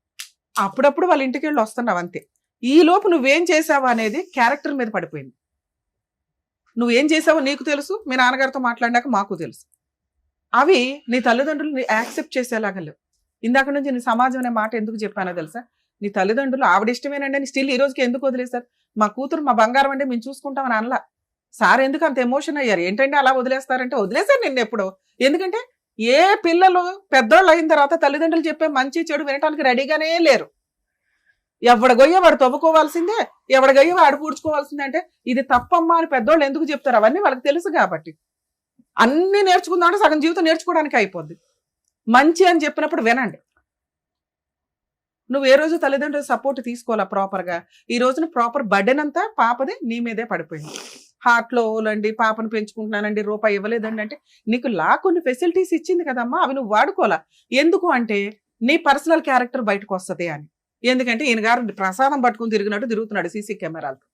అప్పుడప్పుడు వాళ్ళ ఇంటికి వెళ్ళి వస్తున్నావు అంతే. ఈ లోపు నువ్వేం చేసావు అనేది క్యారెక్టర్ మీద పడిపోయింది. నువ్వేం చేసావో నీకు తెలుసు, మీ నాన్నగారితో మాట్లాడినాక మాకు తెలుసు. అవి నీ తల్లిదండ్రులు యాక్సెప్ట్ చేసేలాగా లేవు. ఇందాక నుంచి నీ సమాజం అనే మాట ఎందుకు చెప్పానో తెలుసా? నీ తల్లిదండ్రులు ఆవిడ ఇష్టమేనండి అని స్టిల్ ఈ రోజుకి ఎందుకు వదిలేస్తారు? మా కూతురు మా బంగారం అంటే మేము చూసుకుంటామని అనలా. సార్ ఎందుకు అంత ఎమోషన్ అయ్యారు? ఏంటంటే అలా వదిలేస్తారంటే వదిలేశారు నిన్ను ఎప్పుడో. ఎందుకంటే ఏ పిల్లలు పెద్దోళ్ళు అయిన తర్వాత తల్లిదండ్రులు చెప్పే మంచి చెడు వినటానికి రెడీగానే లేరు. ఎవడ గొయ్య వాడు తవ్వుకోవాల్సిందే, ఎవడ గొయ్య వాడు పూడ్చుకోవాల్సిందే. అంటే ఇది తప్పమ్మా అని పెద్దోళ్ళు ఎందుకు చెప్తారు? అవన్నీ వాళ్ళకి తెలుసు కాబట్టి. అన్ని నేర్చుకుందామంటే సగం జీవితం నేర్చుకోవడానికి అయిపోద్ది. మంచి అని చెప్పినప్పుడు వినండి. నువ్వు ఏ రోజు తల్లిదండ్రుల సపోర్ట్ తీసుకోవాలా ప్రాపర్గా? ఈ రోజున ప్రాపర్ బర్డెన్ అంతా పాపదే నీ మీదే పడిపోయింది. హార్ట్లో ఓలండి, పాపను పెంచుకుంటున్నానండి, రూపాయి ఇవ్వలేదండి అంటే నీకు కొన్ని ఫెసిలిటీస్ ఇచ్చింది కదమ్మా, అవి నువ్వు వాడుకోవాలా. ఎందుకు అంటే నీ పర్సనల్ క్యారెక్టర్ బయటకు వస్తుంది అని. ఎందుకంటే ఈయన గారు ప్రసాదం పట్టుకుని తిరుగుతున్నాడు సీసీ కెమెరాలతో.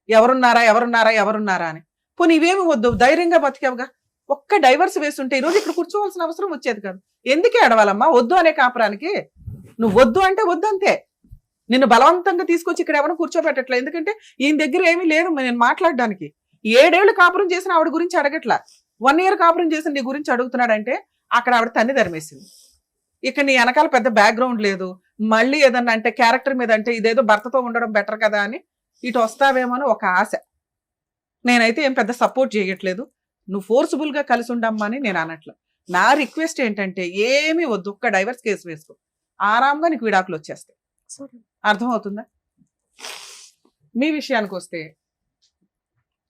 ఎవరున్నారా అని. పోనీ ఇవేమి వద్దు, ధైర్యంగా బతికావుగా. ఒక్క డైవర్స్ వేస్తుంటే ఈ రోజు ఇక్కడ కూర్చోవాల్సిన అవసరం వచ్చేది కాదు. ఎందుకే అడవాలమ్మా వద్దు అనే కాపురానికి? నువ్వు వద్దు అంటే వద్దు అంతే. నిన్ను బలవంతంగా తీసుకొచ్చి ఇక్కడ ఎవరు కూర్చోబెట్టట్లే. ఎందుకంటే ఈయన దగ్గర ఏమీ లేదు నేను మాట్లాడడానికి. 7 ఏళ్ళు కాపురం చేసిన ఆవిడ గురించి అడగట్లా, 1 year కాపురం చేసిన నీ గురించి అడుగుతున్నాడంటే అక్కడ ఆవిడ తన్ని ధర్మేసింది. ఇక్కడ నీ వెనకాల పెద్ద బ్యాక్గ్రౌండ్ లేదు. మళ్ళీ ఏదన్నా అంటే క్యారెక్టర్ మీద అంటే ఇదేదో భర్తతో ఉండడం బెటర్ కదా అని ఇటు వస్తావేమో అని ఒక ఆశ. నేనైతే ఏం పెద్ద సపోర్ట్ చేయట్లేదు. నువ్వు ఫోర్స్ఫుల్ గా కలిసి ఉండమ్మా అని నేను అనట్ల. నా రిక్వెస్ట్ ఏంటంటే ఏమీ వద్దు, ఒక్క డైవర్స్ కేసు వేసుకో, ఆరాంగా నీకు విడాకులు వచ్చేస్తాయి. అర్థమవుతుందా? మీ విషయానికి వస్తే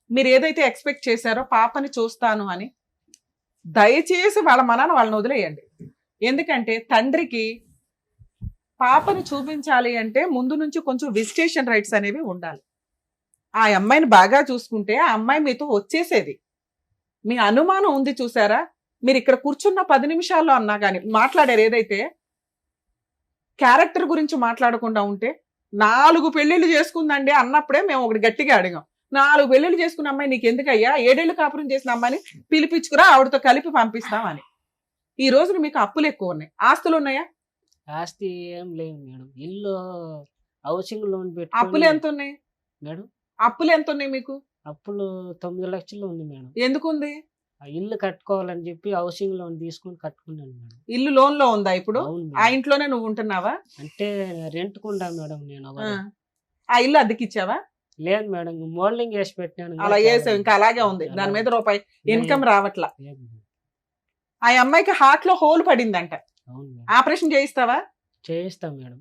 మీరు ఏదైతే ఎక్స్పెక్ట్ చేశారో పాపని చూస్తాను అని, దయచేసి వాళ్ళ మనాన వాళ్ళని వదిలేయండి. ఎందుకంటే తండ్రికి పాపని చూపించాలి అంటే ముందు నుంచి కొంచెం విజిటేషన్ రైట్స్ అనేవి ఉండాలి. ఆ అమ్మాయిని బాగా చూసుకుంటే ఆ అమ్మాయి మీతో వచ్చేసేది. మీ అనుమానం ఉంది చూసారా, మీరు ఇక్కడ కూర్చున్న 10 నిమిషాల్లో అన్నా కానీ మాట్లాడారు. ఏదైతే క్యారెక్టర్ గురించి మాట్లాడకుండా ఉంటే 4 పెళ్లిళ్ళు చేసుకుందండి అన్నప్పుడే మేము ఒకటి గట్టిగా అడిగాం. 4 పెళ్లిళ్ళు చేసుకున్న అమ్మాయి నీకు ఎందుకయ్యా, 7 ఏళ్ళు కాపురం చేసిన అమ్మాయిని పిలిపించుకురా, ఆవిడతో కలిపి పంపిస్తామని. ఈ రోజున మీకు అప్పులు ఎక్కువ ఉన్నాయి, ఆస్తులు ఉన్నాయా? ఆస్తి ఏం లేదు మేడం. ఇల్లు హౌసింగ్ లోన్ పెట్టి అప్పులు ఎంత ఉన్నాయి మేడం? అప్పులు ఎంత ఉన్నాయి మీకు? అప్పులు 9 లక్షలు ఉంది మేడం. ఎందుకుంది? ఆ ఇల్లు కట్టుకోవాలని చెప్పి హౌసింగ్ లోన్ తీసుకొని కట్టుకున్నాను మేడం. ఇల్లు లోన్ లో ఉందా ఇప్పుడు? అవును ఆ మేడం. ఇంట్లోనే నువ్వు ఉంటున్నావా? అంటే రెంట్ కుండా మేడం నేను ఆ. ఒకటి. ఆ ఇల్లు అద్దెకిచ్చావా? లేదు మేడం, మోడలింగ్ వేసి పెట్టాను. అలా వేసావు, ఇంకా అలాగే ఉంది. దాని మీద రూపాయి ఇన్కమ్ రావట్లా. లేదు మేడం. ఆ అమ్మాయికి హార్ట్ లో హోల్ పడిందంట, అవును మేడం. ఆపరేషన్ చేయిస్తావా? చేయిస్తాం మేడం.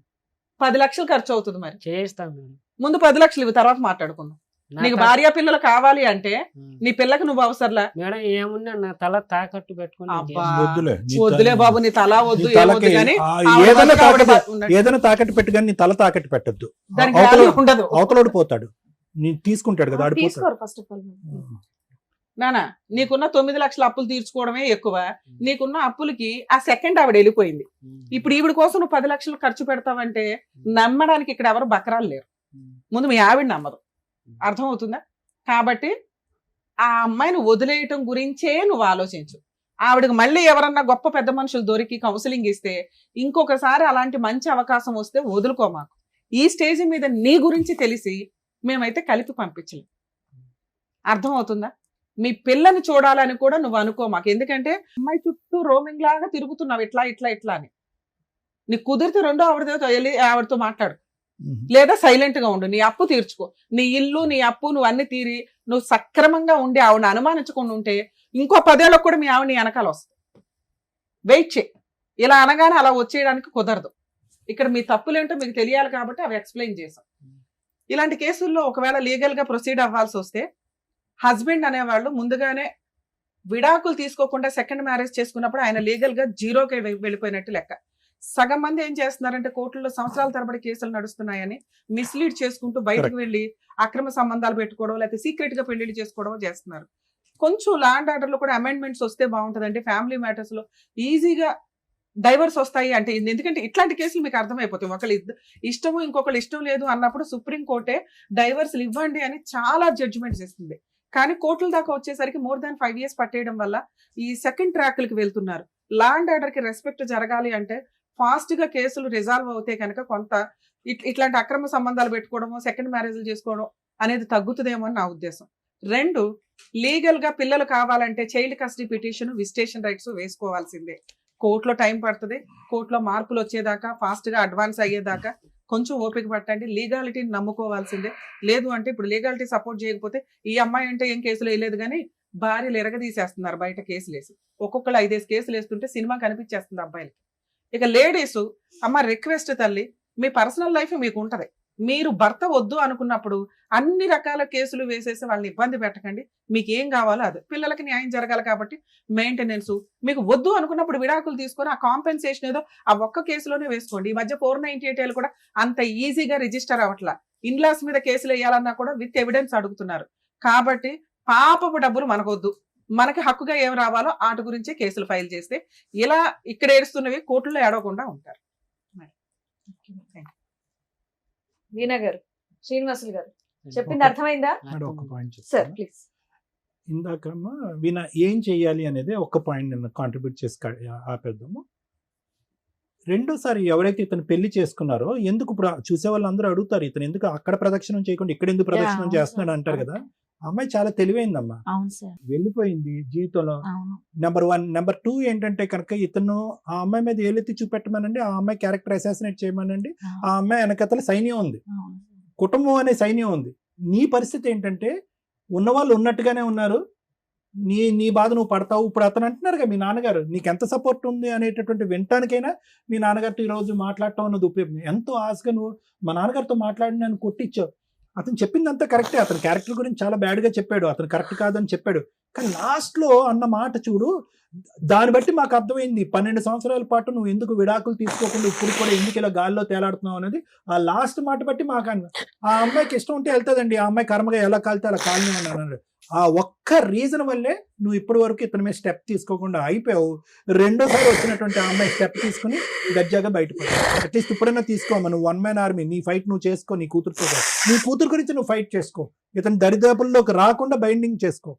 10 లక్షలు ఖర్చు అవుతుంది. మరి చేయిస్తాం మేడం. ముందు 10 లక్షలు ఇవి, తర్వాత మాట్లాడుకుందాం. నా నీకు తా- భార్య పిల్లలు కావాలి అంటే ఆ. నీ పిల్లకి నువ్వు అవసరంలా. మేడం ఏమున్నా నా తల తాకట్టు పెట్టుకుని నేను అబ్బా. చేస్తాను. వద్దులే వద్దులే బాబు, నీ తల వద్దు, నీ తలకి ఏమొద్దు కానీ ఏదైనా ఆవిడ తాకట్టు ఉండండి. ఏదైనా తాకట్టు పెట్టు కానీ నీ తల తాకట్టు పెట్టద్దు. దానికి value ఉండదు. అవతలోడు పోతాడు, నీ తీసుకుంటాడు కదా, ఆడిపోతాడు. తీసుకోరు ఫస్ట్ ఆఫ్ ఆల్. నానా నీకున్న 9 లక్షల అప్పులు తీర్చుకోవడమే ఎక్కువ. నీకున్న అప్పులకి ఆ సెకండ్ ఆవిడ వెళ్ళిపోయింది. ఇప్పుడు ఈవిడ కోసం నువ్వు 10 లక్షలు ఖర్చు పెడతావంటే నమ్మడానికి ఇక్కడ ఎవరు బకరాలు లేరు. ముందు మీ ఆవిడ నమ్మదు. అర్థమవుతుందా? కాబట్టి ఆ అమ్మాయిని వదిలేయటం గురించే నువ్వు ఆలోచించు. ఆవిడకి మళ్ళీ ఎవరన్నా గొప్ప పెద్ద మనుషులు దొరికి కౌన్సిలింగ్ ఇస్తే ఇంకొకసారి అలాంటి మంచి అవకాశం వస్తే వదులుకో. మాకు ఈ స్టేజ్ మీద నీ గురించి తెలిసి మేమైతే కలిపి పంపించలేం. అర్థమవుతుందా? మీ పిల్లని చూడాలని కూడా నువ్వు అనుకో మాకు. ఎందుకంటే అమ్మాయి చుట్టూ రోమింగ్ లాగా తిరుగుతున్నావు, ఇట్లా ఇట్లా ఇట్లా అని. నీకు కుదిరితే రెండో ఆవిడతో వెళ్ళి ఆవిడతో మాట్లాడు, లేదా సైలెంట్ గా ఉండు. నీ అప్పు తీర్చుకో, నీ ఇల్లు నీ అప్పు నువ్వు అన్ని తీరి నువ్వు సక్రమంగా ఉండి ఆవిడని అనుమానించకుండా ఉంటే ఇంకో 10 ఏళ్ళకు కూడా మీ ఆవిడ నీ వెనకాల వస్తుంది. వెయిట్ చేయి. ఇలా అనగానే అలా వచ్చేయడానికి కుదరదు. ఇక్కడ మీ తప్పులేంటో మీకు తెలియాలి కాబట్టి అవి ఎక్స్ప్లెయిన్ చేశాం. ఇలాంటి కేసుల్లో ఒకవేళ లీగల్ గా ప్రొసీడ్ అవ్వాల్సి వస్తే హస్బెండ్ అనేవాళ్ళు ముందుగానే విడాకులు తీసుకోకుండా సెకండ్ మ్యారేజ్ చేసుకున్నప్పుడు ఆయన లీగల్ గా జీరోకి వెళ్ళిపోయినట్టు లెక్క. సగం మంది ఏం చేస్తున్నారంటే కోర్టుల్లో సంవత్సరాల తరబడి కేసులు నడుస్తున్నాయని మిస్లీడ్ చేసుకుంటూ బయటకు వెళ్ళి అక్రమ సంబంధాలు పెట్టుకోవడం, లేకపోతే సీక్రెట్ గా పెళ్లిళ్ళు చేసుకోవడం చేస్తున్నారు. కొంచెం ల్యాండ్ ఆర్డర్ లో కూడా అమెండ్మెంట్స్ వస్తే బాగుంటుందండి. ఫ్యామిలీ మ్యాటర్స్ లో ఈజీగా డైవర్స్ వస్తాయి అంటే ఎందుకంటే ఇట్లాంటి కేసులు మీకు అర్థమైపోతాయి. ఒకళ్ళు ఇష్టము ఇంకొకళ్ళు ఇష్టం లేదు అన్నప్పుడు సుప్రీం కోర్టే డైవర్స్లు ఇవ్వండి అని చాలా జడ్జిమెంట్స్ ఇస్తుంది. కానీ కోర్టుల దాకా వచ్చేసరికి మోర్ దాన్ 5 years పట్టేయడం వల్ల ఈ సెకండ్ ట్రాక్లకి వెళ్తున్నారు. ల్యాండ్ ఆర్డర్ కి రెస్పెక్ట్ జరగాలి అంటే ఫాస్ట్ గా కేసులు రిజాల్వ్ అవుతే కనుక కొంత ఇట్లాంటి అక్రమ సంబంధాలు పెట్టుకోవడము, సెకండ్ మ్యారేజ్లు చేసుకోవడం అనేది తగ్గుతుందేమో అని నా ఉద్దేశం. 2, లీగల్ గా పిల్లలు కావాలంటే child custody petition, visitation rights వేసుకోవాల్సిందే. కోర్టులో టైం పడుతుంది. కోర్టులో మార్పులు వచ్చేదాకా, ఫాస్ట్ గా అడ్వాన్స్ అయ్యేదాకా కొంచెం ఓపిక పట్టండి. లీగాలిటీని నమ్ముకోవాల్సిందే. లేదు అంటే ఇప్పుడు లీగాలిటీ సపోర్ట్ చేయకపోతే ఈ అమ్మాయి అంటే ఏం కేసులు వేయలేదు కానీ భార్యలు ఎరగదీసేస్తున్నారు బయట కేసులు వేసి. ఒక్కొక్కరు 5 కేసులు వేస్తుంటే సినిమా కనిపించేస్తుంది అబ్బాయిలకి. ఇక లేడీస్ అమ్మ రిక్వెస్ట్ తల్లి, మీ పర్సనల్ లైఫ్ మీకు ఉంటది. మీరు భర్త వద్దు అనుకున్నప్పుడు అన్ని రకాల కేసులు వేసేసి వాళ్ళని ఇబ్బంది పెట్టకండి. మీకు ఏం కావాలో అది. పిల్లలకి న్యాయం జరగాలి కాబట్టి మెయింటెనెన్స్. మీకు వద్దు అనుకున్నప్పుడు విడాకులు తీసుకొని ఆ కాంపెన్సేషన్ ఏదో ఆ ఒక్క కేసులోనే వేసుకోండి. ఈ మధ్య 498 కూడా అంత ఈజీగా రిజిస్టర్ అవ్వట్లా. ఇన్లాస్ మీద కేసులు వేయాలన్నా కూడా విత్ ఎవిడెన్స్ అడుగుతున్నారు. కాబట్టి పాపపు డబ్బులు మనకొద్దు. మనకి హక్కుగా ఏం రావాలో వాటి గురించే కేసులు ఫైల్ చేస్తే ఇలా ఇక్కడ ఏడుస్తున్నవి కోర్టులో ఏడవకుండా ఉంటారు. వీణా గారు, శ్రీనివాసులు గారు చెప్పింది అర్థమైందా? మేడం, ఒక పాయింట్ సార్ చెప్తాను. ప్లీజ్. ఇందాకమ్మా వీణ ఏం చెయ్యాలి అనేది ఒక్క పాయింట్ నేను కాంట్రిబ్యూట్ చేసి ఆపేద్దాము. రెండోసారి ఎవరైతే ఇతను పెళ్లి చేసుకున్నారో ఎందుకు ఇప్పుడు చూసే వాళ్ళందరూ అడుగుతారు, ఇతను ఎందుకు అక్కడ ప్రదక్షిణం చేయకుండా ఇక్కడ ఎందుకు ప్రదక్షిణం అవును చేస్తున్నాడు సార్, అంటారు కదా. correct. ఆ అమ్మాయి చాలా తెలివైందమ్మా, అవును సార్, వెళ్ళిపోయింది జీవితంలో. అవును నెంబర్ 1. నెంబర్ 2 ఏంటంటే కనుక ఇతను ఆ అమ్మాయి మీద ఏలెత్తి చూపెట్టమనండి, ఆ అమ్మాయి క్యారెక్టర్ అసాసినేట్ చేయమనండి. ఆ అమ్మాయి వెనకతల సైన్యం ఉంది, అవును కుటుంబం అనే సైన్యం ఉంది. నీ పరిస్థితి ఏంటంటే ఉన్నవాళ్ళు ఉన్నట్టుగానే ఉన్నారు, నీ బాధ నువ్వు పడతావు. ఇప్పుడు అతను అంటున్నారుగా మీ నాన్నగారు నీకు ఎంత సపోర్ట్ ఉంది అనేటటువంటి వినటానికైనా మీ నాన్నగారితో ఈరోజు మాట్లాడటం అన్నది ఉపయోగం. ఎంతో ఆశగా నువ్వు మా నాన్నగారితో మాట్లాడి నన్ను కొట్టించావు. అతను చెప్పిందంతా కరెక్టే, అతని క్యారెక్టర్ గురించి చాలా బ్యాడ్గా చెప్పాడు, అతను కరెక్ట్ కాదని చెప్పాడు. కానీ లాస్ట్లో అన్న మాట చూడు, దాన్ని బట్టి మాకు అర్థమైంది 12 సంవత్సరాల పాటు నువ్వు ఎందుకు విడాకులు తీసుకోకుండా ఇప్పుడు కూడా ఎందుకు ఇలా గాల్లో తేలాడుతున్నావు అనేది. ఆ లాస్ట్ మాట బట్టి మాకు ఆ అమ్మాయికి ఇష్టం ఉంటే వెళ్తుందండి, ఆ అమ్మాయి కర్మగా ఎలా కాలితే అలా కాలని అన్నాడు. ఆ ఒక్క రీజన్ వల్లే నువ్వు ఇప్పటి వరకు ఇతని మీద స్టెప్ తీసుకోకుండా అయిపోయావు. రెండోసారి వచ్చినటువంటి ఆ అమ్మాయి స్టెప్ తీసుకుని దర్జాగా బయటపడ్డావు. అట్లీస్ట్ ఇప్పుడైనా తీసుకోమా, నువ్వు 1 man army, నీ ఫైట్ నువ్వు చేసుకో, నీ కూతురుతో నీ కూతురు గురించి నువ్వు ఫైట్ చేసుకో, ఇతని దరిదాపుల్లోకి రాకుండా బైండింగ్ చేసుకో.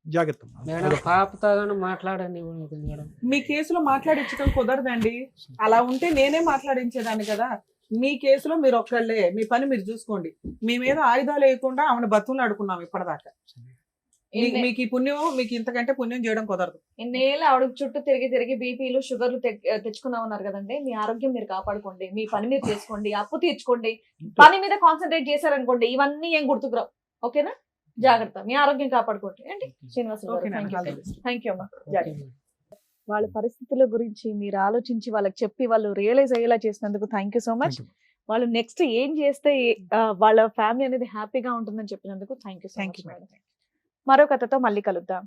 జాగ్రత్త మేడం పాపతో కానీ మాట్లాడనివ్వలేదు మేడం. మీ కేసులో మాట్లాడించడం కుదరదండి, అలా ఉంటే నేనే మాట్లాడించేదాన్ని కదా. మీ కేసులో మీరు ఒక్కళ్ళే, మీ పని మీరు చూసుకోండి. మీ మీద ఆయుధాలు వేయకుండా ఆమెను బతులు ఆడుకున్నాం ఇప్పటిదాకా. మీకు ఈ పుణ్యం, మీకు ఇంతకంటే పుణ్యం చేయడం కుదరదు. ఇన్నేళ్ళు ఆవిడ చుట్టూ తిరిగి బీపీలు షుగర్లు తెచ్చుకున్నా ఉన్నారు కదండి. మీ ఆరోగ్యం మీరు కాపాడుకోండి, మీ పని మీరు చేసుకోండి, అప్పు తీర్చుకోండి, పని మీద కాన్సన్ట్రేట్ చేశారనుకోండి ఇవన్నీ ఏం గుర్తుకురావు. ఓకేనా? జాగ్రత్త, మీ ఆరోగ్యం కాపాడుకోండి. ఏంటి శ్రీనివాసరావు గారు, థ్యాంక్ యూ అమ్మా. జాగ్రత్త. వాళ్ళ పరిస్థితుల గురించి మీరు ఆలోచించి వాళ్ళకి చెప్పి వాళ్ళు రియలైజ్ అయ్యేలా చేసినందుకు థ్యాంక్ యూ సో మచ్. వాళ్ళు నెక్స్ట్ ఏం చేస్తే వాళ్ళ ఫ్యామిలీ అనేది హ్యాపీగా ఉంటుందని చెప్పినందుకు థ్యాంక్ యూ సో మచ్. మరో కథతో మళ్ళీ కలుద్దాం.